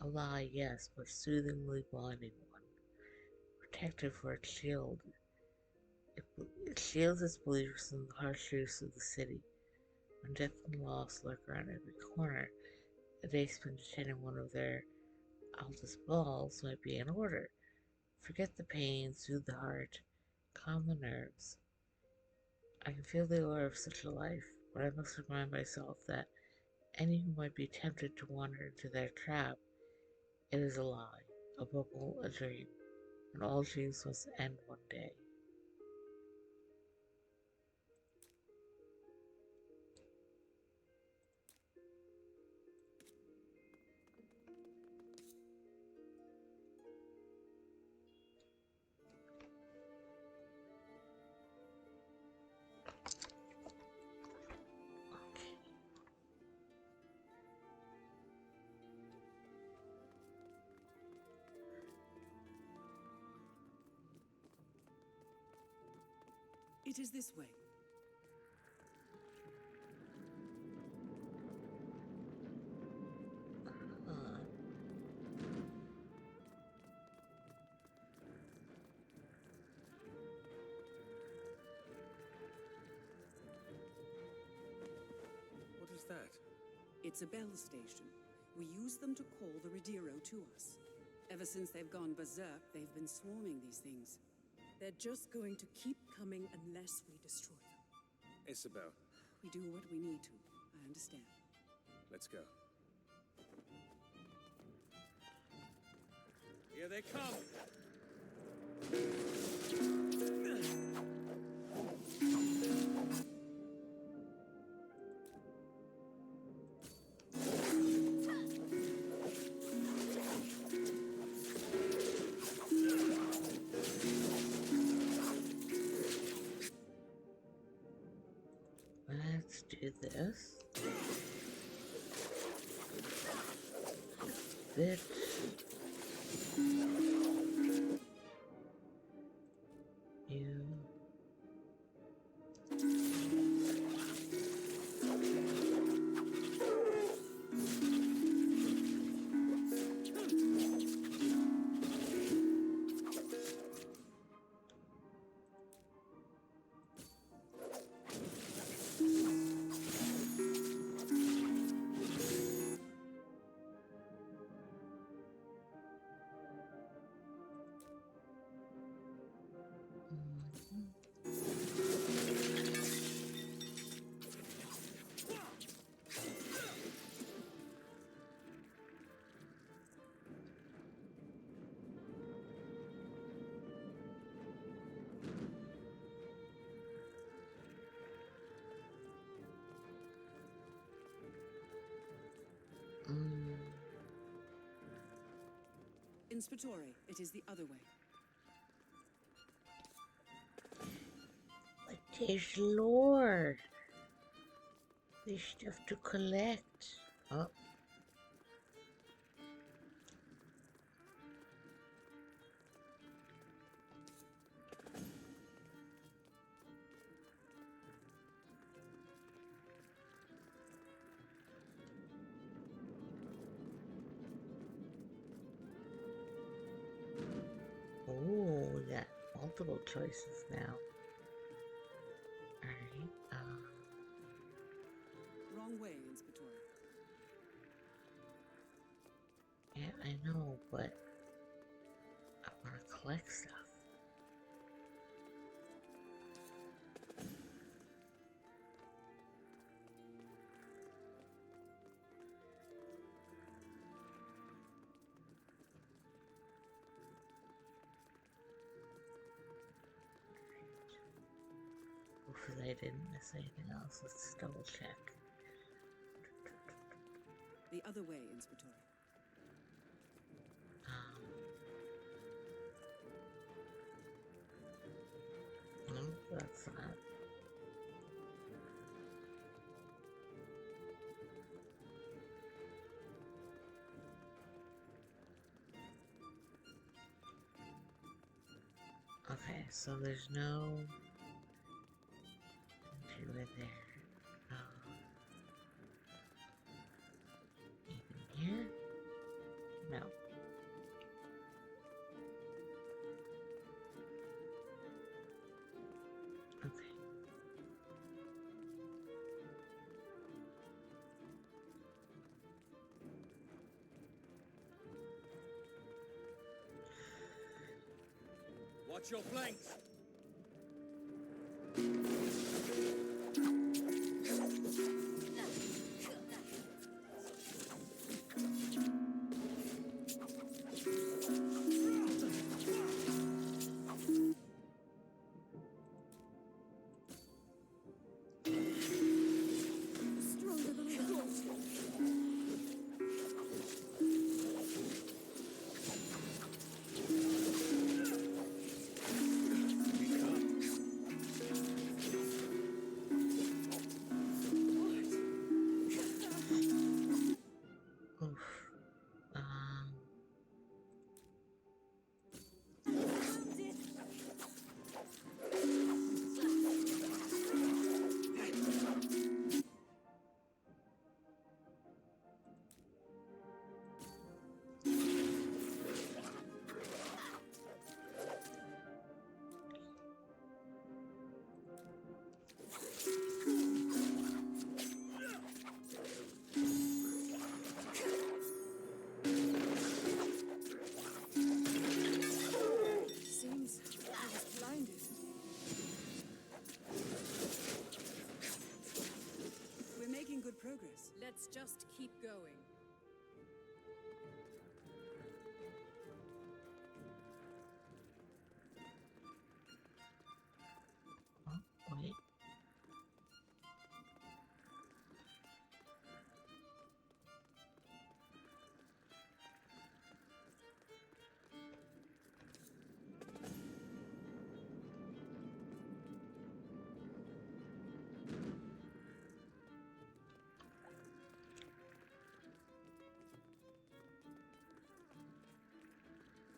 A lie, yes, but soothingly blinding one, protective for its shield. It shields its believers from the harsh truths of the city. When death and loss lurk around every corner, a day spent attending one of their Aldous balls might be in order. Forget the pain, soothe the heart, calm the nerves. I can feel the allure of such a life, but I must remind myself that any who might be tempted to wander into their trap, it is a lie, a bubble, a dream, and all dreams must end one day. It is this way. What is that? It's a bell station. We use them to call the Rediro to us. Ever since they've gone berserk, they've been swarming these things. They're just going to keep coming unless we destroy them. Isabel. We do what we need to. I understand. Let's go. Here they come! Let's do this. Bitch. You. Inspectore, it is the other way. But there's Lord. There's stuff to collect. Oh. Oh, we got multiple choices now. Alright, Wrong way, Inspectore. yeah, I know, but I want to collect stuff. Hopefully I didn't miss anything else. Let's double check. The other way, Inspectore. No, that's not. Okay, so there's no entryway there. Anything here? No. Okay. Watch your flanks! Stronger than I thought. going. Oh, wait.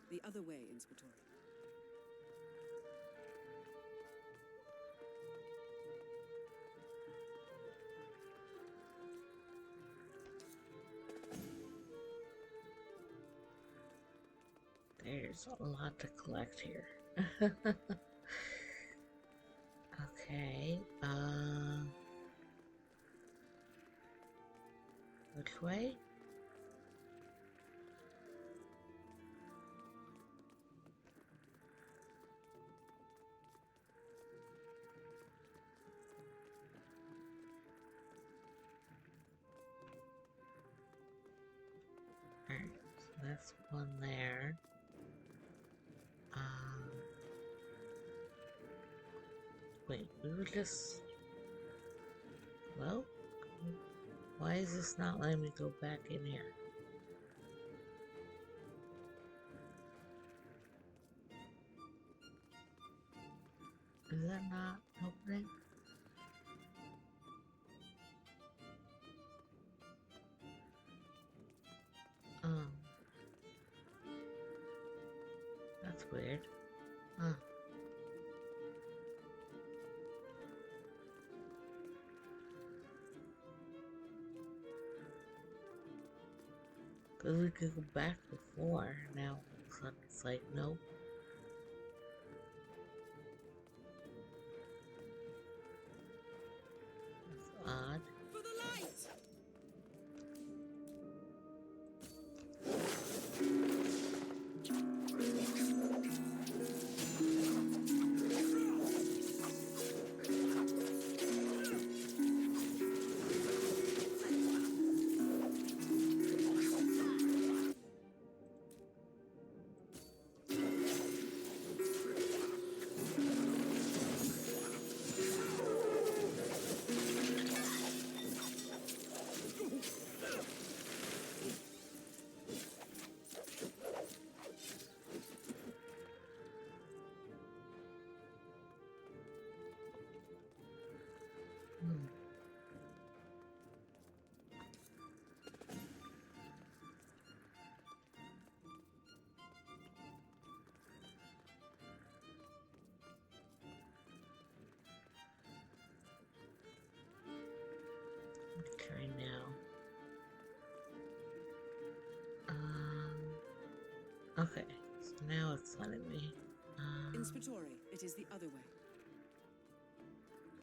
The other way, Inspector. There's a lot to collect here. Okay, which way? Alright, so that's one there. Wait, we were just... Well? Why is this not letting me go back in here? Is that not opening? That's weird. Huh. Because we could go back before, now all of a sudden it's like, nope. That's odd. For the light! Try now. Okay, so now it's letting me. Inspectore, it is the other way.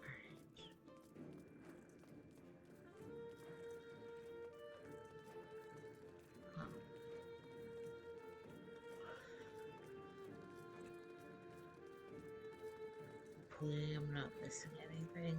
Alright. Huh. Hopefully I'm not missing anything.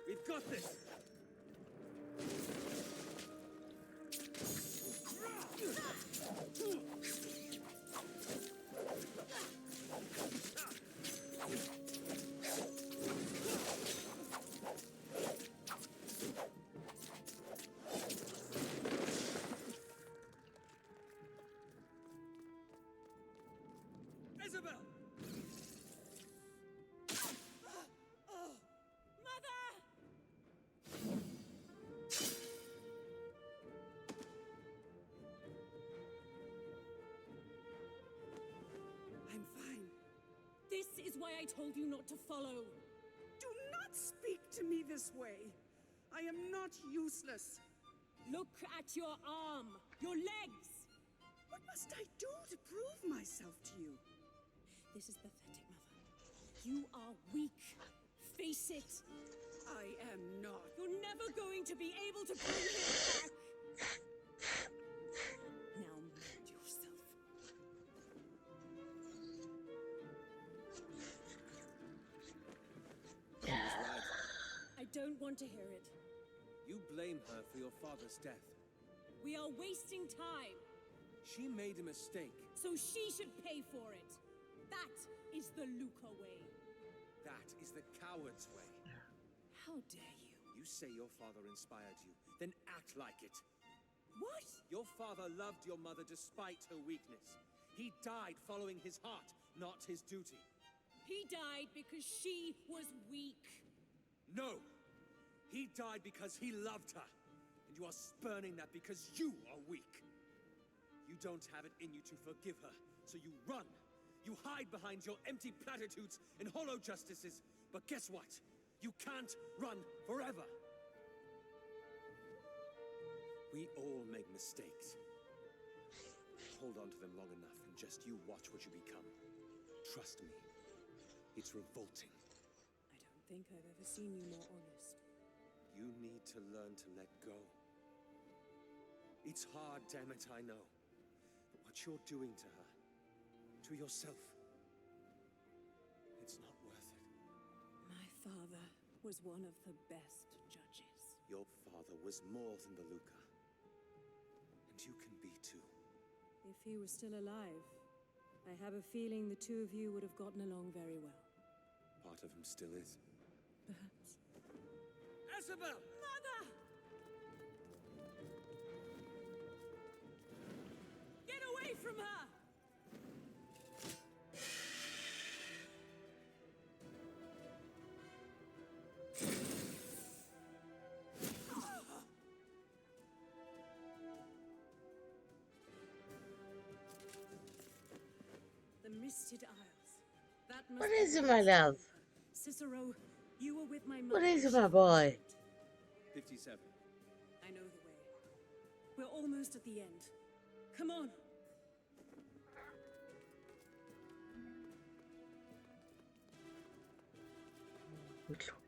We've got this! Isabel! I'm fine. This is why I told you not to follow. Do not speak to me this way. I am not useless. Look at your arm, your legs. What must I do to prove myself to you? This is pathetic, Mother. You are weak. Face it. I am not. You're never going to be able to bring him back. Now mind yourself. I don't want to hear it. You blame her for your father's death. We are wasting time. She made a mistake. So she should pay for it. That is the Luca way. That is the coward's way. How dare you? You say your father inspired you, then act like it. What? Your father loved your mother despite her weakness. He died following his heart, not his duty. He died because she was weak. No! He died because he loved her. And you are spurning that because you are weak. You don't have it in you to forgive her, so you run. You hide behind your empty platitudes and hollow justices. But guess what? You can't run forever. We all make mistakes. Hold on to them long enough and just you watch what you become. Trust me, it's revolting. I don't think I've ever seen you more honest. You need to learn to let go. It's hard, damn it, I know. But what you're doing to her, to yourself, it's not worth it. My father was one of the best judges. Your father was more than the Luca. And you can be too. If he was still alive, I have a feeling the two of you would have gotten along very well. Part of him still is. Perhaps. Isabel! Mother! Get away from her! The Misted Isles. That must What be is it, where my it's love? from. Cicero, you were with my mother. What is it, my boy? 57. I know the way. We're almost at the end. Come on. Which one?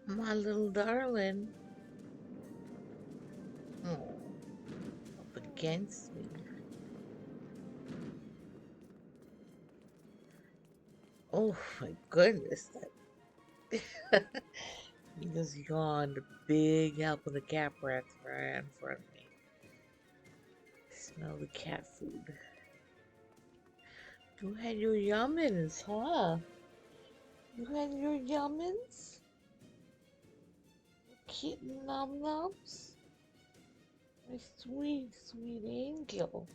My little darling. Oh, up against me. Oh my goodness. He just yawned. Big help of the cat breath right in front of me. Smell the cat food. You had your yummins, huh? You had your yummins? Kitten num nums? My sweet, sweet angel.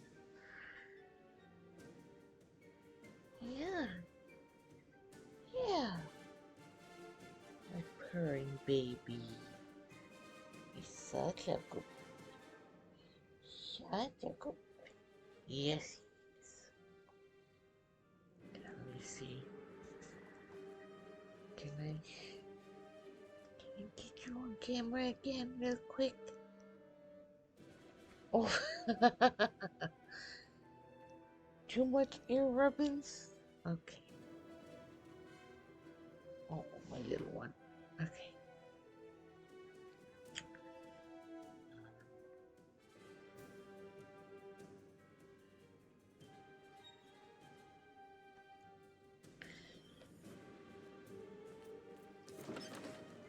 Yeah. Yeah. My purring baby. He's such a good boy. Such a good boy. Yes, he is. Let me see. Can I get you on camera again real quick? Oh. Too much ear rubbings? Okay. Oh, my little one. Okay.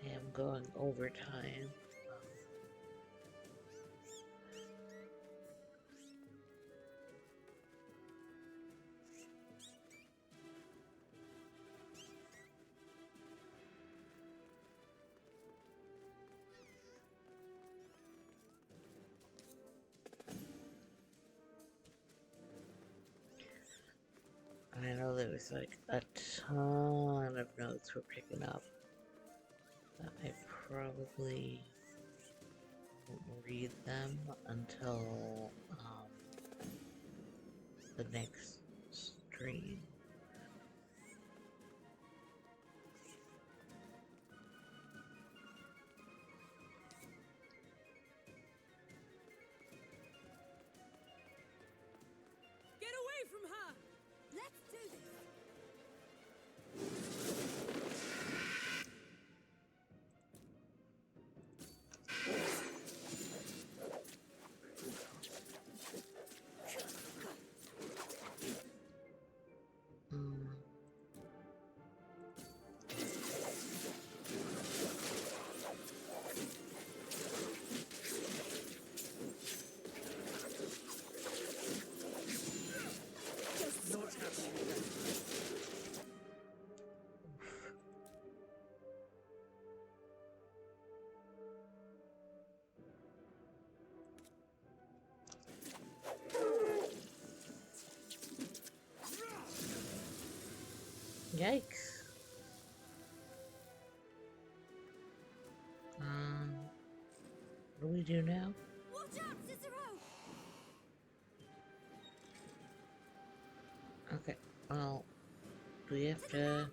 I am going overtime. I know there was like a ton of notes we're picking up that I probably read them until the next stream. Get away from her! Let's do this! Yikes. What do we do now? Watch out, Cicero! Okay, well, do we have to...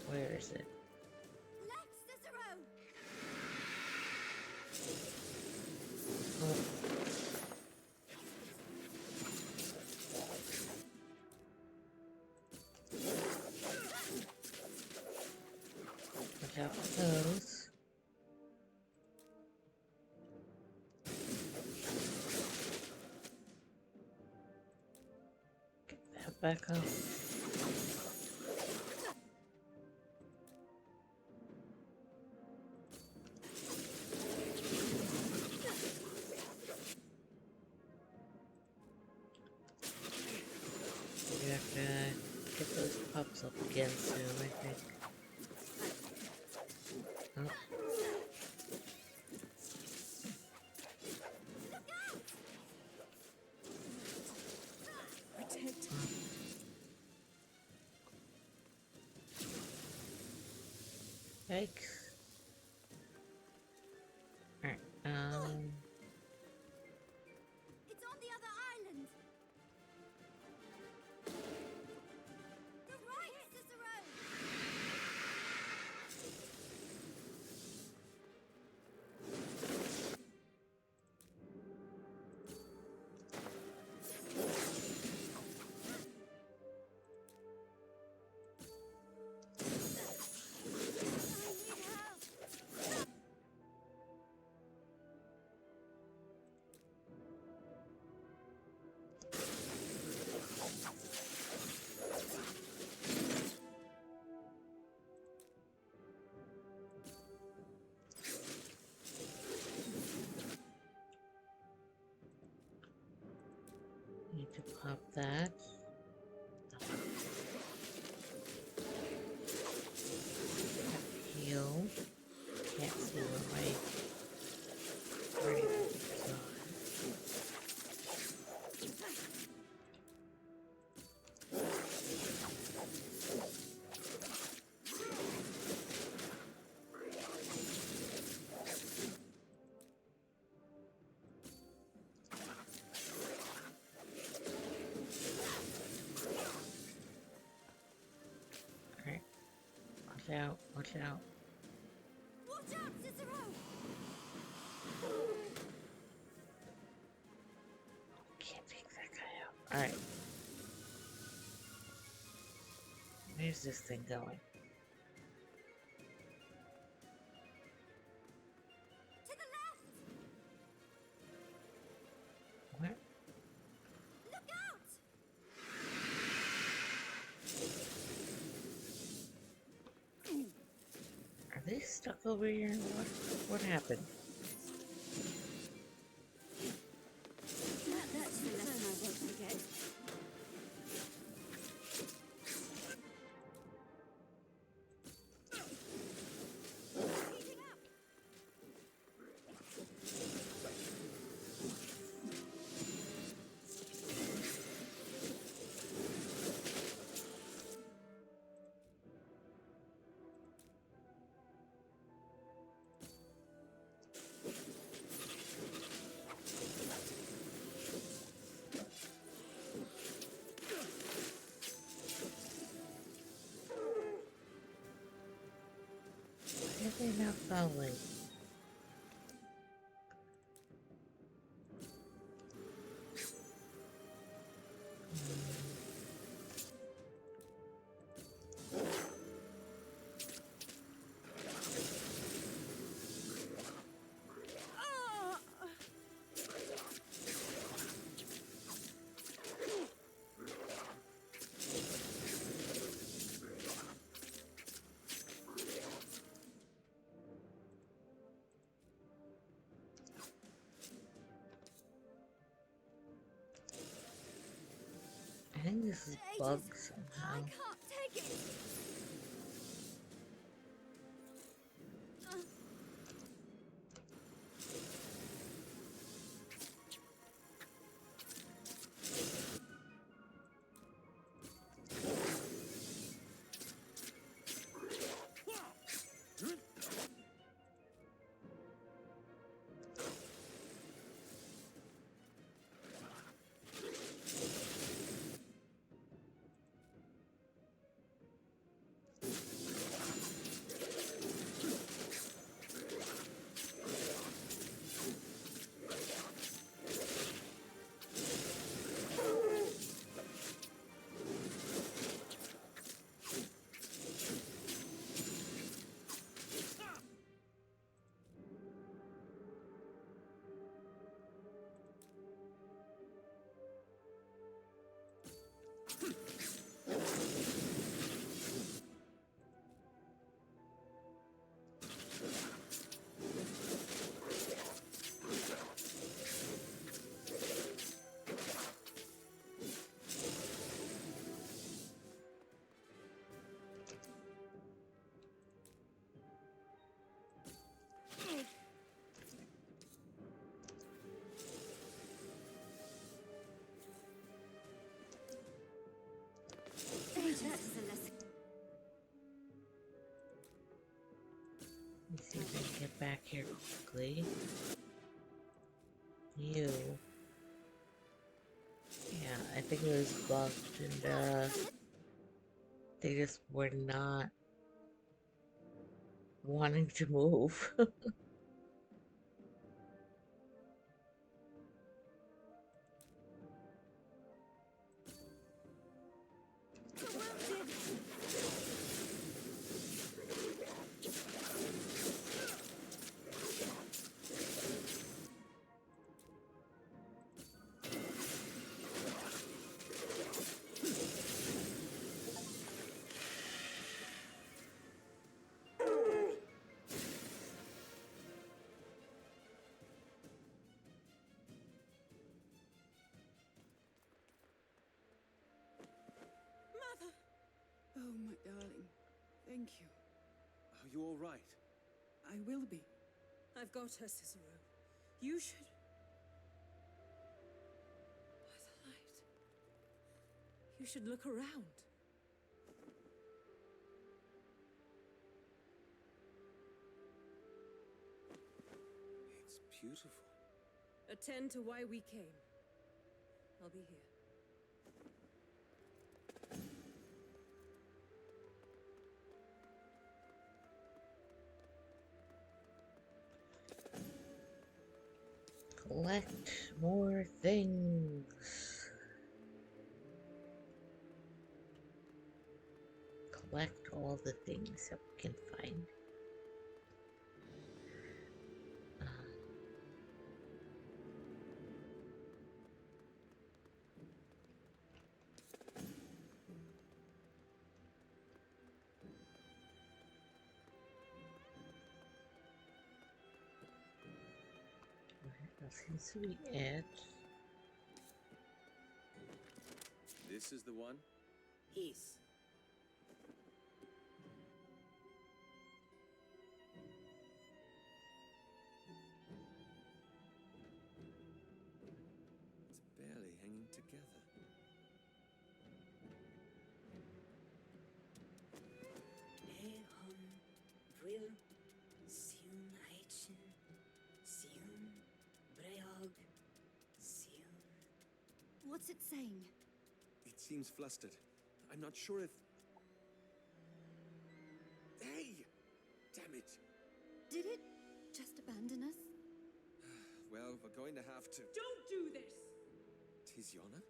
Where is it? Left, Cicero! Oh. Watch out for those. Get that back up. We have to get those pups up again soon, I think. Oh. Protect. Yikes. Alright, It's on the other island! The right, Cicero! need to pop that. Heal. Can't see where my radiators are. Alright. Watch out, watch out. Watch out, Cicero! Can't take that guy out. Alright. Where's this thing going? To the left! Where? Look out! Are they stuck over here? What happened? That's the lesson I won't forget. Heating up! Finally. I think this is bugged somehow. I can't take it. Let's see if I can get back here quickly. You. Yeah, I think it was bugged and they just were not wanting to move. Oh, my darling. Thank you. Are you all right? I will be. I've got her, Cicero. You should... By the light. You should look around. It's beautiful. Attend to why we came. I'll be here. Collect more things. Collect all the things that we can find. That seems to be it. This is the one? Yes. It's barely hanging together. Ehon, Vril, Siun Aichin, Siun, Breog, Siun. What's it saying? It seems flustered. I'm not sure if... Hey! Damn it! Did we're going to have to... Don't do this! Tiziana?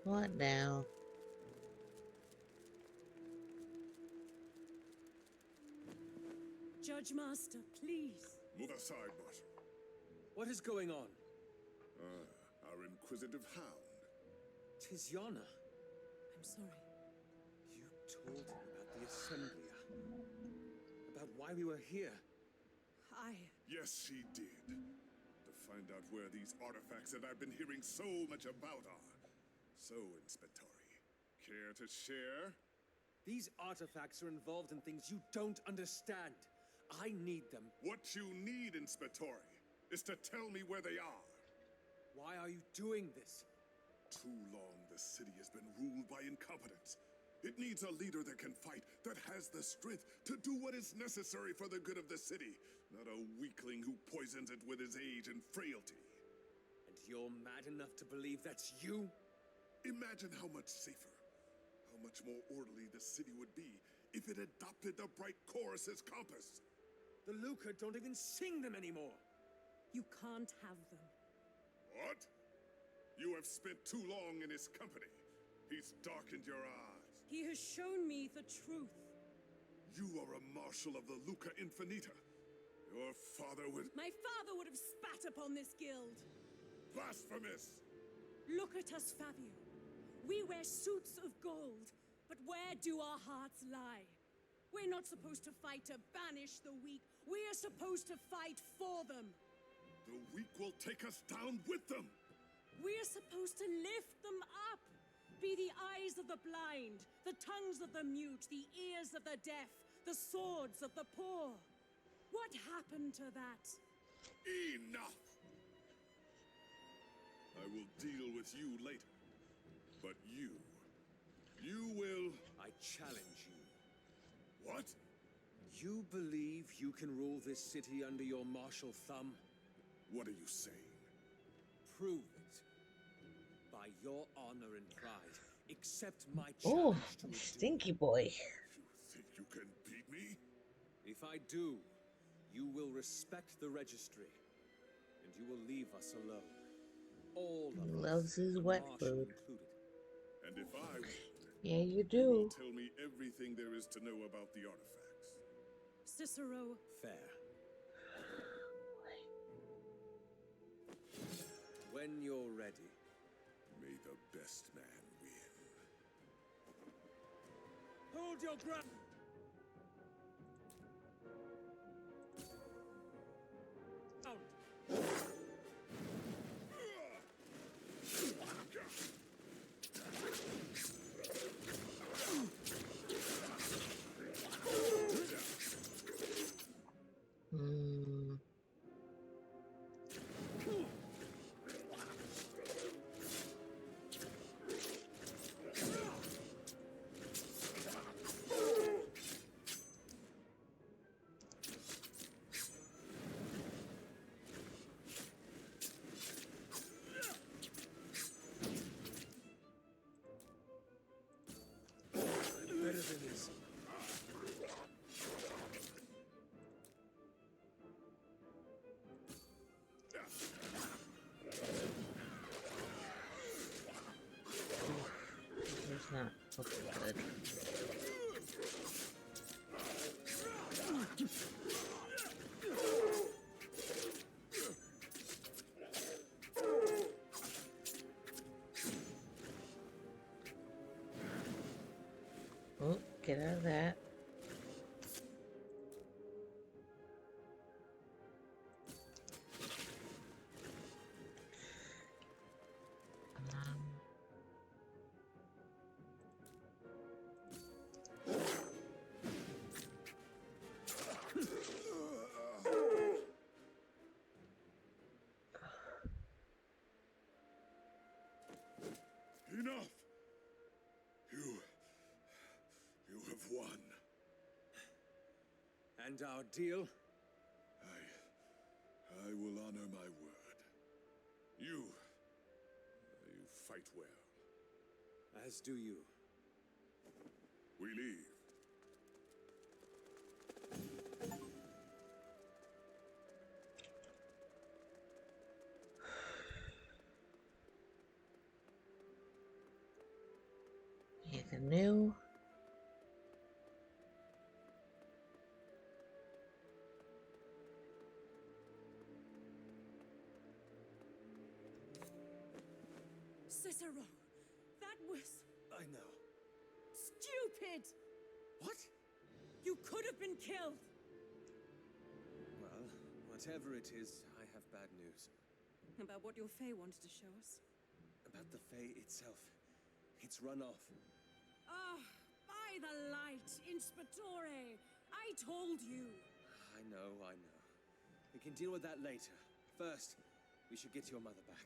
What now? Judge Master, please. Move aside, Marshal. What is going on? Our inquisitive hound. Tiziana? I'm sorry. You told him about the Assembly. About why we were here. Yes, she did. To find out where these artifacts that I've been hearing so much about are. So, Inspettori, care to share? These artifacts are involved in things you don't understand. I need them. What you need, Inspettori, is to tell me where they are. Why are you doing this? Too long the city has been ruled by incompetence. It needs a leader that can fight, that has the strength to do what is necessary for the good of the city, not a weakling who poisons it with his age and frailty. And you're mad enough to believe that's you? Imagine how much safer, how much more orderly the city would be if it adopted the bright chorus's compass. The Luca don't even sing them anymore. You can't have them. What? You have spent too long in his company. He's darkened your eyes. He has shown me the truth. You are a marshal of the Luca Infinita. Your father would... My father would have spat upon this guild. Blasphemous! Look at us, Fabio. We wear suits of gold, but where do our hearts lie? We're not supposed to fight to banish the weak. We are supposed to fight for them. The weak will take us down with them. We are supposed to lift them up. Be the eyes of the blind, the tongues of the mute, the ears of the deaf, the swords of the poor. What happened to that? Enough! I will deal with you later. But you will... I challenge you. What? You believe you can rule this city under your martial thumb? What are you saying? Prove it. By your honor and pride, accept my Oh, challenge to a duel. stinky boy. You think you can beat me? If I do, you will respect the registry, and you will leave us alone. All of us, Loves his the wet Marshal food. included. And if I win, Yeah, you you do. will tell me everything there is to know about the artifacts. Cicero, Fair. When you're ready. May the best man win. Hold your ground! Hmm. Better than this. It's not looking good. Oh, get out of that. Um, Enough! You have won. And our deal? I will honor my word. You fight well. As do you. We leave. Nothing new. Cicero, that was I know. stupid! What? You could have been killed! Well, whatever it is, I have bad news. About what your Fae wanted to show us. About the Fae itself. It's run off. Ah, by the light, Inspectore! I told you! I know. We can deal with that later. First, we should get your mother back.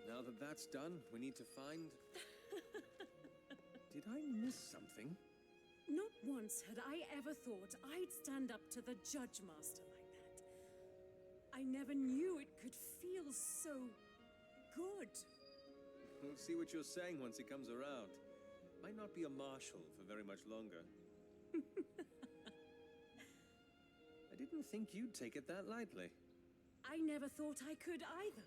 Now that that's done, we need to find... Did I miss something? Not once had I ever thought I'd stand up to the Judge Master like that. I never knew it could feel so good. We'll see what you're saying once it comes around. Might not be a marshal for very much longer. I didn't think you'd take it that lightly. I never thought I could either.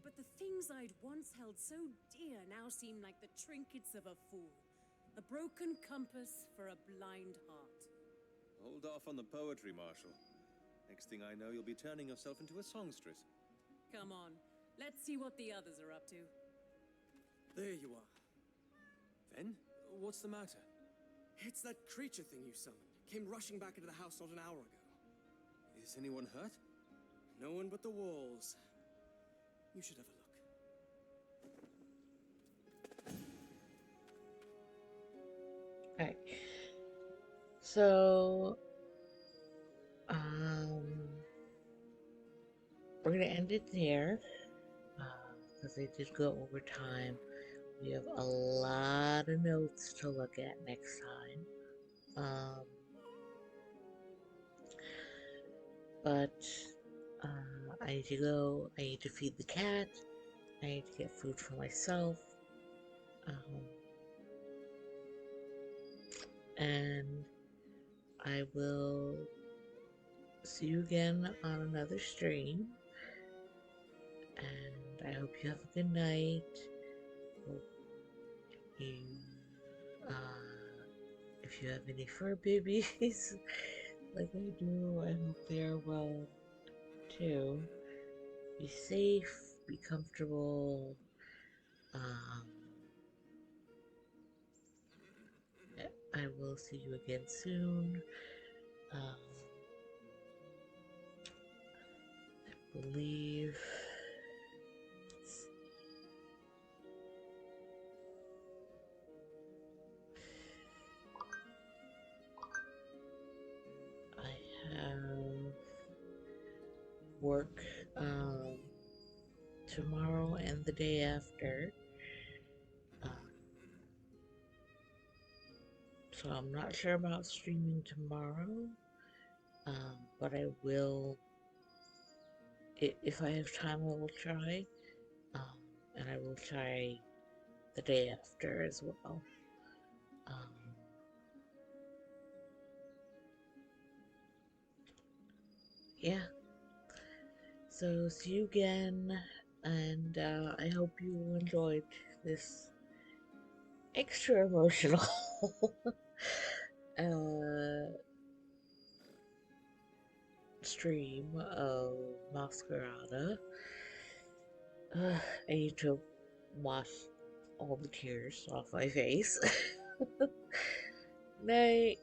But the things I'd once held so dear now seem like the trinkets of a fool. A broken compass for a blind heart. Hold off on the poetry, Marshal. Next thing I know, you'll be turning yourself into a songstress. Come on, let's see what the others are up to. There you are. Ven? What's the matter? It's that creature thing you summoned. Came rushing back into the house not an hour ago. Is anyone hurt? No one but the walls. You should have a look. Okay. So, we're gonna end it there because I did go over time. We have a lot of notes to look at next time. But I need to go. I need to feed the cat. I need to get food for myself. And I will see you again on another stream. And I hope you have a good night. Hope you, if you have any fur babies like I do, I hope they are well too. Be safe, be comfortable. I will see you again soon. I believe I have work tomorrow and the day after. So I'm not sure about streaming tomorrow, but I will, if I have time, I will try, and I will try the day after as well. Yeah, so see you again, and I hope you enjoyed this extra emotional stream of Masquerada. I need to wash all the tears off my face. Night.